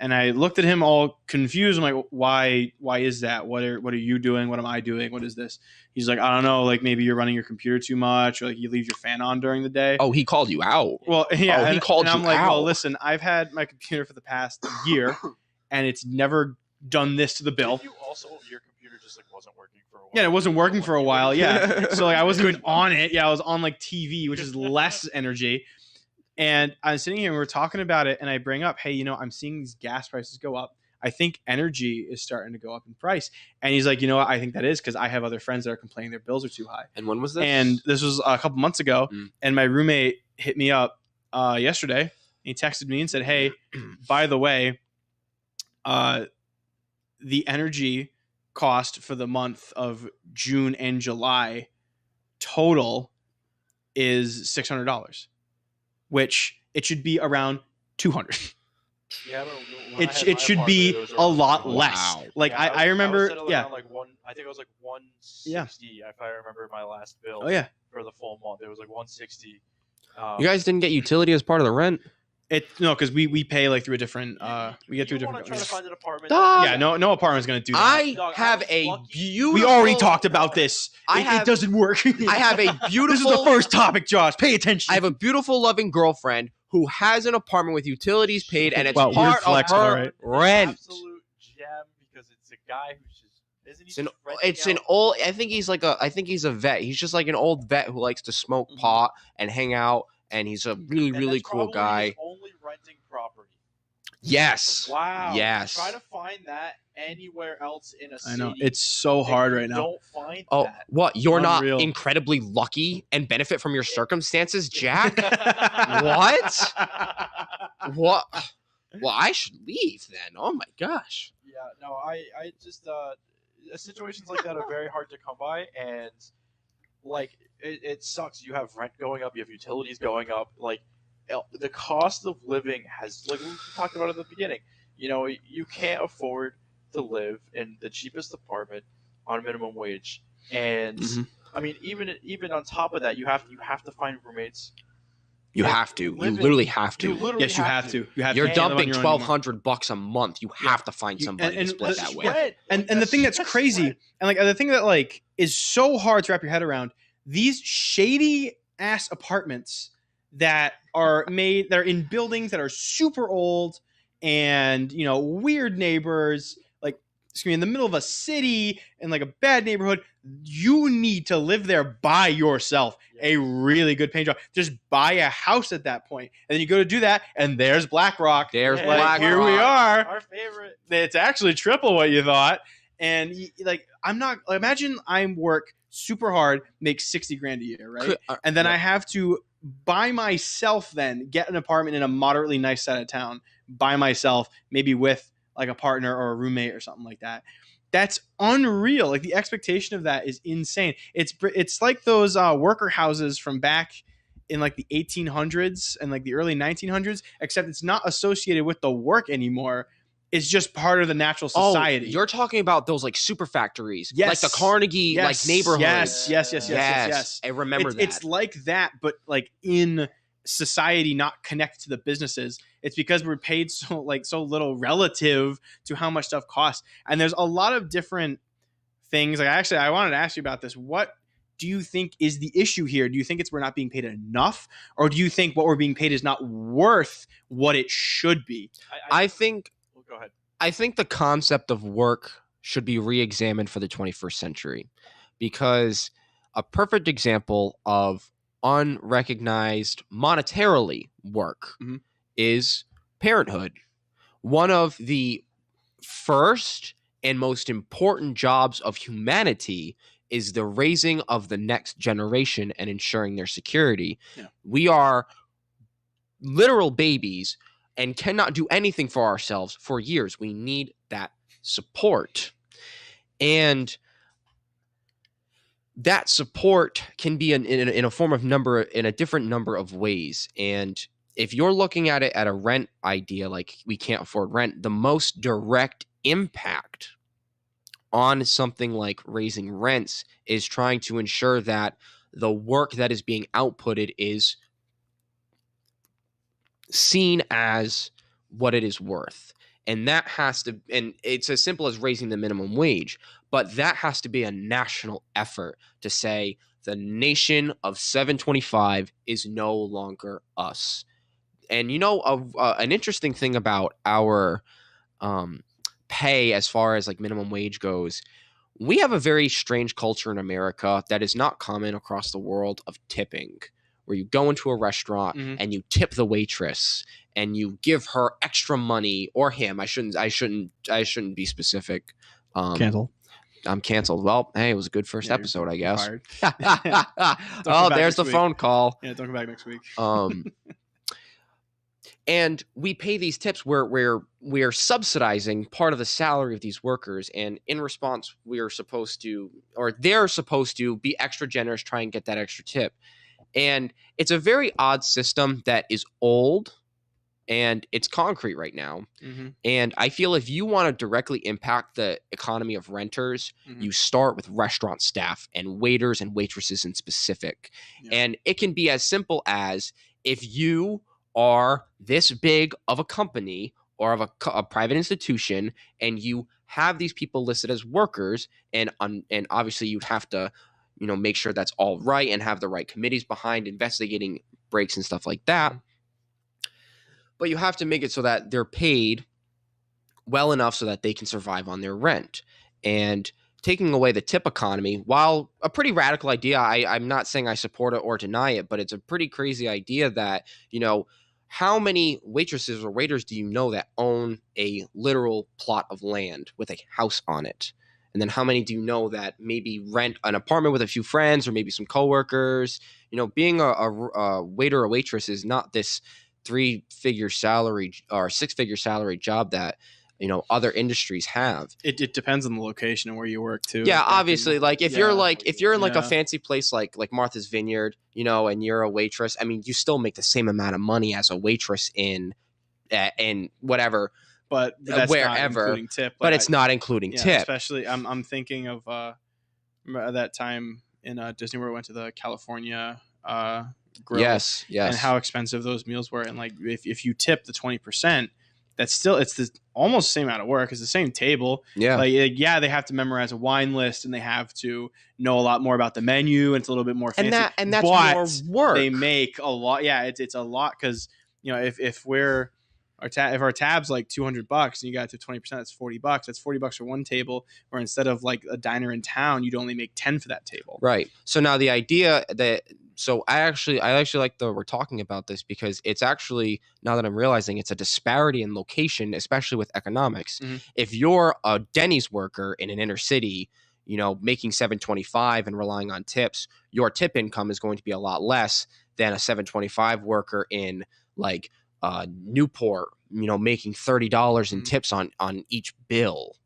And I looked at him all confused. I'm like, "Why is that? What are you doing? What am I doing? What is this?" He's like, "I don't know. Like maybe you're running your computer too much, or like you leave your fan on during the day." Oh, he called you out. Well, yeah. He called you out. I'm like, "Well, listen, I've had my computer for the past year, and it's never done this to the bill." Did you also, your computer just like wasn't working for a while? Yeah, it wasn't working for a while. Yeah, so like I wasn't even on it. Yeah, I was on like TV, which is less energy. And I was sitting here and we were talking about it, and I bring up, "Hey, I'm seeing these gas prices go up. I think energy is starting to go up in price." And he's like, "You know what? I think that is because I have other friends that are complaining their bills are too high." And when was this? And this was a couple months ago. And my roommate hit me up yesterday. He texted me and said, "Hey, by the way, the energy cost for the month of June and July total is $600, which it should be around $200." Yeah, but when I had It my should apartment, be it was a around lot 1. less. Wow. Like Yeah, I was remember, settling yeah. around like one. I think it was like 160 if I remember my last bill Oh yeah. for the full month. It was like 160. You guys didn't get utility as part of the rent? No, because we pay like through a different we get through a You want different to try to company. find an apartment? Dog. Yeah, no apartment's gonna do that. I Dog, I have was a lucky. beautiful. We already talked about this. I It have- doesn't work. I have a beautiful. This is the first topic, Josh. Pay attention. I have a beautiful, loving girlfriend who has an apartment with utilities paid, and it's Wow, weird part flex, of her all right. rent. Absolute gem because it's a guy who's just isn't he It's an just renting it's an out- old. I think he's a vet. He's just like an old vet who likes to smoke pot and hang out, and he's a really and really that's cool probably guy. his only renting property. Yes. Wow. Yes. Try to find that anywhere else in a city. I know it's so and hard you right now. Don't find Oh, that. what? You're Unreal. not incredibly lucky and benefit from your circumstances, Jack? What? What? Well, I should leave then. Oh my gosh. Yeah, no, I just situations like that are very hard to come by, and like it sucks. You have rent going up, you have utilities going up. Like the cost of living has, like we talked about at the beginning. You know, you can't afford to live in the cheapest apartment on minimum wage, and Mhm. I mean, even on top of that, you have to find roommates. You Yeah, have to. You live in- literally have to. You literally Yes, you have to. You have You're to can't live on dumping your own anymore. $1,200 a month. You have to find You- somebody and to split let's- that with. Rent. And the thing that's crazy, rent. and like the thing that like is so hard to wrap your head around, these shady ass apartments that are made, they're in buildings that are super old and weird neighbors, like in the middle of a city in like a bad neighborhood. You need to live there by yourself. A really good paying job. Just buy a house at that point, and then you go to do that, and there's BlackRock. There's Yeah, Like, BlackRock. here we are. Our favorite. It's actually triple what you thought. And like, I'm not, like, imagine I work super hard, make 60 grand a year, right? And then I have to by myself then get an apartment in a moderately nice side of town by myself, maybe with like a partner or a roommate or something like that. That's unreal. Like the expectation of that is insane. It's like those worker houses from back in like the 1800s and like the early 1900s, except it's not associated with the work anymore. It's just part of the natural society. Oh, you're talking about those like super factories, Yes. like the Carnegie Yes, like neighborhood. Yes. I remember that. It's like that, but like in society, not connected to the businesses. It's because we're paid so little relative to how much stuff costs. And there's a lot of different things. Like I wanted to ask you about this. What do you think is the issue here? Do you think it's we're not being paid enough, or do you think what we're being paid is not worth what it should be? I think. Well, go ahead. I think the concept of work should be re-examined for the 21st century, because a perfect example of unrecognized monetarily work Mhm. is parenthood. One of the first and most important jobs of humanity is the raising of the next generation and ensuring their security. Yeah. We are literal babies and cannot do anything for ourselves for years. We need that support. And that support can be in a form of in a different number of ways. And if you're looking at it at a rent idea, like we can't afford rent, the most direct impact on something like raising rents is trying to ensure that the work that is being outputted is seen as what it is worth. And that has to, and it's as simple as raising the minimum wage, but that has to be a national effort to say the nation of 725 is no longer us. And an interesting thing about our pay as far as like minimum wage goes, we have a very strange culture in America that is not common across the world of tipping, where you go into a restaurant and you tip the waitress and you give her extra money, or him. I shouldn't be specific. Cancel. I'm canceled. Well, hey, it was a good first episode, I guess. Fired. Oh, back there's next the week. phone call. Yeah, don't come back next week. And we pay these tips where we're subsidizing part of the salary of these workers, and in response, they're supposed to be extra generous, try and get that extra tip. And it's a very odd system that is old and it's concrete right now. Mm-hmm. And I feel if you want to directly impact the economy of renters, Mm-hmm. you start with restaurant staff and waiters and waitresses in specific. Yeah. And it can be as simple as, if you are this big of a company or of a private institution, and you have these people listed as workers, and obviously you'd have to, make sure that's all right and have the right committees behind investigating breaks and stuff like that. But you have to make it so that they're paid well enough so that they can survive on their rent. And taking away the tip economy, while a pretty radical idea, I'm not saying I support it or deny it, but it's a pretty crazy idea that, how many waitresses or waiters do you know that own a literal plot of land with a house on it? And then how many do you know that maybe rent an apartment with a few friends or maybe some coworkers? Being a waiter or waitress is not this 3-figure salary or 6-figure salary job that other industries have. It depends on the location and where you work too. Yeah, obviously, like if you're in like a Yeah. fancy place like Martha's Vineyard, and you're a waitress, I mean, you still make the same amount of money as a waitress in whatever, but that's wherever, not including tip. but it's not including yeah, tip. Especially, I'm thinking of that time in Disney where we went to the California grill. Yes. And how expensive those meals were, and like if you tip the 20%, that's still, it's the almost the same amount of work. It's the same table. Yeah. Like, they have to memorize a wine list and they have to know a lot more about the menu, and it's a little bit more fancy. And that's but more work. They make a lot. Yeah, it's a lot, because if our tab's like $200 and you got to 20%, that's $40. That's $40 for one table. Or instead of like a diner in town, you'd only make 10 for that table. Right. So now the idea that, so I actually like that we're talking about this, because it's actually, now that I'm realizing, it's a disparity in location, especially with economics. Mm-hmm. If you're a Denny's worker in an inner city, making $7.25 and relying on tips, your tip income is going to be a lot less than a $7.25 worker in like Newport, making $30 in tips on each bill.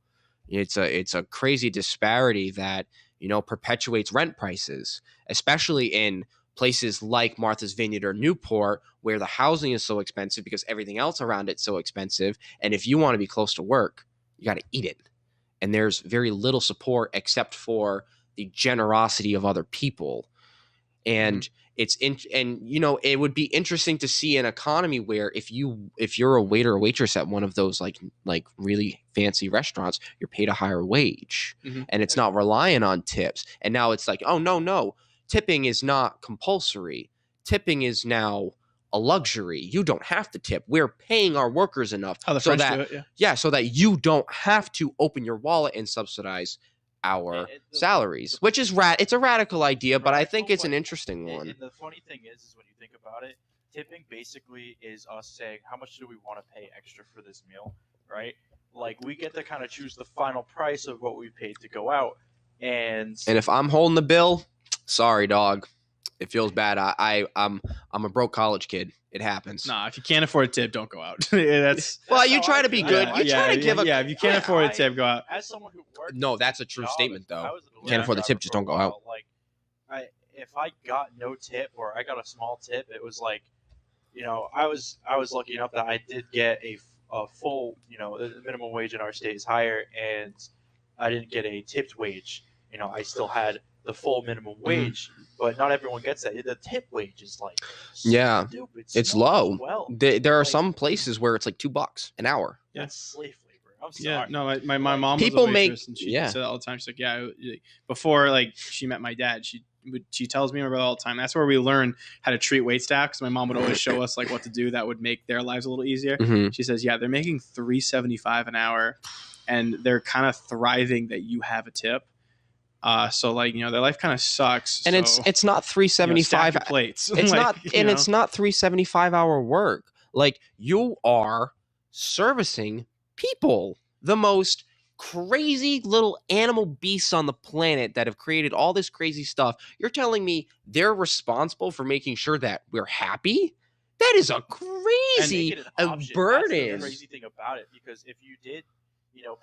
It's a crazy disparity that perpetuates rent prices, especially in places like Martha's Vineyard or Newport, where the housing is so expensive because everything else around it's so expensive. And if you want to be close to work, you got to eat it. And there's very little support except for the generosity of other people. And it would be interesting to see an economy where if you're a waiter or waitress at one of those like really fancy restaurants, you're paid a higher wage, and it's not relying on tips. And now it's like, oh no, tipping is not compulsory. Tipping is now a luxury. You don't have to tip. We're paying our workers enough How the French do it, yeah. So that you don't have to open your wallet and subsidize our salaries, which is it's a radical idea, but I think it's an interesting one. And the funny thing is when you think about it, tipping basically is us saying, how much do we want to pay extra for this meal, right? Like, we get to kind of choose the final price of what we paid to go out, and if I'm holding the bill, sorry, dog, it feels bad. I'm a broke college kid. It happens. Nah, if you can't afford a tip, don't go out. That's well, you try to be good. You try to give a if you can't afford a tip, go out. As someone who worked, no, that's a true job, statement though. I was a Can't afford the tip, driver just for a don't go while. out. Like, if I got no tip or I got a small tip, it was like, I was lucky enough that I did get a full, the minimum wage in our state is higher, and I didn't get a tipped wage. I still had the full minimum wage, but not everyone gets that. The tip wage is like stupid. It's low. Well, there are some places where it's like $2 an hour. that's slave labor. I'm sorry. Yeah, no, my mom People was a waitress, and she yeah. said all the time. She's like, before like she met my dad, she tells me about it all the time. That's where we learned how to treat waitstaff, because my mom would always show us like what to do that would make their lives a little easier. Mm-hmm. She says, they're making $3.75 an hour, and they're kind of thriving that you have a tip. So like, their life kind of sucks. And so, it's not $3.75 plates. It's like, not, and it's not $3.75 hour work. Like, you are servicing people, the most crazy little animal beasts on the planet that have created all this crazy stuff. You're telling me they're responsible for making sure that we're happy? That is a crazy burden. That's the crazy thing about it, because if you did,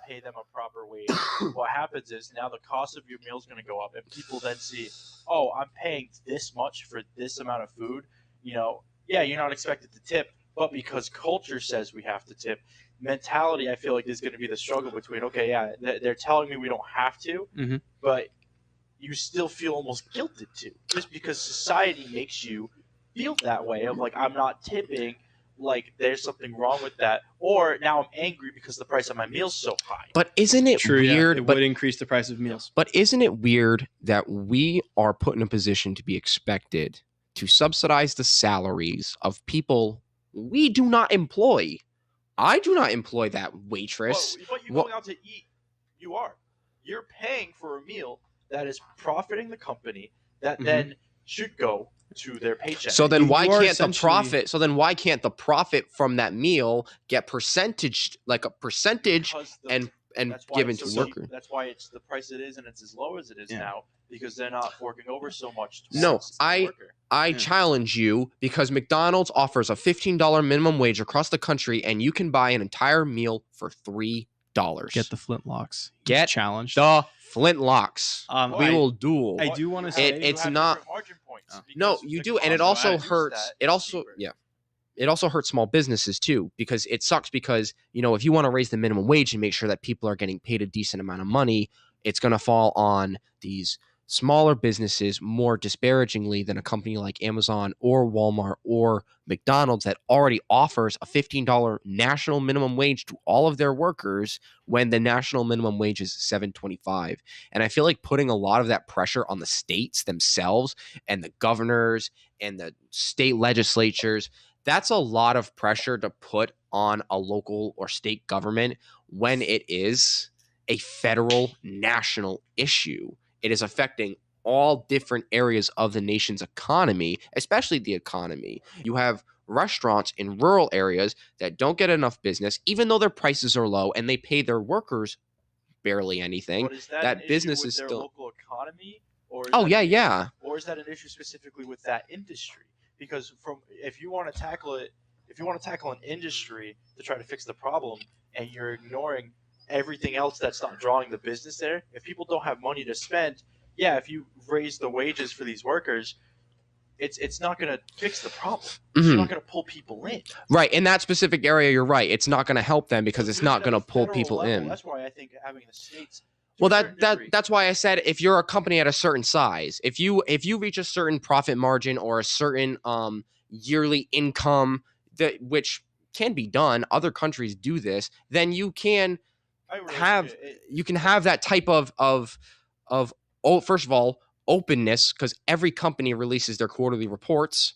pay them a proper wage, what happens is now the cost of your meal is going to go up, and people then see, oh, I'm paying this much for this amount of food. You're not expected to tip, but because culture says we have to tip, mentality, I feel like is going to be the struggle between, okay, yeah, they're telling me we don't have to, but you still feel almost guilted to, just because society makes you feel that way of like, I'm not tipping, like there's something wrong with that, or now I'm angry because the price of my meal's so high. But isn't it True, weird? yeah, it but would increase the price of meals. But isn't it weird that we are put in a position to be expected to subsidize the salaries of people we do not employ? I do not employ that waitress. But you going out to eat, you're paying for a meal that is profiting the company that then should go to their paycheck. So then why can't the essentially- profit? So then why can't the profit from that meal get percentage, like a percentage, Because and that's why given it's to so worker? cheap. That's why it's the price it is, and it's as low as it is now, because they're not forking over so much. No, towards the worker. I challenge you, because McDonald's offers a $15 minimum wage across the country, and you can buy an entire meal for $3. Get the flintlocks. Get challenged. The flintlocks. We I- will duel. I do want to You say have- it's you have not- different margin points, No, because you the do, and it cost also to produce hurts. that It is also, cheaper. yeah, it also hurts small businesses too, because it sucks. Because if you want to raise the minimum wage and make sure that people are getting paid a decent amount of money, it's going to fall on these smaller businesses more disparagingly than a company like Amazon or Walmart or McDonald's that already offers a $15 national minimum wage to all of their workers when the national minimum wage is $7.25. And I feel like putting a lot of that pressure on the states themselves and the governors and the state legislatures, that's a lot of pressure to put on a local or state government when it is a federal national issue. It is affecting all different areas of the nation's economy, especially the economy. You have restaurants in rural areas that don't get enough business, even though their prices are low and they pay their workers barely anything. But is that that an business issue with is their still- local economy, or is Oh, that yeah, an issue- yeah. or is that an issue specifically with that industry? Because if you want to tackle an industry to try to fix the problem, and you're ignoring everything else that's not drawing the business there, if people don't have money to spend, yeah, if you raise the wages for these workers, it's not going to fix the problem. It's Mhm. not going to pull people in. Right. In that specific area, you're right. It's not going to help them because it's So not at going to a pull federal people level, in. That's why I think having the states. to Well, a certain degree- that's why I said if you're a company at a certain size, if you reach a certain profit margin or a certain yearly income, which can be done, other countries do this, then you can I really have think it- you can have that type of first of all, openness, because every company releases their quarterly reports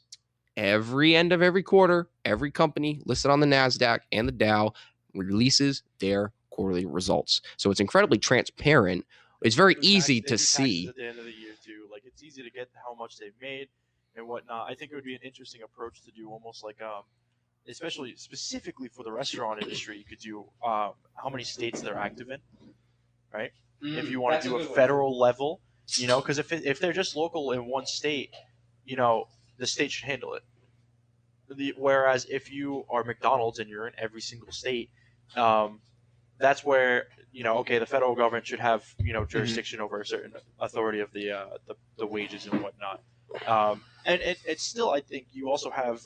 every end of every quarter. Every company listed on the NASDAQ and the Dow releases their quarterly results, so it's incredibly transparent. It's very do easy tax- to they do taxes see. at the end of the year too. Like it's easy to get how much they've made and whatnot. I think it would be an interesting approach to do, almost like especially specifically for the restaurant industry. You could do how many states they're active in, right? If you want to do a federal level, because if they're just local in one state, the state should handle it. Whereas if you are McDonald's and you're in every single state, that's where okay, the federal government should have jurisdiction over a certain authority of the wages and whatnot. And it's still, I think you also have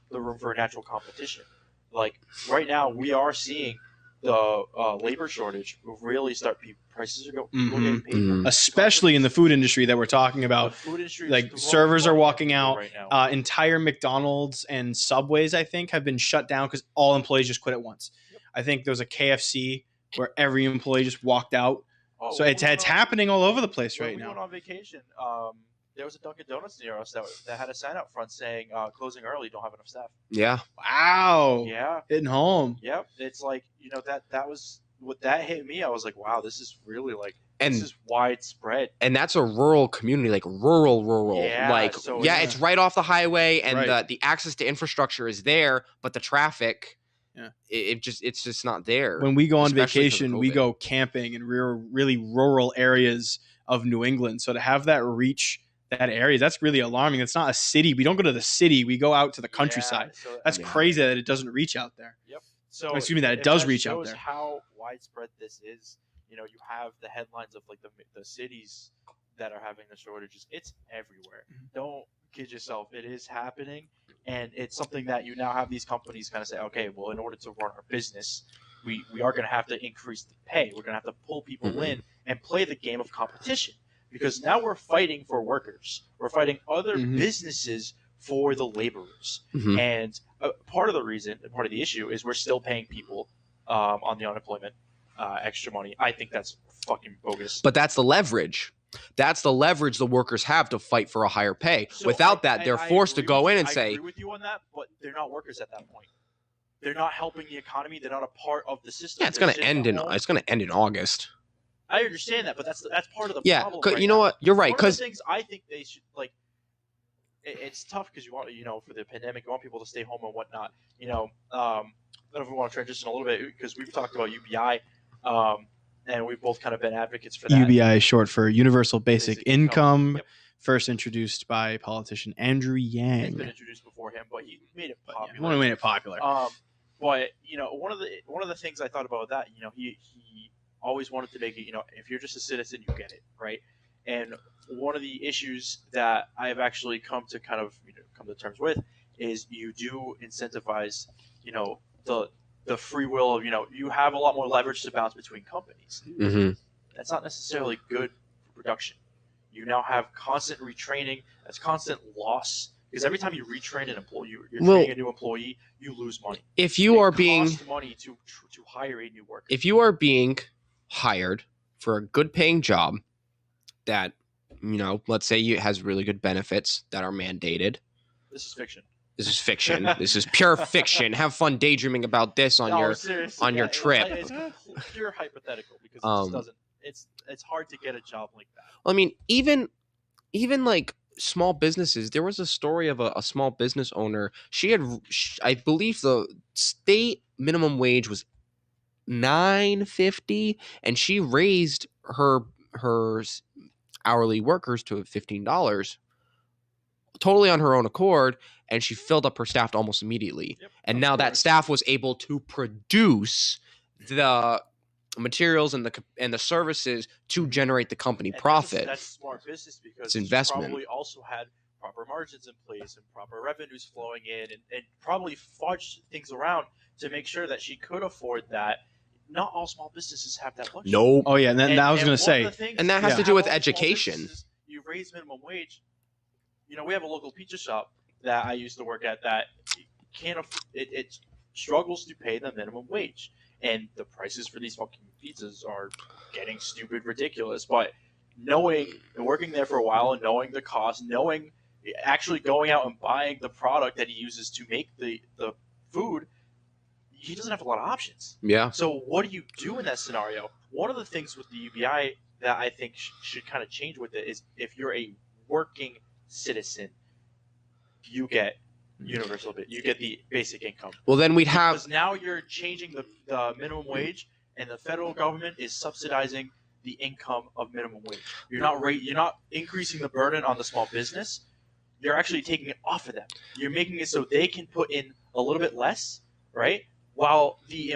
the room for natural competition. Like right now, we are seeing the labor shortage really start. Prices are going. People getting paid for- especially in the food industry that we're talking The about. food industry is Like throwing servers are money at walking people out. right now. Entire McDonald's and Subways, I think, have been shut down because all employees just quit at once. I think there was a KFC where every employee just walked out. Oh, So when it's we went on- happening all over the place when right we went now. on vacation, there was a Dunkin' Donuts near us that had a sign out front saying closing early, don't have enough staff. Yeah. Wow. Yeah. Hitting home. Yep. It's like, that was what that hit me. I was like, wow, this is really like And this is widespread. and that's a rural community, like rural. Yeah, Like, so yeah, it's- it's right off the highway, and Right. the access to infrastructure is there, but the traffic, Yeah. it's just not there. When we go on especially 'cause of vacation, we COVID. go camping in really rural areas of New England. So to have that reach that area, that's really alarming. It's not a city. We don't go to the city. We go out to the countryside. Yeah, so, That's Yeah. crazy that it doesn't reach out there. So Excuse me, that it if does reach out shows there. how widespread this is. You have the headlines of like the cities that are having the shortages. It's everywhere. Mm-hmm. Don't kid yourself. It is happening, And it's something that you now have these companies kind of say, okay, well, in order to run our business, we are going to have to increase the pay. We're going to have to pull people in and play the game of competition, because now we're fighting for workers. We're fighting other businesses for the laborers. And part of the reason, and part of the issue, is we're still paying people on the unemployment extra money. I think that's fucking bogus. But that's the leverage. That's the leverage the workers have to fight for a higher pay. So Without that, they're forced to go in and say, I agree with you on that, but they're not workers at that point. They're not helping the economy. They're not a part of the system. yeah, it's going to end in August. I understand that, but that's part of the Yeah, problem. Right you know now. what? You're right. One of Because the things I think they should like. It's tough because you want, for the pandemic, you want people to stay home and whatnot. I don't know if we want to transition a little bit, because we've talked about UBI, and we've both kind of been advocates for that. UBI is short for Universal Basic Income. Yep. First introduced by politician Andrew It's Yang. been introduced before him, but he made it But popular. yeah, made it popular. But one of the things I thought about that, he always wanted to make it, if you're just a citizen, you get it, right? And one of the issues that I've actually come to kind of come to terms with is you do incentivize, the free will of you have a lot more leverage to bounce between companies. That's not necessarily good for production. You now have constant retraining. That's constant loss. Because every time you retrain an employee, you're training a new employee, you lose money. if you are being costs money to hire a new worker. if you are being hired for a good paying job that, let's say it has really good benefits that are mandated. This is fiction. This is fiction. This is pure fiction. Have fun daydreaming about this on your trip. It's pure hypothetical, because it doesn't. It's hard to get a job like that. I mean, even like small businesses. There was a story of a small business owner. I believe the state minimum wage was $9.50, and she raised her hourly workers to $15, totally on her own accord, and she filled up her staff almost immediately. Yep, and now that staff was able to produce the materials and the services to generate the company profit. That's smart business, because It's investment. She probably also had proper margins in place and proper revenues flowing in, and probably fudged things around to make sure that she could afford that. Not all small businesses have that luxury. Nope. Oh yeah, and then I was going to say, and that has to do with education. You raise minimum wage. We have a local pizza shop that I used to work at that can't it struggles to pay the minimum wage, and the prices for these fucking pizzas are getting stupid ridiculous. But knowing and working there for a while and knowing the cost, knowing actually going out and buying the product that he uses to make the food, he doesn't have a lot of options. Yeah. So what do you do in that scenario? One of the things with the UBI that I think should kind of change with it is, if you're a working citizen, you get universal, you get the basic income. Well, then we'd have, because now you're changing the minimum wage, and the federal government is subsidizing the income of minimum wage. You're not increasing the burden on the small business. You're actually taking it off of them. You're making it so they can put in a little bit less, right? While the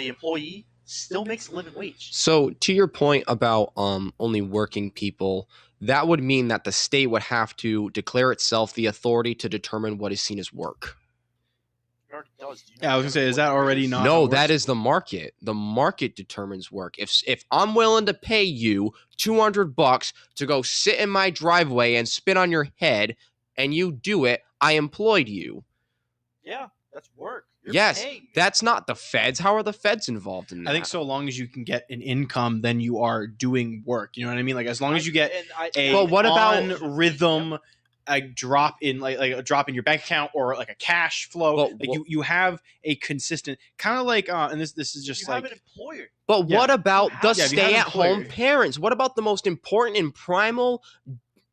employee still makes a living wage. So to your point about only working people, that would mean that the state would have to declare itself the authority to determine what is seen as work. It already does. Do you Yeah, I was know gonna say, is that already not? No, how it that works? is the market. The market determines work. If I'm willing to pay you $200 to go sit in my driveway and spit on your head, and you do it, I employed you. Yeah, that's work. You're Yes, paying me. that's not the feds. How are the feds involved in that? I think so long as you can get an income, then you are doing work. You know what I mean? Like as long as you get a Well, what about- on rhythm, a drop in like a drop in your bank account, or like a cash flow. Well, like you have a consistent kind of like and this is just you like have an employer. But Yeah. what about the Yeah, if you have an stay-at-home employer. parents? What about the most important and primal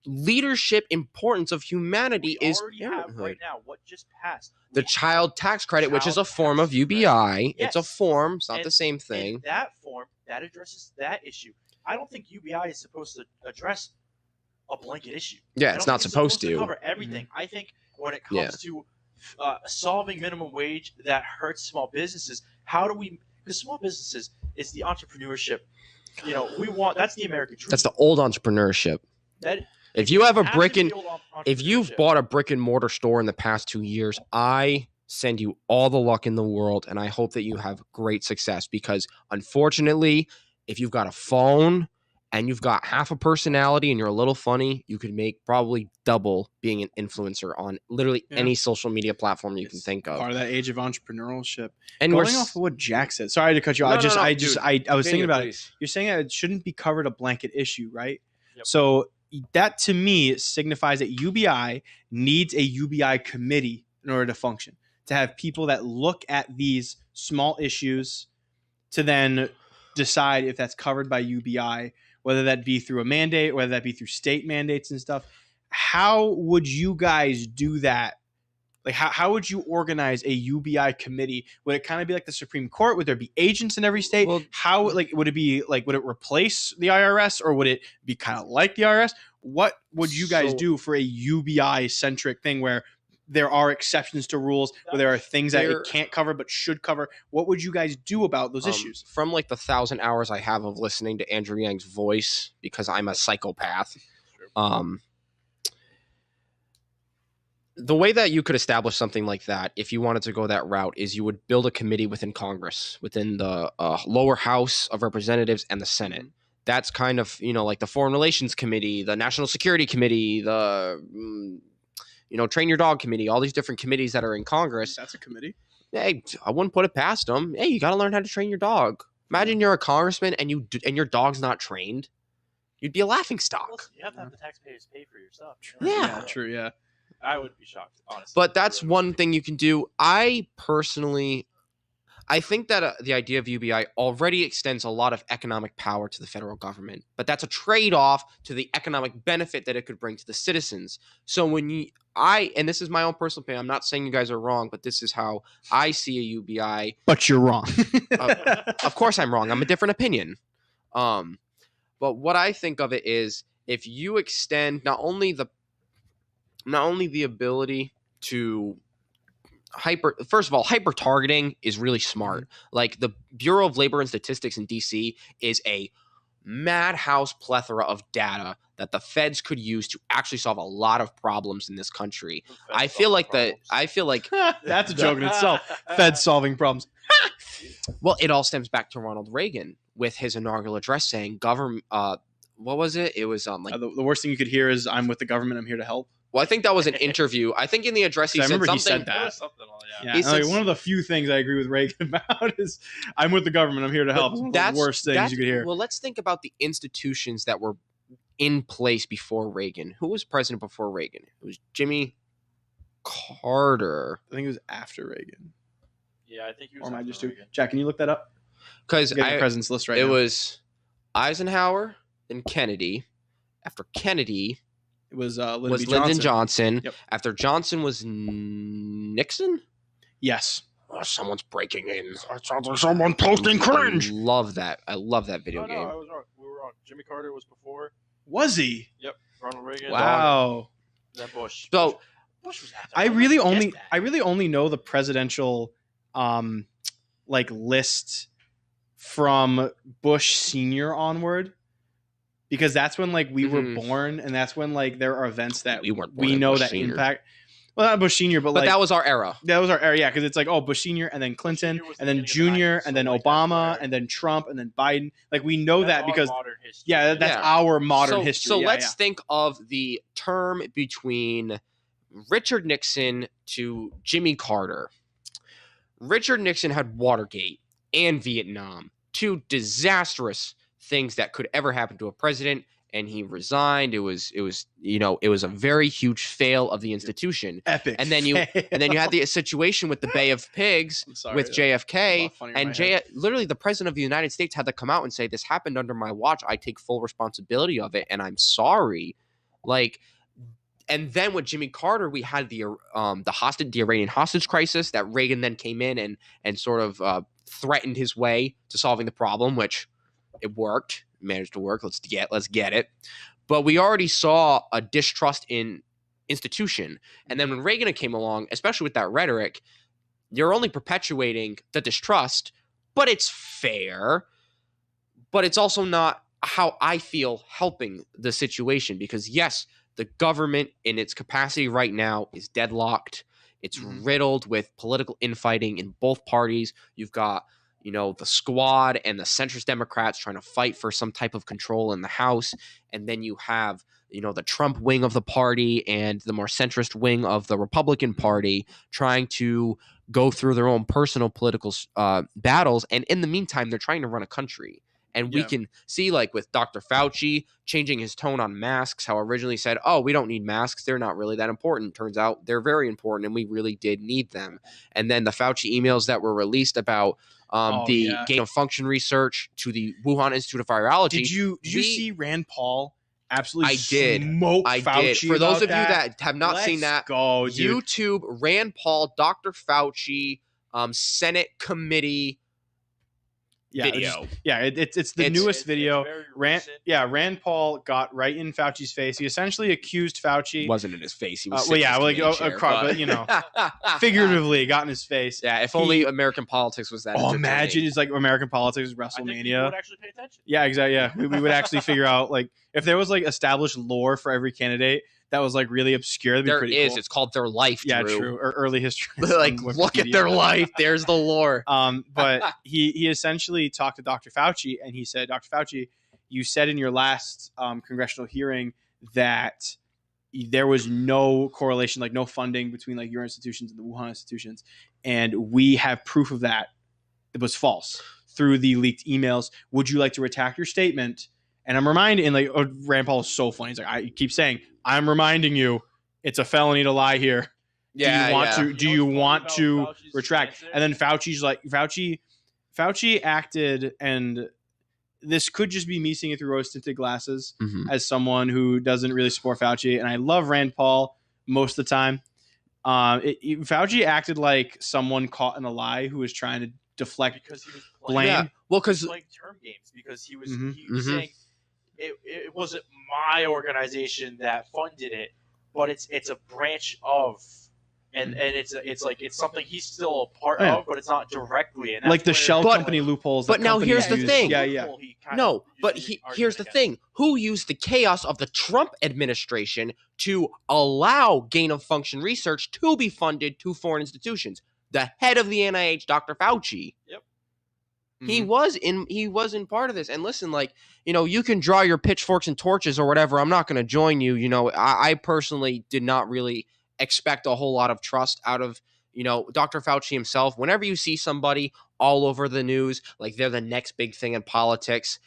leadership importance of humanity We is already have parenthood? right now what just passed. The We child tax credit, which is a Child form tax of UBI. credit. It's a Yes. form. It's not And- the same And thing. that form that addresses that issue. I don't think UBI is supposed to address a blanket issue. Yeah, I it's don't not think supposed to. cover everything. I think when it Yeah. comes to solving minimum wage that hurts small businesses, how do we? Because small businesses is the entrepreneurship. We want that's the American dream. That's the old entrepreneurship. That If you have a Have brick to and build if you've entrepreneurship. bought a brick and mortar store in the past 2 years, I send you all the luck in the world, and I hope that you have great success. Because unfortunately, if you've got a phone and you've got half a personality and you're a little funny, you could make probably double being an influencer on literally any social media platform you can think of. Part of that age of entrepreneurship. And Going off of what Jack said, sorry to cut you off. I was thinking about it. You're saying that it shouldn't be covered a blanket issue, right? Yep. So that to me signifies that UBI needs a UBI committee in order to function, to have people that look at these small issues to then decide if that's covered by UBI, whether that be through a mandate, whether that be through state mandates and stuff. How would you guys do that? Like, how would you organize a UBI committee? Would it kind of be like the Supreme Court? Would there be agents in every state? Well, How, like, would it be like, would it replace the IRS, or would it be kind of like the IRS? What would you guys do for a UBI centric thing where there are exceptions to rules, where there are things that it can't cover but should cover? What would you guys do about those issues? From like the 1,000 hours I have of listening to Andrew Yang's voice, because I'm a psychopath, the way that you could establish something like that, if you wanted to go that route, is you would build a committee within Congress, within the lower house of representatives and the Senate. That's kind of, like the Foreign Relations Committee, the National Security Committee, the, Train Your Dog Committee, all these different committees that are in Congress. That's a committee. Hey, I wouldn't put it past them. Hey, you got to learn how to train your dog. Imagine you're a congressman and your dog's not trained. You'd be a laughingstock. Well, you have to have the taxpayers pay for your stuff. Yeah. True. Yeah. I would be shocked, honestly. But that's one thing you can do. I think that the idea of UBI already extends a lot of economic power to the federal government, but that's a trade-off to the economic benefit that it could bring to the citizens. So and this is my own personal opinion, I'm not saying you guys are wrong, but this is how I see a UBI. But you're wrong. Of course I'm wrong. I'm a different opinion. But what I think of it is, if you extend not only the ability to first of all, hyper targeting is really smart. Like the Bureau of Labor and Statistics in DC is a madhouse plethora of data that the feds could use to actually solve a lot of problems in this country. I feel like that's a joke in itself. Feds solving problems. Well, it all stems back to Ronald Reagan with his inaugural address saying government. What was it? It was the worst thing you could hear is, "I'm with the government. I'm here to help." Well, I think that was an interview. I think in the address he said something. He said that. Yeah. One of the few things I agree with Reagan about is, "I'm with the government. I'm here to help." It's one of the worst things you could hear. Well, let's think about the institutions that were in place before Reagan. Who was president before Reagan? It was Jimmy Carter. I think it was after Reagan. Yeah, I think he was. Or am I just too? Jack, can you look that up? Because the president's list right now. It was Eisenhower, then Kennedy. After Kennedy, it was Lyndon Johnson. Yep. After Johnson was Nixon. Yes. Oh, someone's breaking in. Someone posting cringe. I love that video game. No, I was wrong. We were wrong. Jimmy Carter was before. Was he? Yep. Ronald Reagan. Wow. Then Bush. So Bush was after. I really only know the presidential list from Bush Senior onward, because that's when we were born, and that's when there are events that we know that Senior. Impact. Well, not Bush Senior, but that was our era. That was our era, yeah, because it's Bush Senior, and then Clinton, and then Junior, and then Obama, and then Trump, and then Biden. We know that because that's our modern history. So let's think of the term between Richard Nixon to Jimmy Carter. Richard Nixon had Watergate and Vietnam, two disastrous things that could ever happen to a president, and he resigned. It was a very huge fail of the institution. Epic. And then you had the situation with the Bay of Pigs with JFK, and literally the president of the United States had to come out and say, "This happened under my watch. I take full responsibility of it, and I'm sorry." And then with Jimmy Carter, we had the Iranian hostage crisis that Reagan then came in and sort of threatened his way to solving the problem, which it worked, managed to work. Let's get it. But we already saw a distrust in institution. And then when Reagan came along, especially with that rhetoric, you're only perpetuating the distrust, but it's fair. But it's also not how I feel helping the situation, because yes, the government in its capacity right now is deadlocked. It's riddled with political infighting in both parties. You've got, the Squad and the centrist Democrats trying to fight for some type of control in the House. And then you have, the Trump wing of the party and the more centrist wing of the Republican Party trying to go through their own personal political battles. And in the meantime, they're trying to run a country. And we can see, like, with Dr. Fauci changing his tone on masks, how originally said, oh, we don't need masks. They're not really that important. Turns out they're very important, and we really did need them. And then the Fauci emails that were released about gain of function research to the Wuhan Institute of Virology. Did you see Rand Paul absolutely smoke Fauci? I did. For those of you that have not seen that, go, YouTube, Rand Paul, Dr. Fauci, Senate committee video. It's the newest video. Rand Paul got right in Fauci's face. He essentially accused Fauci. Wasn't in his face. He was figuratively got in his face. Yeah, if only American politics was that. Oh, imagine it's like American politics, WrestleMania. I think would actually pay attention. Yeah, exactly. Yeah, we would actually figure out, like, if there was like established lore for every candidate that was like really obscure. That'd be pretty cool. It's called Their Life. Yeah, true. Or early history. Like, look at their life. There's the lore. But he essentially talked to Dr. Fauci, and he said, Dr. Fauci, you said in your last congressional hearing that there was no correlation, like no funding between like your institutions and the Wuhan institutions, and we have proof of that. It was false through the leaked emails. Would you like to retract your statement? And I'm reminding, and like, Rand Paul is so funny. He's like, I keep saying, I'm reminding you, it's a felony to lie here. Do you want to retract? And then Fauci's like, Fauci acted, and this could just be me seeing it through rose-tinted glasses as someone who doesn't really support Fauci. And I love Rand Paul most of the time. Fauci acted like someone caught in a lie who was trying to deflect because he was blame. Yeah. Well, because playing term games, because he was saying it wasn't my organization that funded it, but it's a branch of, and it's like it's something he's still a part of, but it's not directly. And that's like the shell company loopholes. But now here's the thing. Here's the thing. Who used the chaos of the Trump administration to allow gain of function research to be funded to foreign institutions? The head of the NIH, Dr. Fauci. Yep. He was in part of this. And listen, like, you can draw your pitchforks and torches or whatever. I'm not going to join you. I personally did not really expect a whole lot of trust out of, Dr. Fauci himself. Whenever you see somebody all over the news, like they're the next big thing in politics,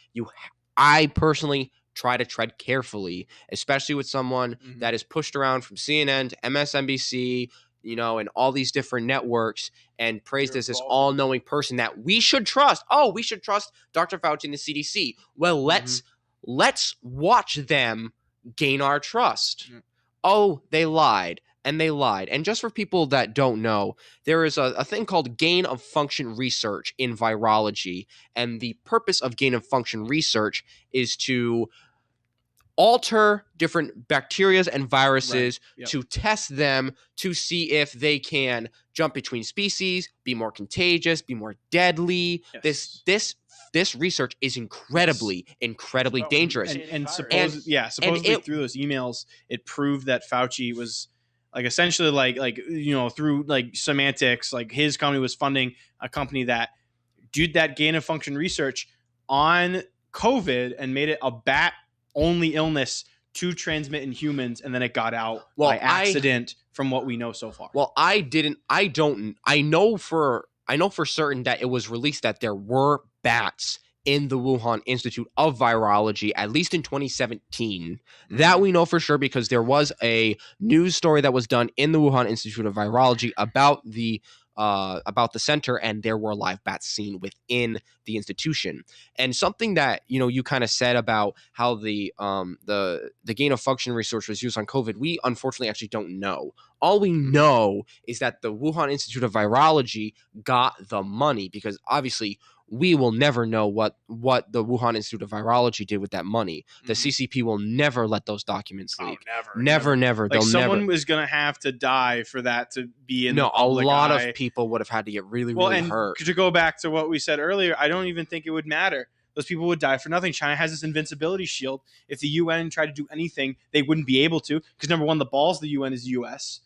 I personally try to tread carefully, especially with someone that is pushed around from CNN to MSNBC, and all these different networks, and praised as this all-knowing person that we should trust. Oh, we should trust Dr. Fauci and the CDC. Well, let's watch them gain our trust. Oh, they lied. And they lied. And just for people that don't know, there is a thing called gain of function research in virology. And the purpose of gain of function research is to alter different bacteria and viruses to test them to see if they can jump between species, be more contagious, be more deadly. Yes. This research is incredibly dangerous. And supposedly through those emails, it proved that Fauci was like essentially like through like semantics, like his company was funding a company that did that gain of function research on COVID and made it a bat only illness to transmit in humans, and then it got out by accident from what we know so far. Well, I know for certain that it was released that there were bats in the Wuhan Institute of Virology, at least in 2017. That we know for sure because there was a news story that was done in the Wuhan Institute of Virology about the center, and there were live bats seen within the institution. And something that you kind of said about how the gain of function research was used on COVID, we unfortunately actually don't know. All we know is that the Wuhan Institute of Virology got the money, because obviously we will never know what the Wuhan Institute of Virology did with that money. The CCP will never let those documents leak. Never. Like someone was going to have to die for that to be in the public eye. A lot of people would have had to get really hurt. To go back to what we said earlier, I don't even think it would matter. those people would die for nothing. China has this invincibility shield. If the UN tried to do anything, they wouldn't be able to, because number one, the balls of the UN is the US.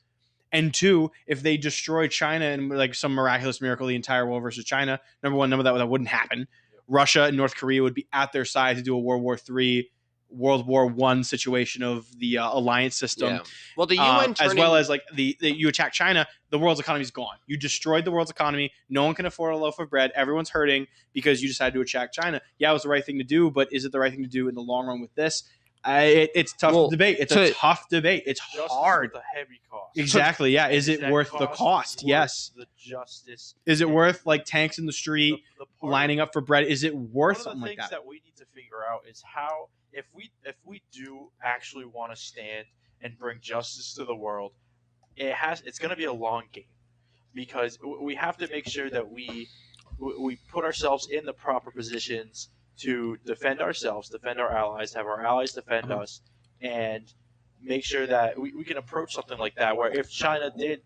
And two, if they destroy China and like some miraculous miracle, the entire world versus China, number one, that wouldn't happen. Russia and North Korea would be at their side to do a World War III, World War I situation of the alliance system. Yeah. Well, the UN as well as like you attack China, the world's economy is gone. You destroyed the world's economy. No one can afford a loaf of bread. Everyone's hurting because you decided to attack China. Yeah, it was the right thing to do, but is it the right thing to do in the long run with this? It's tough to debate. It's a tough debate. It's hard. With a heavy cost. Exactly. Yeah. Is it worth the cost? Yes. The justice. Is it worth like tanks in the street, lining up for bread? Is it worth something like that? One of the things that we need to figure out is how, if we do actually want to stand and bring justice to the world, it's going to be a long game, because we have to make sure that we put ourselves in the proper positions to defend ourselves, defend our allies, have our allies defend us, and make sure that we can approach something like that, where if China did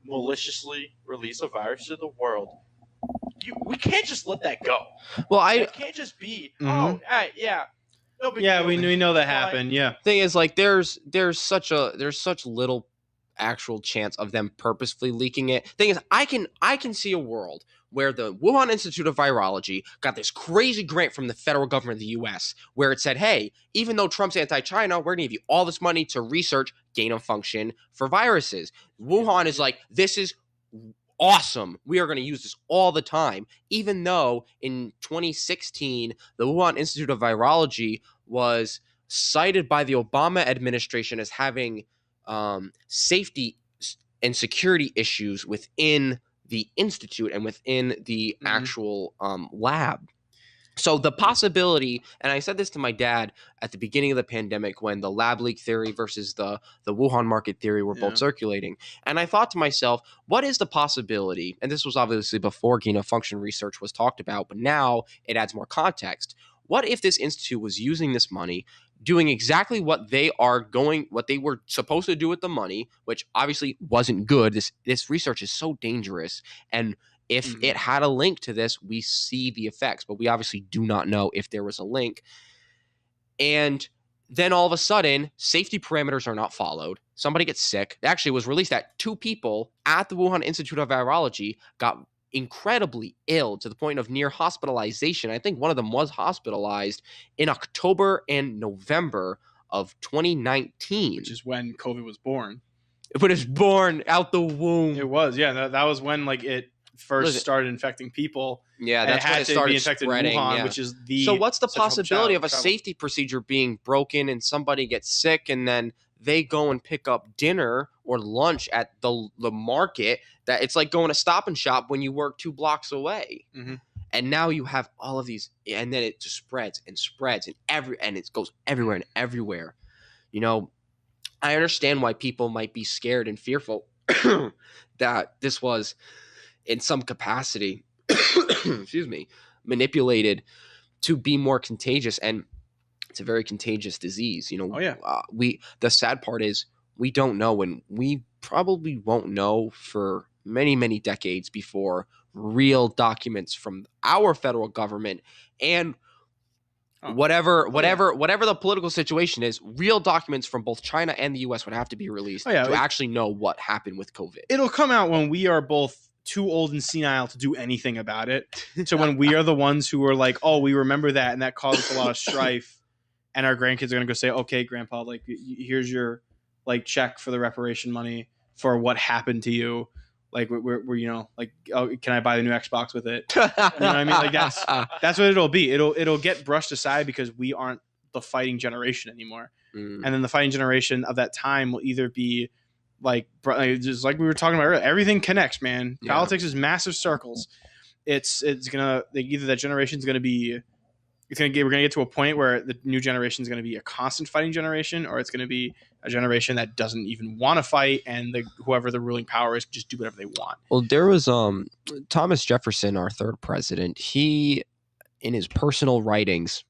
maliciously release a virus to the world, we can't just let that go. Well, it can't just be, no big deal. We know that happened. Yeah. Thing is, like, there's such little actual chance of them purposefully leaking it. Thing is, I can see a world where the Wuhan Institute of Virology got this crazy grant from the federal government of the US, where it said, hey, even though Trump's anti-China, we're going to give you all this money to research gain of function for viruses. Wuhan is like, this is awesome. We are going to use this all the time. Even though in 2016, the Wuhan Institute of Virology was cited by the Obama administration as having safety and security issues within the institute and within the actual lab. So the possibility, and I said this to my dad at the beginning of the pandemic when the lab leak theory versus the Wuhan market theory were both circulating. And I thought to myself, what is the possibility? And this was obviously before gain of function research was talked about, but now it adds more context. What if this institute was using this money, doing exactly what they were supposed to do with the money, which obviously wasn't good. This research is so dangerous. And if it had a link to this, we see the effects, but we obviously do not know if there was a link. And then all of a sudden, safety parameters are not followed. Somebody gets sick. It actually was released that 2 people at the Wuhan Institute of Virology got incredibly ill to the point of near hospitalization. I think one of them was hospitalized in October and November of 2019. Which is when COVID was born. But it's born out the womb. It was, yeah. That was when like it first started infecting people. Yeah, that's when it started spreading. In Wuhan, yeah. Which is the so what's the possibility of a safety procedure being broken and somebody gets sick and then they go and pick up dinner or lunch at the market? That it's like going to Stop and Shop when you work 2 blocks away. And now you have all of these, and then it just spreads and it goes everywhere and everywhere. You know, I understand why people might be scared and fearful that this was in some capacity, manipulated to be more contagious, and it's a very contagious disease. You know, the sad part is we don't know, and we probably won't know for many, many decades before real documents from our federal government and whatever the political situation is, real documents from both China and the US would have to be released to actually know what happened with COVID. It'll come out when we are both too old and senile to do anything about it. So when we are the ones who are like, oh, we remember that, and that caused us a lot of strife, and our grandkids are going to go say, okay, grandpa, like here's your like check for the reparation money for what happened to you. Like we're you know, like, oh, can I buy the new Xbox with it? You know what I mean? Like that's what it'll be. It'll get brushed aside because we aren't the fighting generation anymore. And then the fighting generation of that time will either be like just like we were talking about earlier, everything connects, man. Yeah. Politics is massive circles. It's gonna either that generation's gonna be we're gonna get to a point where the new generation is gonna be a constant fighting generation, or it's gonna be a generation that doesn't even want to fight, and whoever the ruling power is just do whatever they want. Well, there was Thomas Jefferson, our 3rd president. He, in his personal writings,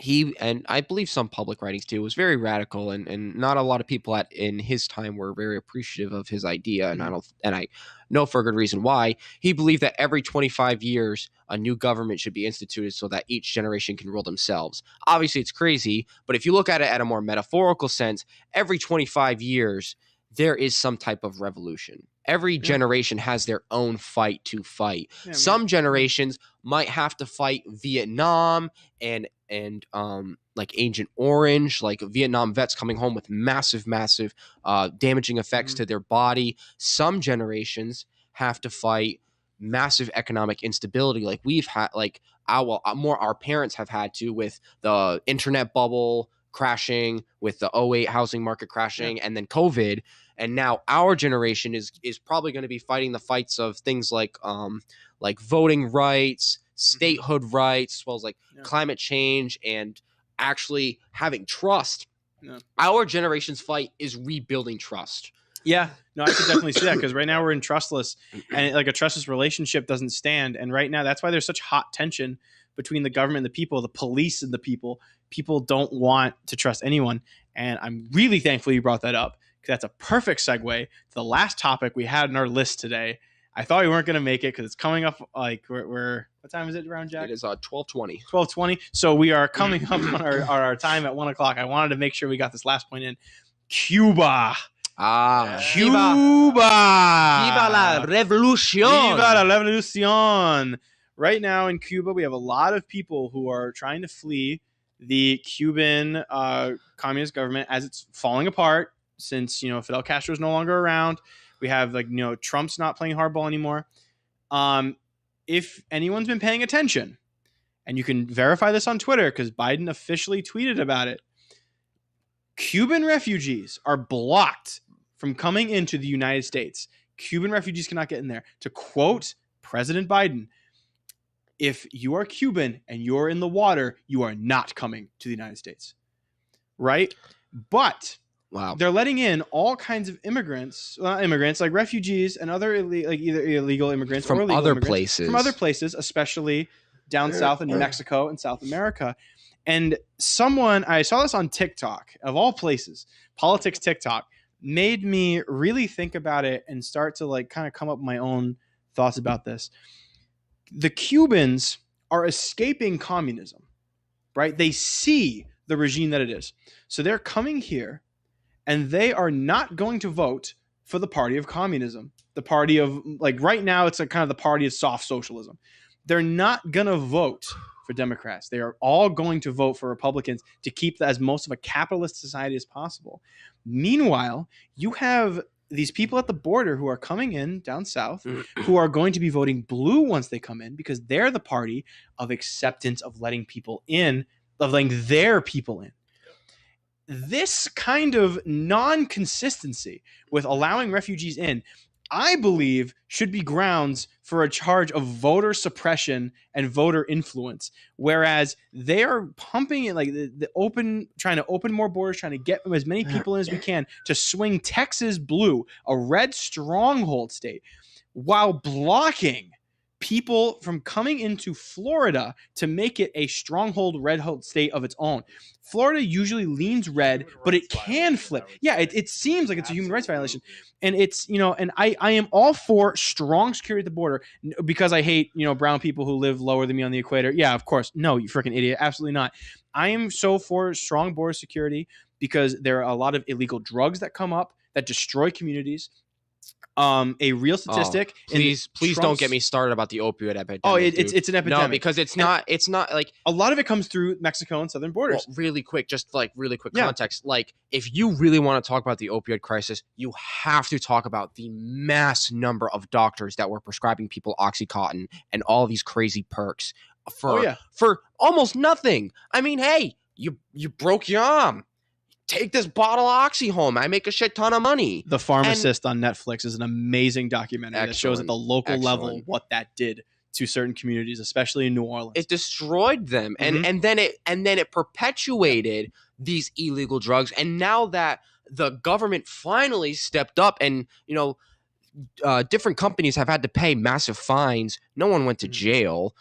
he, and I believe some public writings too, was very radical, and not a lot of people in his time were very appreciative of his idea, and I know for a good reason why. He believed that every 25 years a new government should be instituted so that each generation can rule themselves. Obviously it's crazy, but if you look at it at a more metaphorical sense, every 25 years there is some type of revolution. Every generation has their own fight to fight. Some generations might have to fight Vietnam and like Agent Orange, like Vietnam vets coming home with massive damaging effects to their body. Some generations have to fight massive economic instability, like we've had, like our parents have had to, with the internet bubble crashing, with the 2008 housing market crashing, and then COVID. And now our generation is probably going to be fighting the fights of things like voting rights, statehood rights, as well as climate change, and actually having trust. Our generation's fight is rebuilding trust. Yeah, no, I could definitely see that, because right now we're in trustless, and like a trustless relationship doesn't stand. And right now, that's why there's such hot tension between the government and the people, the police and the people. People don't want to trust anyone. And I'm really thankful you brought that up, because that's a perfect segue to the last topic we had in our list today. I thought we weren't going to make it because it's coming up, like we're what time is it around, Jack? It is 12:20. 12:20. So we are coming up on our time at 1 o'clock. I wanted to make sure we got this last point in. Cuba. Cuba. Viva la revolución. Viva la revolución. Right now in Cuba, we have a lot of people who are trying to flee the Cuban communist government as it's falling apart, since Fidel Castro is no longer around. We have Trump's not playing hardball anymore. If anyone's been paying attention, and you can verify this on Twitter because Biden officially tweeted about it, Cuban refugees are blocked from coming into the United States. Cuban refugees cannot get in there. To quote President Biden, if you are Cuban and you're in the water, you are not coming to the United States. Right? But wow, they're letting in all kinds of immigrants, like refugees and other either illegal immigrants from or legal other immigrants places. From other places, especially down south in Mexico and South America. And I saw this on TikTok, of all places, politics TikTok, made me really think about it and start to kind of come up with my own thoughts about this. The Cubans are escaping communism, right? They see the regime that it is. So they're coming here, and they are not going to vote for the party of communism. The party of, right now, it's kind of the party of soft socialism. They're not going to vote for Democrats. They are all going to vote for Republicans to keep as most of a capitalist society as possible. Meanwhile, you have these people at the border who are coming in down south who are going to be voting blue once they come in, because they're the party of acceptance, of letting people in, of letting their people in. This kind of non-consistency with allowing refugees in, I believe, should be grounds for a charge of voter suppression and voter influence. Whereas they are pumping it trying to open more borders, trying to get as many people in as we can to swing Texas blue, a red stronghold state, while blocking people from coming into Florida to make it a stronghold red state of its own. Florida usually leans red, but it can flip. Yeah, it seems like it's a human rights violation. And it's, and I am all for strong security at the border, because I hate, brown people who live lower than me on the equator. Yeah, of course. No, you freaking idiot. Absolutely not. I am so for strong border security, because there are a lot of illegal drugs that come up that destroy communities. A real statistic. Please don't get me started about the opioid epidemic. Oh, it's an epidemic. No, because it's not like a lot of it comes through Mexico and southern borders. Well, really quick context. Like, if you really want to talk about the opioid crisis, you have to talk about the mass number of doctors that were prescribing people OxyContin and all these crazy perks for almost nothing. I mean, hey, you broke your arm. Take this bottle of Oxy home. I make a shit ton of money. The Pharmacist on Netflix is an amazing documentary that shows at the local level what that did to certain communities, especially in New Orleans. It destroyed them, and then it perpetuated these illegal drugs. And now that the government finally stepped up, and different companies have had to pay massive fines, no one went to jail,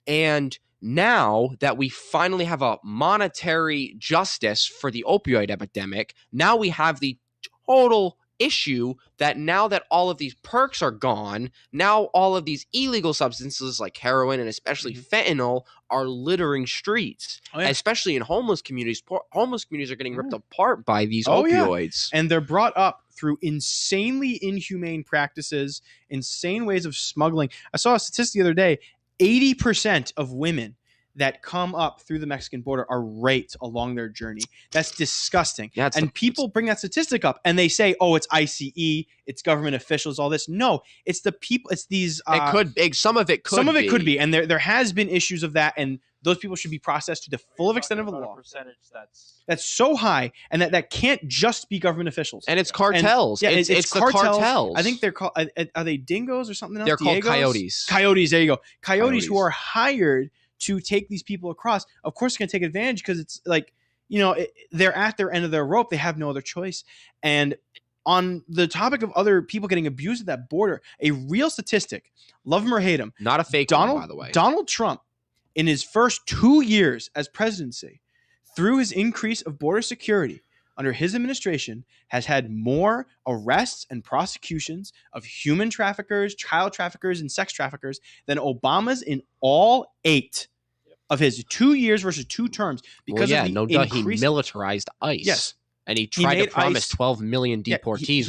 and now that we finally have a monetary justice for the opioid epidemic, now we have the total issue that now that all of these perks are gone, now all of these illegal substances like heroin and especially fentanyl are littering streets, especially in homeless communities. Homeless communities are getting ripped apart by these opioids. And they're brought up through insanely inhumane practices, insane ways of smuggling. I saw a statistic the other day, 80% of women that come up through the Mexican border are raped along their journey. That's disgusting. Yeah, and people bring that statistic up and they say, oh, it's ICE, it's government officials, all this. No, it's the people, it's these. Some of it could be. And there has been issues of that. And those people should be processed to the full extent of the law. Percentage that's so high. And that can't just be government officials. And it's cartels. It's the cartels. I think they're called, are they dingoes or something else? They're called Diegos? coyotes. Coyotes, there you go. Coyotes who are hired to take these people across. Of course, going to take advantage because it's like, they're at their end of their rope. They have no other choice. And on the topic of other people getting abused at that border, a real statistic, love him or hate him, not a fake one, by the way. Donald Trump, in his first 2 years as presidency, through his increase of border security under his administration, has had more arrests and prosecutions of human traffickers, child traffickers, and sex traffickers than Obama's in all 8 of his 2 years versus 2 terms. Because he militarized ICE. Yes. And he tried to promise 12 million deportees,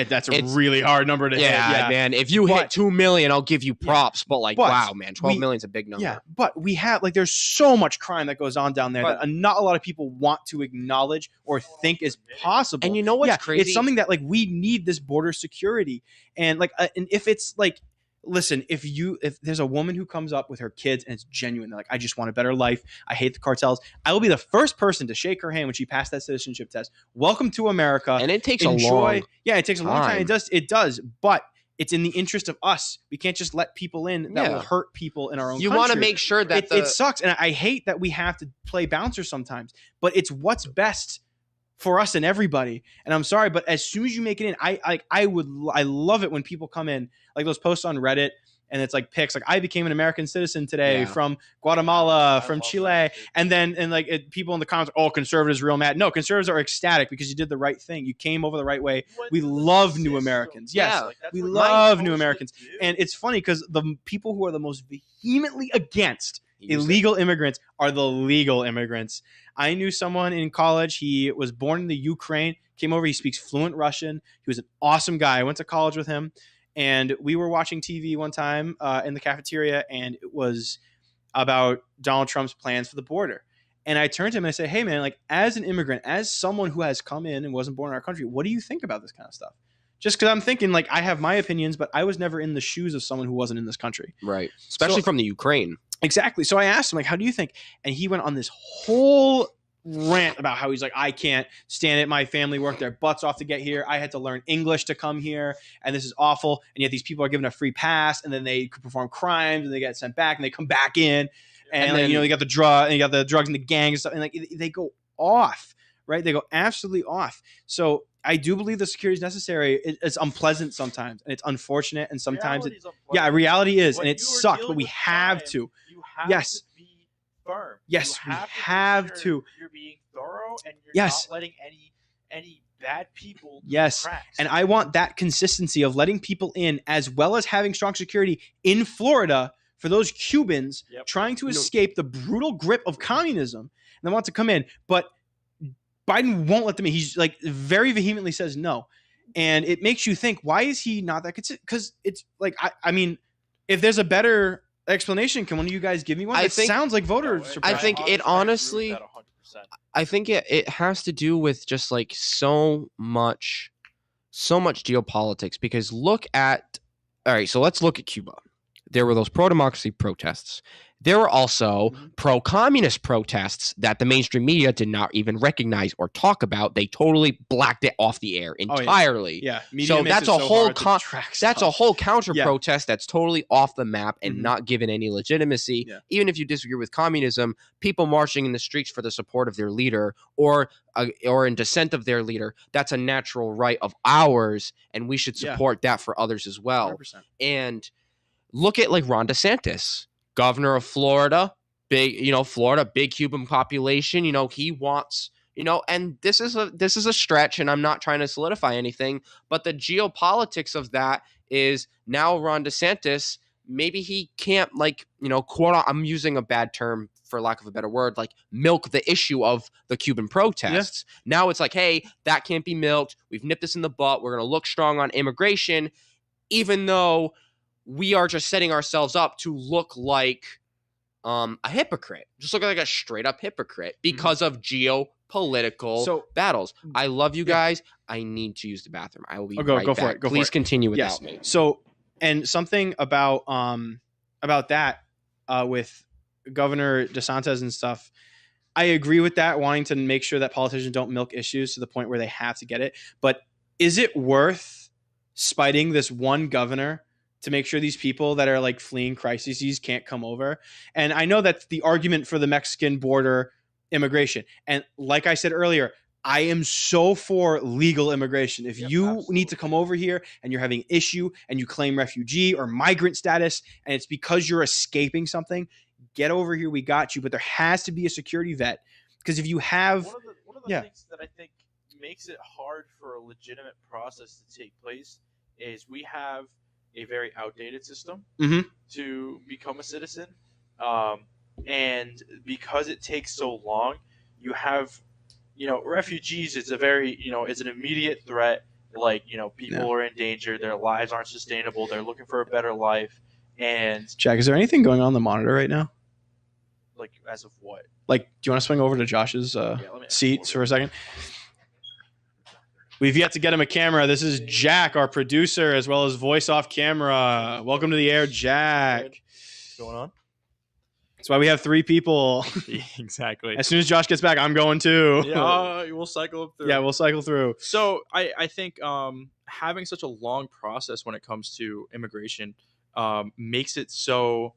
that's a really hard number to hit. Yeah, man. If you hit 2 million, I'll give you props. But wow, man, 12 million is a big number. Yeah, but we have there's so much crime that goes on down there that not a lot of people want to acknowledge or think is possible. And you know what's crazy? It's something that we need this border security, and and if it's listen, if there's a woman who comes up with her kids and it's genuine, they're like, I just want a better life, I hate the cartels, I will be the first person to shake her hand when she passed that citizenship test. Welcome to America. And it takes a long time. It does, but it's in the interest of us. We can't just let people in that will hurt people in our own country. You want to make sure that it sucks, and I hate that we have to play bouncer sometimes, but it's what's best for us and everybody. And I'm sorry, but as soon as you make it in, I love it when people come in, like those posts on Reddit, and it's pics I became an American citizen today from Guatemala, from Chile, and people in the comments, oh, conservatives are real mad. No, conservatives are ecstatic because you did the right thing. You came over the right way. We love new Americans. Yes, we love new Americans. And it's funny because the people who are the most vehemently against illegal immigrants are the legal immigrants. I knew someone in college. He was born in the Ukraine, came over. He speaks fluent Russian. He was an awesome guy. I went to college with him, and we were watching TV one time in the cafeteria, and it was about Donald Trump's plans for the border. And I turned to him and I said, hey, man, as an immigrant, as someone who has come in and wasn't born in our country, what do you think about this kind of stuff? Just because I'm thinking, I have my opinions, but I was never in the shoes of someone who wasn't in this country. Right. Especially from the Ukraine. Exactly. So I asked him, how do you think? And he went on this whole rant about how he's I can't stand it. My family worked their butts off to get here. I had to learn English to come here, and this is awful. And yet these people are given a free pass, and then they could perform crimes, and they get sent back, and they come back in, and then, you got the drug, and you got the drugs and the gangs and stuff, and they go off, right? They go absolutely off. So I do believe the security is necessary. It's unpleasant sometimes, and it's unfortunate, and sometimes reality is, and it sucks, but we have to. You have to be firm. Yes, we have to. You're being thorough, and you're not letting any bad people. Yes, and I want that consistency of letting people in, as well as having strong security in Florida for those Cubans trying to escape the brutal grip of communism, and they want to come in, but Biden won't let them in. He's very vehemently says no. And it makes you think, why is he not that consistent? Because it's I mean, if there's a better explanation, can one of you guys give me one? It sounds like voter suppression. I think it honestly, I think it has to do with just so much geopolitics, because all right, so let's look at Cuba. There were those pro-democracy protests. There were also pro-communist protests that the mainstream media did not even recognize or talk about. They totally blacked it off the air entirely. So that's a whole counter protest that's totally off the map and not given any legitimacy. Even if you disagree with communism, people marching in the streets for the support of their leader or in dissent of their leader, that's a natural right of ours, and we should support that for others as well. 100%. And look at Ron DeSantis. governor of Florida, Florida, big Cuban population. He wants, and this is a stretch, and I'm not trying to solidify anything, but the geopolitics of that is now Ron DeSantis, maybe he can't I'm using a bad term for lack of a better word, milk the issue of the Cuban protests. Yeah. Now it's hey, that can't be milked. We've nipped this in the butt. We're going to look strong on immigration, even though we are just setting ourselves up to look like a hypocrite, just look like a straight up hypocrite because of geopolitical battles. I love you guys. I need to use the bathroom. I will be right back. For it. Please continue without me. So, and something about that with Governor DeSantis and stuff, I agree with that, wanting to make sure that politicians don't milk issues to the point where they have to get it. But is it worth spiting this one governor to make sure these people that are fleeing crises can't come over? And I know that's the argument for the Mexican border immigration. And like I said earlier, I am so for legal immigration. If you absolutely need to come over here and you're having issue and you claim refugee or migrant status, and it's because you're escaping something, get over here. We got you. But there has to be a security vet, because if you have one of the things that I think makes it hard for a legitimate process to take place is we have a very outdated system to become a citizen, and because it takes so long, you have refugees. It's a very it's an immediate threat. People are in danger. Their lives aren't sustainable. They're looking for a better life. And Jack, is there anything going on the monitor right now? As of what? Do you want to swing over to Josh's seat for a second? We've yet to get him a camera. This is Jack, our producer, as well as voice off camera. Welcome to the air, Jack. What's going on? That's why we have 3 people. Exactly. As soon as Josh gets back, I'm going too. Yeah, we'll cycle through. Yeah, we'll cycle through. So I think having such a long process when it comes to immigration makes it so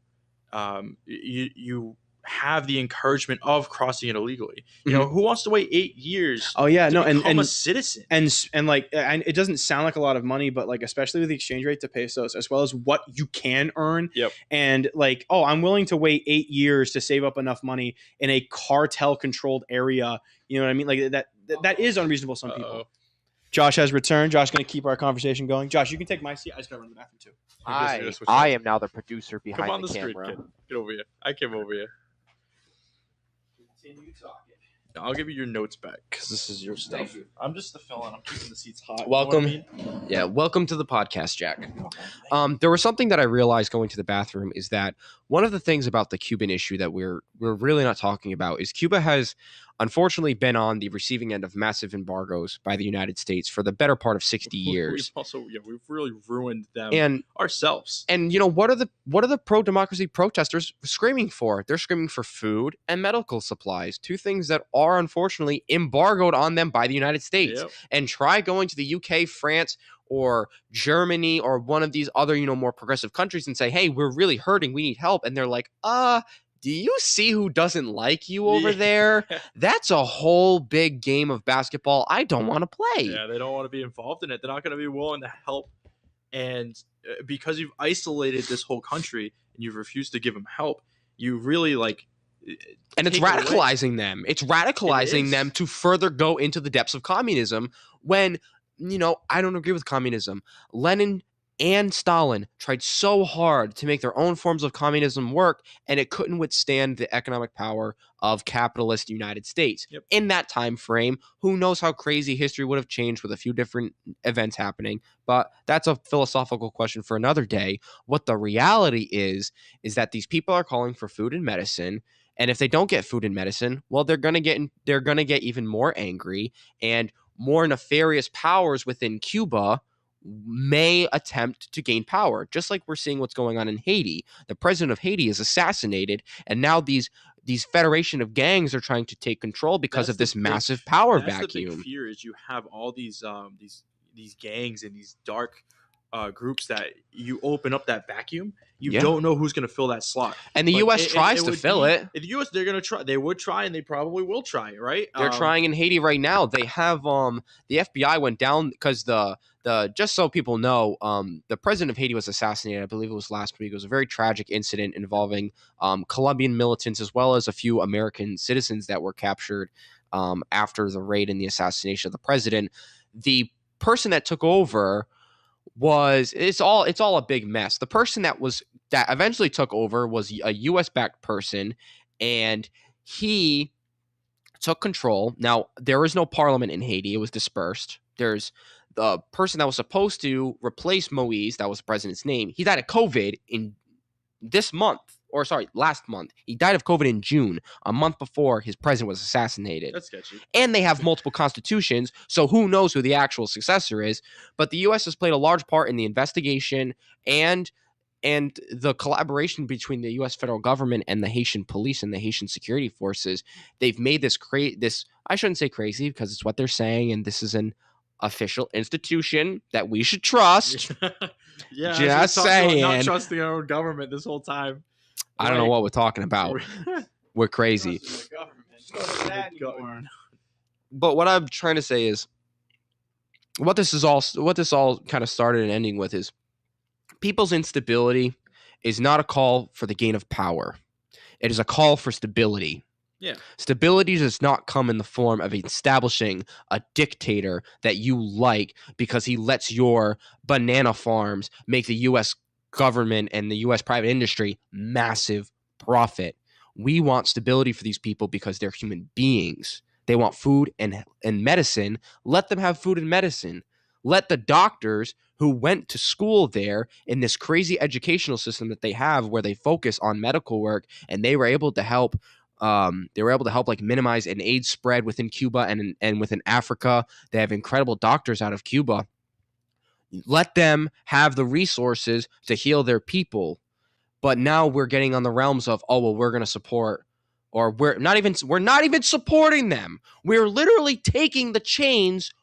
you have the encouragement of crossing it illegally. Who wants to wait 8 years? Oh yeah, to become a citizen? And it doesn't sound like a lot of money, but especially with the exchange rate to pesos, as well as what you can earn. Yep. And I'm willing to wait 8 years to save up enough money in a cartel controlled area. You know what I mean? That is unreasonable to some people. Josh has returned. Josh going to keep our conversation going. Josh, you can take my seat. I just got to run to the bathroom too. I am now the producer behind Come on the camera. screen, kid. Get over here. I came over here. Continue talking. I'll give you your notes back because this is your stuff. You. I'm just the fill-in. I'm keeping the seats hot. Welcome. You know what I mean? Yeah, welcome to the podcast, Jack. There was something that I realized going to the bathroom is that one of the things about the Cuban issue that we're really not talking about is Cuba has unfortunately been on the receiving end of massive embargoes by the United States for the better part of 60 years. We've really ruined them ourselves. And what are the pro-democracy protesters screaming for? They're screaming for food and medical supplies, 2 things that are unfortunately embargoed on them by the United States. Yep. And try going to the UK, France, or Germany, or one of these other, more progressive countries and say, hey, we're really hurting. We need help. And they're like, do you see who doesn't like you over there? That's a whole big game of basketball I don't want to play. Yeah, they don't want to be involved in it. They're not going to be willing to help. And because you've isolated this whole country and you've refused to give them help, you really and it's radicalizing them. It's radicalizing them to further go into the depths of communism when, I don't agree with communism. Lenin and Stalin tried so hard to make their own forms of communism work, and it couldn't withstand the economic power of capitalist United States. Yep. In that time frame, who knows how crazy history would have changed with a few different events happening, but that's a philosophical question for another day. What the reality is that these people are calling for food and medicine, and if they don't get food and medicine, well, they're going to get even more angry, and more nefarious powers within Cuba may attempt to gain power, just like we're seeing what's going on in Haiti. The president of Haiti is assassinated, and now these federation of gangs are trying to take control because of this massive power vacuum. The big fear is you have all these gangs and these dark groups that you open up that vacuum. You don't know who's going to fill that slot. And the U.S. tries to fill it. In the U.S., they're going to try. They would try, and they probably will try, right? They're trying in Haiti right now. They have the FBI went down because the just so people know, the president of Haiti was assassinated. I believe it was last week. It was a very tragic incident involving Colombian militants as well as a few American citizens that were captured after the raid and the assassination of the president. The person that took over it's all a big mess. The person that eventually took over was a U.S. backed person, and he took control. Now, there is no parliament in Haiti. It was dispersed. There's the person that was supposed to replace Moise, that was the president's name. He died of COVID last month. He died of COVID in June, a month before his president was assassinated. That's sketchy. And they have multiple constitutions, so who knows who the actual successor is. But the U.S. has played a large part in the investigation and the collaboration between the U.S. federal government and the Haitian police and the Haitian security forces. They've made this I shouldn't say crazy because it's what they're saying, and this is an official institution that we should trust. Yeah, just saying. Not trusting our own government this whole time. I don't know what we're talking about. We're crazy. But what I'm trying to say is, what this all kind of started and ending with is, people's instability is not a call for the gain of power. It is a call for stability. Yeah. Stability does not come in the form of establishing a dictator that you like because he lets your banana farms make the U.S. government and the U.S. private industry massive profit. We want stability for these people because they're human beings. They want food and medicine. Let them have food and medicine. Let the doctors who went to school there in this crazy educational system that they have, where they focus on medical work, and they were able to help. Like minimize an AIDS spread within Cuba and within Africa. They have incredible doctors out of Cuba. Let them have the resources to heal their people. But now we're getting on the realms of, we're going to support, or we're not even supporting them. We're literally taking the chains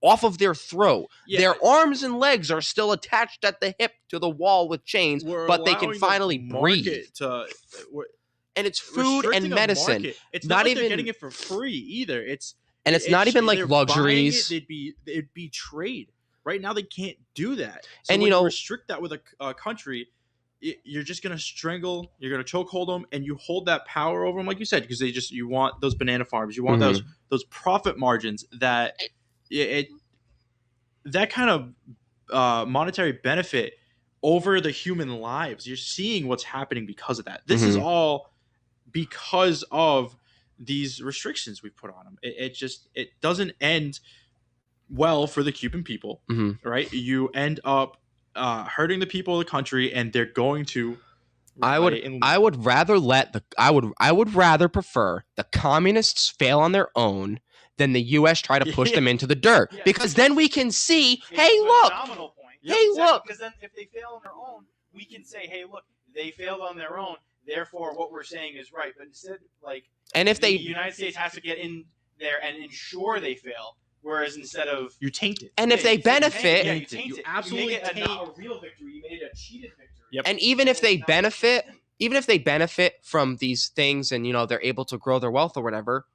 off of their throat. Yeah. Their arms and legs are still attached at the hip to the wall with chains, but they can finally breathe. And it's food and medicine. It's not like they're getting it for free either. It's not even like luxuries. It'd be trade. Right now they can't do that. So and when you restrict that with a country, you're just gonna strangle. You're gonna chokehold them, and you hold that power over them, like you said, because you want those banana farms. You want those profit margins that that kind of monetary benefit over the human lives. You're seeing what's happening because of that. This is all because of these restrictions we put on them. It doesn't end well for the Cuban people, right? You end up hurting the people of the country, and they're going to. I would rather prefer the communists fail on their own than the U.S. try to push them into the dirt, because then we can see, hey, look, because then if they fail on their own, we can say, hey, look, they failed on their own. Therefore, what we're saying is right. But instead, the United States has to get in there and ensure they fail. Whereas instead of you taint it, and if they benefit, you taint it. Absolutely, you make it not a real victory. You made it a cheated victory. Yep. And even if they benefit from these things, and they're able to grow their wealth or whatever,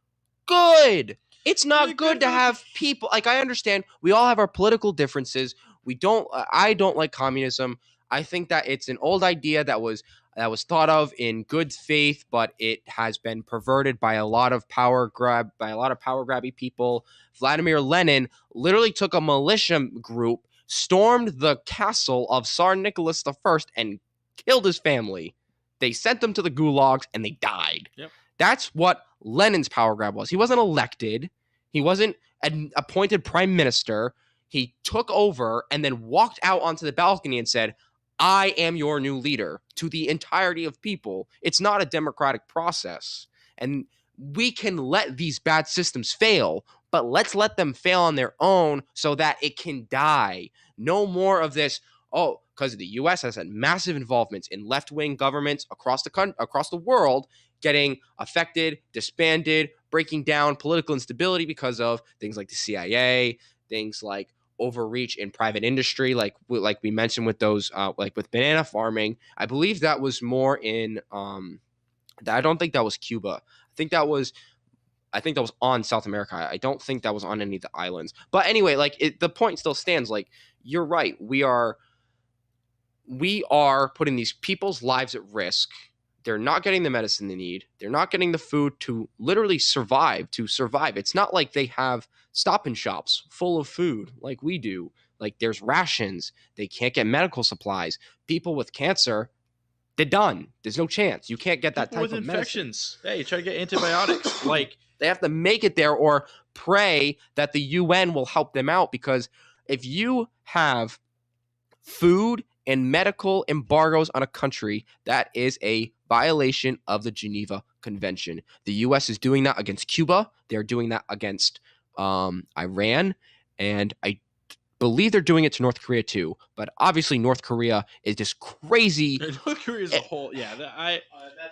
good. It's not good to have people I understand we all have our political differences. I don't like communism. I think that it's an old idea that was thought of in good faith, but it has been perverted by a lot of power grabby people. Vladimir Lenin literally took a militia group, stormed the castle of Tsar Nicholas I, and killed his family. They sent them to the gulags, and they died. Yep. That's what Lenin's power grab was. He wasn't elected. He wasn't appointed prime minister. He took over and then walked out onto the balcony and said, I am your new leader, to the entirety of people. It's not a democratic process. And we can let these bad systems fail, but let's let them fail on their own so that it can die. No more of this, because the U.S. has had massive involvements in left-wing governments across the world getting affected, disbanded, breaking down political instability because of things like the CIA, things like overreach in private industry, like we mentioned with those, with banana farming. I believe that was more in, I don't think that was Cuba. I think that was on South America. I don't think that was on any of the islands. But anyway, the point still stands. you're right. We are putting these people's lives at risk. They're not getting the medicine they need. They're not getting the food to literally survive. It's not like they have Stop and Shops full of food like we do. Like there's rations. They can't get medical supplies. People with cancer, they're done. There's no chance. You can't get that People type with of infections. Hey, try to get antibiotics. Like they have to make it there or pray that the UN will help them out, because if you have food and medical embargoes on a country, that is a violation of the Geneva Convention. The U.S. is doing that against Cuba. They're doing that against Iran, and I believe they're doing it to North Korea too. But obviously, North Korea is just crazy. North Korea is a whole. Yeah,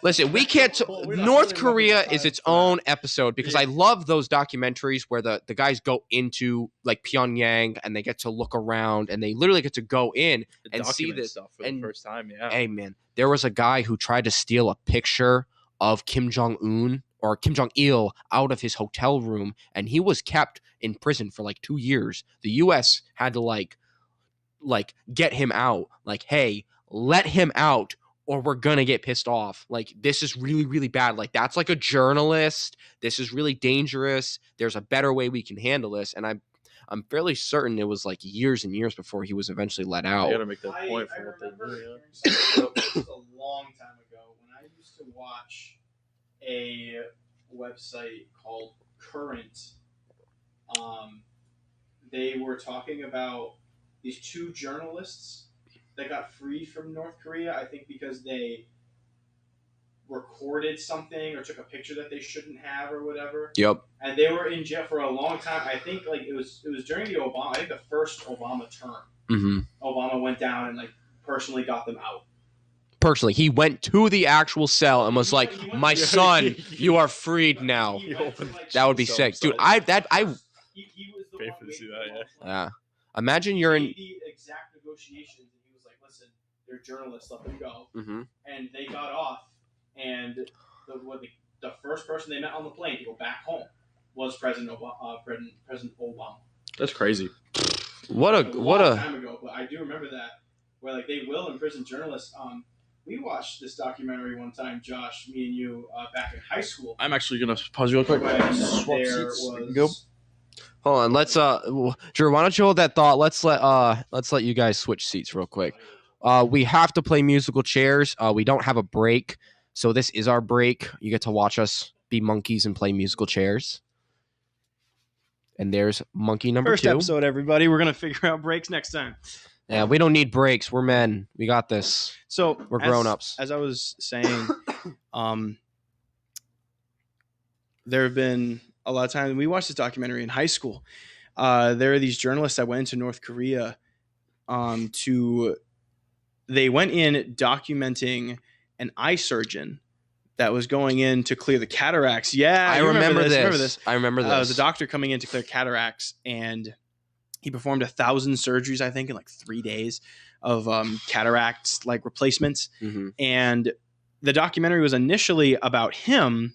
Listen, we can't. North Korea is its own episode, because I love those documentaries where the guys go into like Pyongyang and they get to look around and they literally get to go in and see this stuff for the first time. Yeah. Hey man, there was a guy who tried to steal a picture of Kim Jong-un or Kim Jong-il out of his hotel room, and he was kept in prison for like 2 years. The U.S. had to like get him out. Like, hey, let him out, or we're gonna get pissed off. Like, this is really, really bad. Like, that's like a journalist. This is really dangerous. There's a better way we can handle this. And I'm fairly certain it was like years and years before he was eventually let out. I gotta make that point for what they do. This was a long time ago when I used to watch a website called Current. They were talking about these 2 journalists that got freed from North Korea, I think because they recorded something or took a picture that they shouldn't have or whatever. Yep. And they were in jail for a long time. I think like it was during the Obama, I think the first Obama term. Mm-hmm. Obama went down and like personally got them out. Personally, he went to the actual cell and was like, "My son, you are freed now." That would be sick, dude. He was the Pay for to see that, yeah. Imagine you're in the exact negotiations, and he was like, "Listen, they're journalists, let them go." Mm-hmm. And they got off, and the first person they met on the plane to go back home was President Obama. That's crazy. What a time ago, but I do remember that where like they will imprison journalists. We watched this documentary one time, Josh, me and you, back in high school. I'm actually gonna pause real quick. Swap seats. Go. Hold on, let's Drew, why don't you hold that thought? Let's let you guys switch seats real quick. We have to play musical chairs. We don't have a break, so this is our break. You get to watch us be monkeys and play musical chairs. And there's monkey number 2. First episode, everybody. We're gonna figure out breaks next time. Yeah, we don't need breaks. We're men. We got this. So we're grown-ups. As I was saying, there have been a lot of times we watched this documentary in high school. There are these journalists that went into North Korea they went in documenting an eye surgeon that was going in to clear the cataracts. Yeah, I remember this. I remember this. It was a doctor coming in to clear cataracts, and he performed 1,000 surgeries, I think, in like 3 days of cataracts like replacements. Mm-hmm. And the documentary was initially about him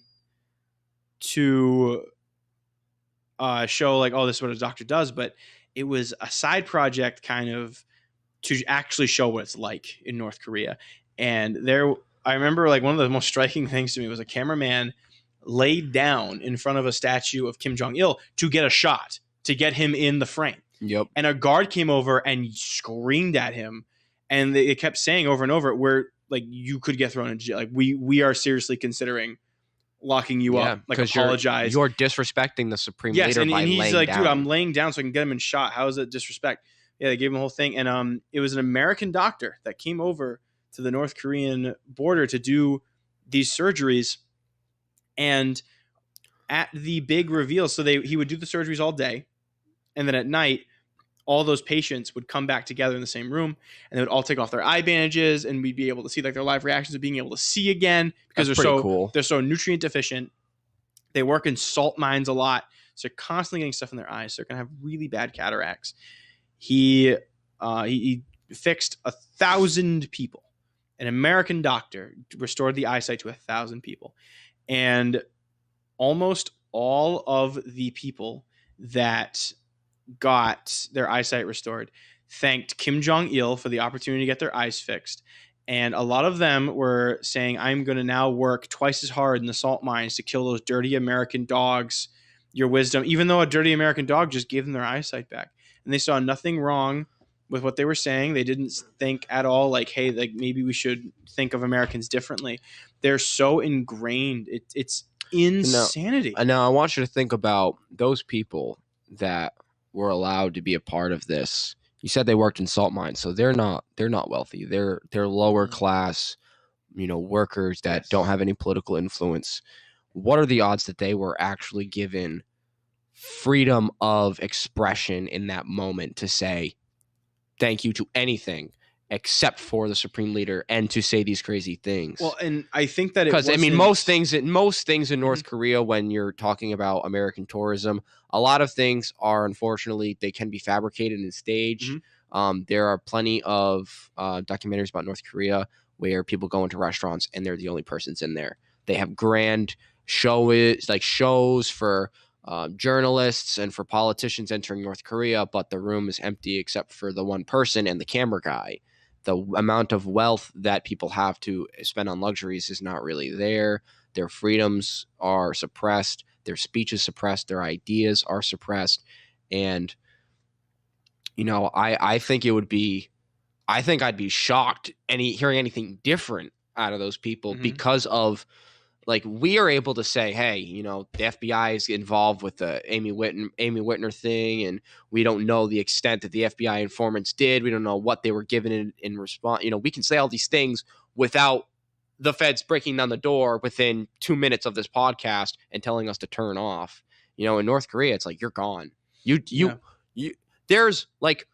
to show like, oh, this is what a doctor does, but it was a side project kind of to actually show what it's like in North Korea. And I remember like one of the most striking things to me was a cameraman laid down in front of a statue of Kim Jong-il to get a shot, to get him in the frame. Yep. And a guard came over and screamed at him, and they kept saying over and over, "We're like, you could get thrown into jail. Like, we are seriously considering locking you up. Like, apologize. You're disrespecting the supreme leader by he's laying like, down. dude, I'm laying down so I can get him in shot. How is it disrespect? Yeah, they gave him the whole thing, and it was an American doctor that came over to the North Korean border to do these surgeries, and at the big reveal, so he would do the surgeries all day, and then at night, all those patients would come back together in the same room, and they would all take off their eye bandages, and we'd be able to see like their live reactions of being able to see again, because they're so nutrient deficient. They work in salt mines a lot, so they're constantly getting stuff in their eyes. So they're gonna have really bad cataracts. He fixed 1,000 people. An American doctor restored the eyesight to 1,000 people, and almost all of the people that got their eyesight restored, thanked Kim Jong-il for the opportunity to get their eyes fixed. And a lot of them were saying, I'm going to now work twice as hard in the salt mines to kill those dirty American dogs, your wisdom, even though a dirty American dog just gave them their eyesight back. And they saw nothing wrong with what they were saying. They didn't think at all like, hey, like maybe we should think of Americans differently. They're so ingrained. It's insanity. Now I want you to think about those people that were allowed to be a part of this. You said they worked in salt mines, so they're not wealthy. They're lower class, workers that don't have any political influence. What are the odds that they were actually given freedom of expression in that moment to say thank you to anything except for the supreme leader and to say these crazy things? Well, and I think that because most things in North Korea, when you're talking about American tourism, a lot of things are, unfortunately, they can be fabricated and staged. There are plenty of documentaries about North Korea where people go into restaurants and they're the only persons in there. They have grand shows for journalists and for politicians entering North Korea, but the room is empty except for the one person and the camera guy. The amount of wealth that people have to spend on luxuries is not really there. Their freedoms are suppressed. Their speech is suppressed. Their ideas are suppressed. And, I think I'd be shocked hearing anything different out of those people because of, like, we are able to say, hey, the FBI is involved with the Amy Whitner thing, and we don't know the extent that the FBI informants did. We don't know what they were given in response. We can say all these things without the feds breaking down the door within 2 minutes of this podcast and telling us to turn off. In North Korea, it's like, you're gone. There's like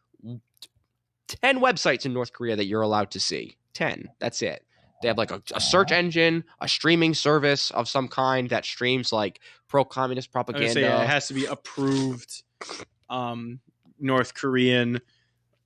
10 websites in North Korea that you're allowed to see. 10. That's it. They have like a search engine, a streaming service of some kind that streams like pro-communist propaganda. It has to be approved North Korean.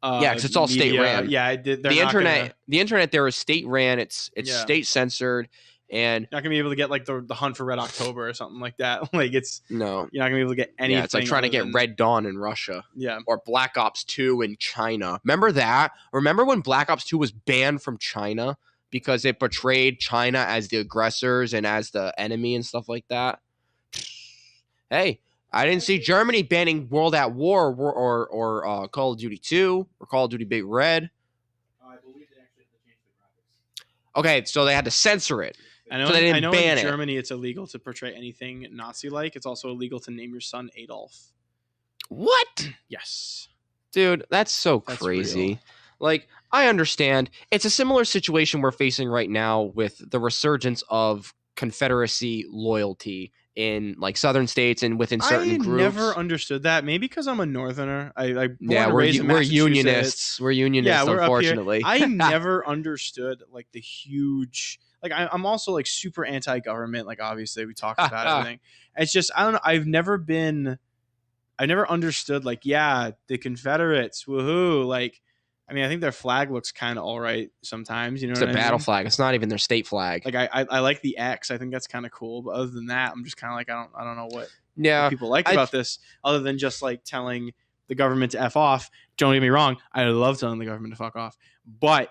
Because it's all media. state ran. Yeah, the internet there is state ran. It's state censored, and you're not gonna be able to get like the Hunt for Red October or something like that. Like you're not gonna be able to get anything. Yeah, it's like trying to get Red Dawn in Russia. Yeah, or Black Ops 2 in China. Remember that? Remember when Black Ops 2 was banned from China because it portrayed China as the aggressors and as the enemy and stuff like that? Hey, I didn't see Germany banning World at War or Call of Duty 2 or Call of Duty Big Red. I believe they actually had to change the graphics. Okay, so they had to censor it. I know in Germany it's illegal to portray anything Nazi-like. It's also illegal to name your son Adolf. What? Yes. Dude, that's so crazy. Real. Like, I understand. It's a similar situation we're facing right now with the resurgence of Confederacy loyalty in like southern states and within certain groups. I never understood that. Maybe because I'm a northerner. We're unionists. We're unionists, unfortunately. I never understood like the huge. Like I'm also like super anti-government. Like obviously we talked about everything. It's just I don't know. I've never understood like the Confederates. Woohoo! Like. I mean, I think their flag looks kind of all right sometimes. It's a battle flag. It's not even their state flag. Like I like the X. I think that's kind of cool. But other than that, I'm just kind of like I don't know what people like about this, other than just like telling the government to F off. Don't get me wrong. I love telling the government to fuck off, but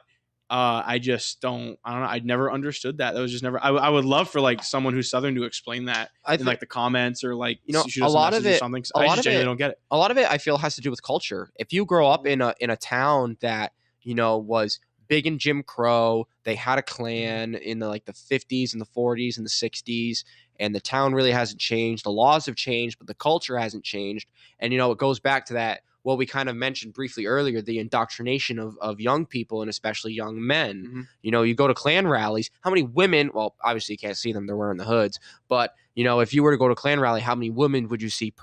I just don't. I don't know. I'd never understood that. That was just never. I would love for like someone who's Southern to explain that in like the comments or like a lot of it. Something. I just genuinely don't get it. A lot of it, I feel, has to do with culture. If you grow up in a town that was big in Jim Crow, they had a Klan in the 50s and the 40s and the 60s, and the town really hasn't changed. The laws have changed, but the culture hasn't changed. And it goes back to that. What we kind of mentioned briefly earlier, the indoctrination of young people and especially young men. Mm-hmm. You go to Klan rallies, how many women, well, obviously you can't see them, they're wearing the hoods, but, if you were to go to a Klan rally, how many women would you see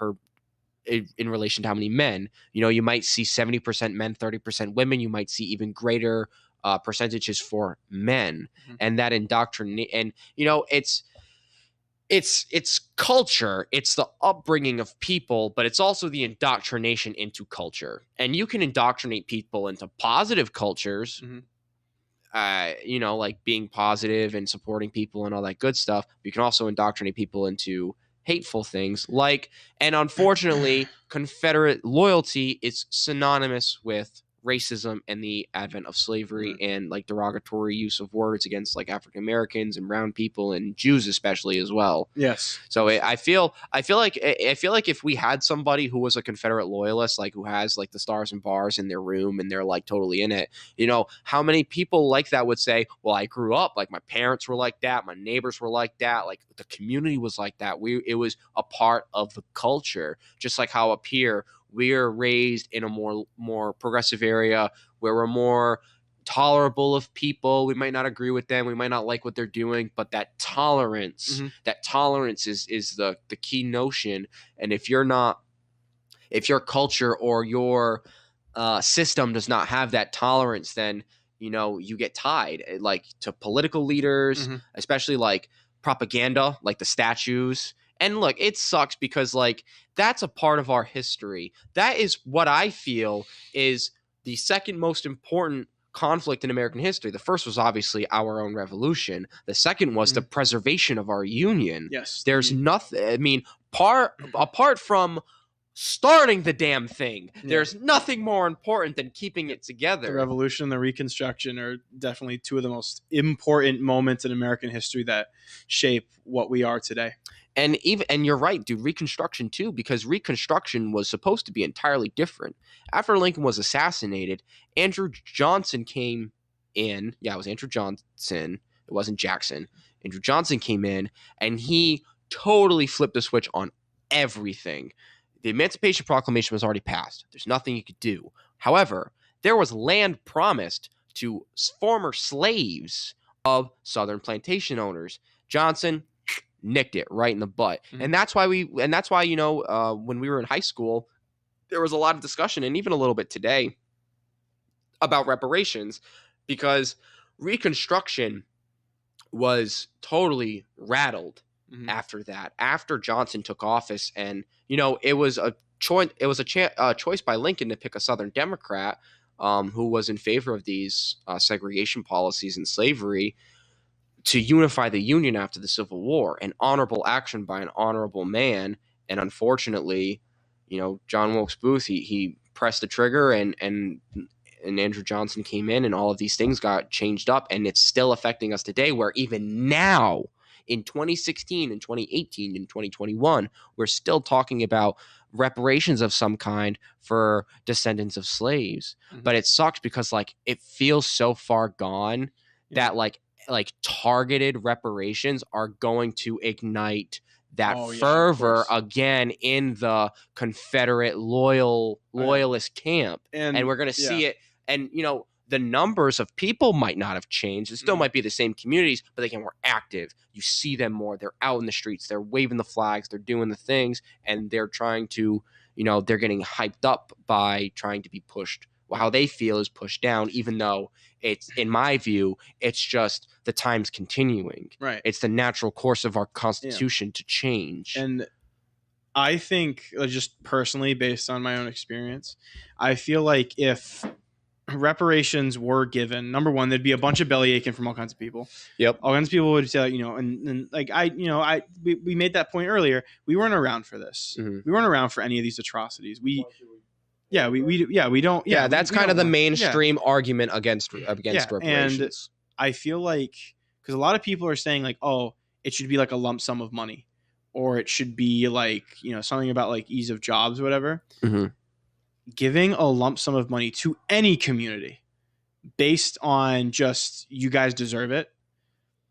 in relation to how many men? You might see 70% men, 30% women. You might see even greater percentages for men. Mm-hmm. And that indoctrinate, and, it's culture, it's the upbringing of people, but it's also the indoctrination into culture. And you can indoctrinate people into positive cultures, like being positive and supporting people and all that good stuff. You can also indoctrinate people into hateful things and unfortunately, Confederate loyalty is synonymous with racism and the advent of slavery and like derogatory use of words against like African Americans and brown people and Jews especially as well. Yes. So I feel like if we had somebody who was a Confederate loyalist, like who has like the stars and bars in their room and they're like totally in it, you know, how many people like that would say, well, I grew up like my parents were like that, my neighbors were like that, like the community was like that. It was a part of the culture, just like how up here we're raised in a more progressive area where we're more tolerable of people. We might not agree with them, we might not like what they're doing, but that tolerance is the key notion. And if your culture or your system does not have that tolerance, then you know you get tied like to political leaders, especially like propaganda, like the statues. And look, it sucks because like that's a part of our history. That is what I feel is the second most important conflict in American history. The first was obviously our own revolution. The second was the preservation of our union. Yes. There's nothing, I mean, apart from starting the damn thing, there's nothing more important than keeping it together. The revolution and the Reconstruction are definitely two of the most important moments in American history that shape what we are today. And you're right, dude, Reconstruction too, because Reconstruction was supposed to be entirely different. After Lincoln was assassinated, Andrew Johnson came in. Yeah, it was Andrew Johnson. It wasn't Jackson. Andrew Johnson came in, and he totally flipped the switch on everything. The Emancipation Proclamation was already passed. There's nothing you could do. However, there was land promised to former slaves of Southern plantation owners. Johnson nicked it right in the butt. And that's why you know, when we were in high school, there was a lot of discussion, and even a little bit today, about reparations, because Reconstruction was totally rattled after that, after Johnson took office. And you know, it was a choice by Lincoln to pick a Southern Democrat who was in favor of these segregation policies and slavery, to unify the Union after the Civil War. An honorable action by an honorable man. And unfortunately, you know, John Wilkes Booth, he pressed the trigger, and Andrew Johnson came in, and all of these things got changed up, and it's still affecting us today, where even now in 2016 and 2018 and 2021, we're still talking about reparations of some kind for descendants of slaves. But it sucks because like it feels so far gone that like targeted reparations are going to ignite that fervor again in the Confederate loyalist camp. And we're going to see it. And, you know, the numbers of people might not have changed. It still might be the same communities, but they get more active. You see them more. They're out in the streets. They're waving the flags. They're doing the things. And they're trying to, you know, they're getting hyped up by trying to be pushed. Well, how they feel is pushed down, even though it's, in my view, it's just the times continuing. Right. It's the natural course of our Constitution to change. And I think, just personally, based on my own experience, I feel like if reparations were given, number one, there'd be a bunch of belly aching from all kinds of people. Yep. All kinds of people would say, you know, and like we made that point earlier. We weren't around for this. We weren't around for any of these atrocities. We don't. Yeah, that's kind of the mainstream argument against reparations. And I feel like, because a lot of people are saying like, oh, it should be like a lump sum of money, or it should be like, you know, something about like ease of jobs or whatever. Giving a lump sum of money to any community based on just, you guys deserve it.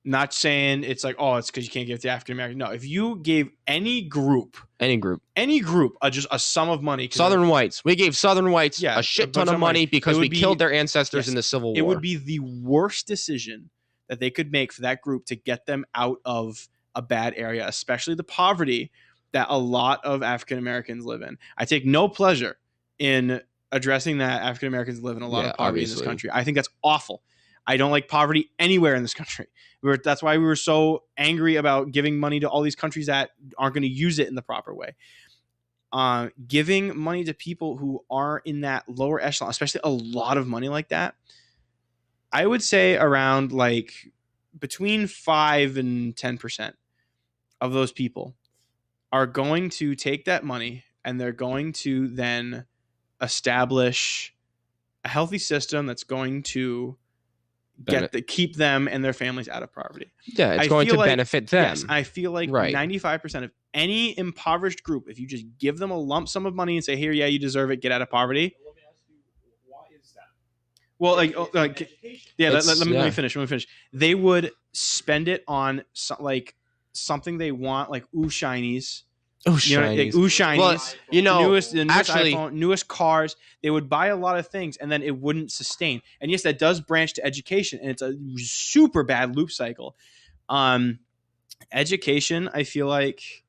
Not saying it's like, oh, it's because you can't give it to African Americans. No, if you gave any group, just a sum of money. Southern whites. We gave Southern whites a shit ton of money because we killed their ancestors in the Civil War. It would be the worst decision that they could make for that group to get them out of a bad area, especially the poverty that a lot of African Americans live in. I take no pleasure in addressing that African Americans live in a lot of poverty in this country. I think that's awful. I don't like poverty anywhere in this country. That's why we were so angry about giving money to all these countries that aren't going to use it in the proper way. Giving money to people who are in that lower echelon, especially a lot of money like that, I would say around like between 5 and 10% of those people are going to take that money and they're going to then establish a healthy system that's going to keep them and their families out of poverty. Yeah, it's going to benefit them. Yes, I feel like 95% of any impoverished group, if you just give them a lump sum of money and say, here, yeah, you deserve it, get out of poverty. Let me ask you, why is that? Well, let me finish. They would spend it on something they want, like shinies. Shinies. Well, newest iPhone, newest cars. They would buy a lot of things, and then it wouldn't sustain. And yes, that does branch to education, and it's a super bad loop cycle. Education, I feel like,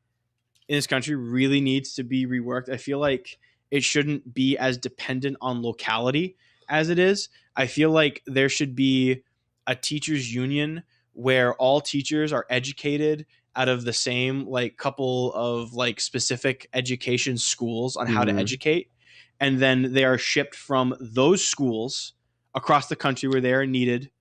in this country really needs to be reworked. I feel like it shouldn't be as dependent on locality as it is. I feel like there should be a teachers union where all teachers are educated out of the same couple of specific education schools on how to educate, and then they are shipped from those schools across the country where they are needed,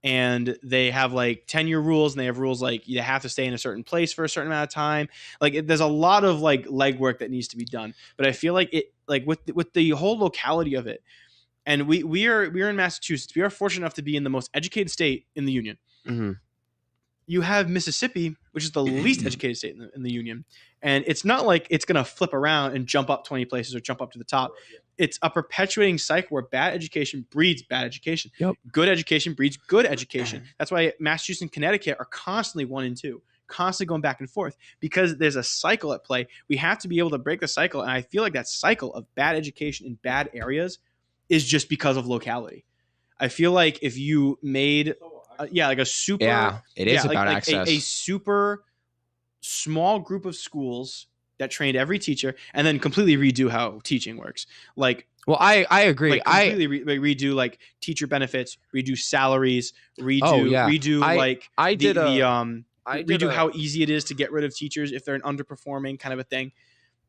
and they have tenure rules, and they have rules you have to stay in a certain place for a certain amount of time. There's a lot of legwork that needs to be done, but I feel like it with the whole locality of it, and we're in Massachusetts. We are fortunate enough to be in the most educated state in the union. Mm-hmm. You have Mississippi, which is the least educated state in the union. And it's not like it's going to flip around and jump up 20 places or jump up to the top. It's a perpetuating cycle where bad education breeds bad education. Yep. Good education breeds good education. That's why Massachusetts and Connecticut are constantly 1 and 2, constantly going back and forth, because there's a cycle at play. We have to be able to break the cycle. And I feel like that cycle of bad education in bad areas is just because of locality. I feel like if you made... a super it is about access. A super small group of schools that trained every teacher and then completely redo how teaching works. I agree. Completely redo teacher benefits, redo salaries, redo how easy it is to get rid of teachers if they're an underperforming kind of a thing.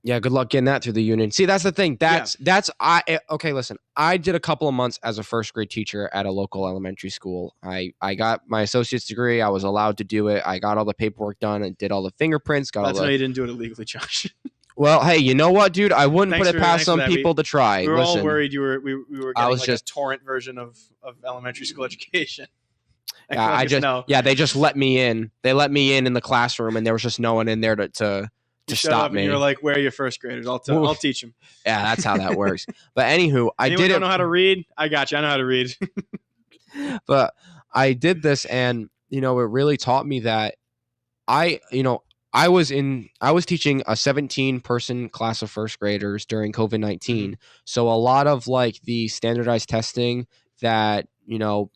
Yeah, good luck getting that through the union. See, that's the thing. Okay, listen. I did a couple of months as a first grade teacher at a local elementary school. I got my associate's degree. I was allowed to do it. I got all the paperwork done and did all the fingerprints. That's why you didn't do it illegally, Josh. Well, hey, you know what, dude? I wouldn't put it past some people to try. We were all worried we were getting a torrent version of elementary school education. They just let me in. They let me in the classroom, and there was just no one in there to stop me. And you're like, where are your first graders? I'll teach them. Yeah, that's how that works. But anywho, Anyone don't know how to read? I got you. I know how to read. But I did this, and it really taught me that I was teaching a 17-person class of first graders during COVID-19. Mm-hmm. So a lot of the standardized testing that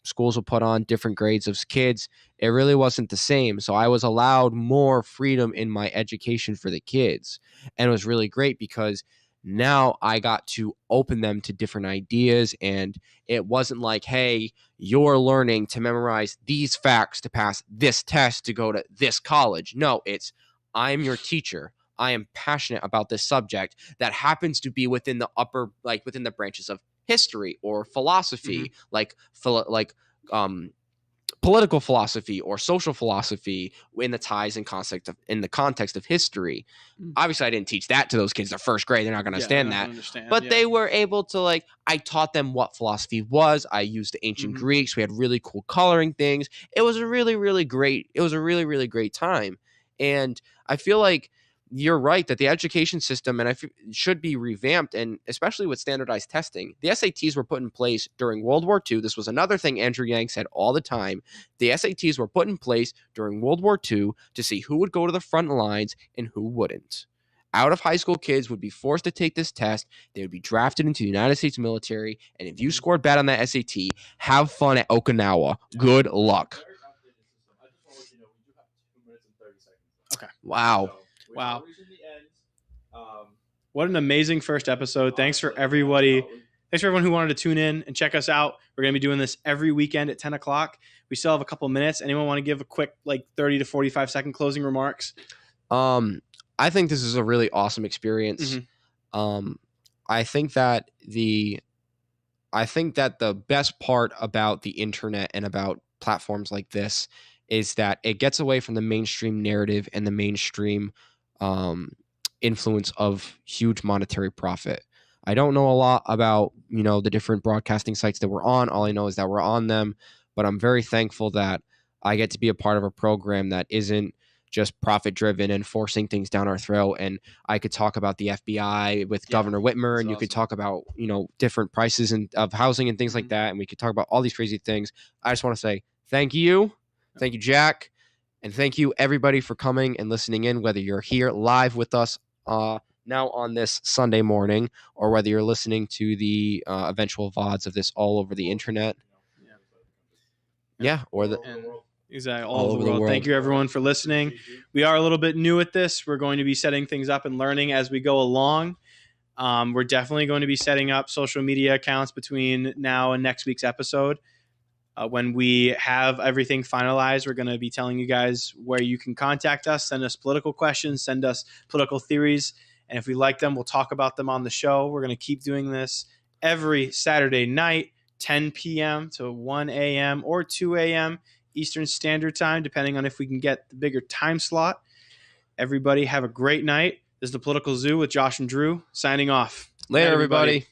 schools will put on different grades of kids, it really wasn't the same. So I was allowed more freedom in my education for the kids. And it was really great because now I got to open them to different ideas. And it wasn't like, hey, you're learning to memorize these facts to pass this test to go to this college. No, it's I'm your teacher. I am passionate about this subject that happens to be within the within the branches of history or philosophy, political philosophy or social philosophy in the ties and in the context of history. Obviously, I didn't teach that to those kids. They're first grade. They're not going to understand that. But they were able to I taught them what philosophy was. I used the ancient Greeks. We had really cool coloring things. It was a really, really great time. And I feel like you're right that the education system should be revamped, and especially with standardized testing. The SATs were put in place during World War II. This was another thing Andrew Yang said all the time. The SATs were put in place during World War II to see who would go to the front lines and who wouldn't. Out of high school kids would be forced to take this test. They would be drafted into the United States military, and if you scored bad on that SAT, have fun at Okinawa. Good luck. Okay. Wow. Wow. What an amazing first episode. Thanks for everybody. Thanks for everyone who wanted to tune in and check us out. We're going to be doing this every weekend at 10 o'clock. We still have a couple minutes. Anyone want to give a quick 30 to 45 second closing remarks? I think this is a really awesome experience. Mm-hmm. I think that the best part about the internet and about platforms like this is that it gets away from the mainstream narrative and the mainstream influence of huge monetary profit. I don't know a lot about, the different broadcasting sites that we're on. All I know is that we're on them, but I'm very thankful that I get to be a part of a program that isn't just profit driven and forcing things down our throat. And I could talk about the FBI with Governor Whitmer, and you could talk about, different prices of housing and things like that. And we could talk about all these crazy things. I just want to say thank you. Thank you, Jack. And thank you, everybody, for coming and listening in, whether you're here live with us now on this Sunday morning, or whether you're listening to the eventual VODs of this all over the internet. Yeah, or exactly all over the world. Thank you, everyone, for listening. We are a little bit new at this. We're going to be setting things up and learning as we go along. We're definitely going to be setting up social media accounts between now and next week's episode. When we have everything finalized, we're going to be telling you guys where you can contact us, send us political questions, send us political theories. And if we like them, we'll talk about them on the show. We're going to keep doing this every Saturday night, 10 p.m. to 1 a.m. or 2 a.m. Eastern Standard Time, depending on if we can get the bigger time slot. Everybody have a great night. This is the Political Zoo with Josh and Drew signing off. Later, everybody.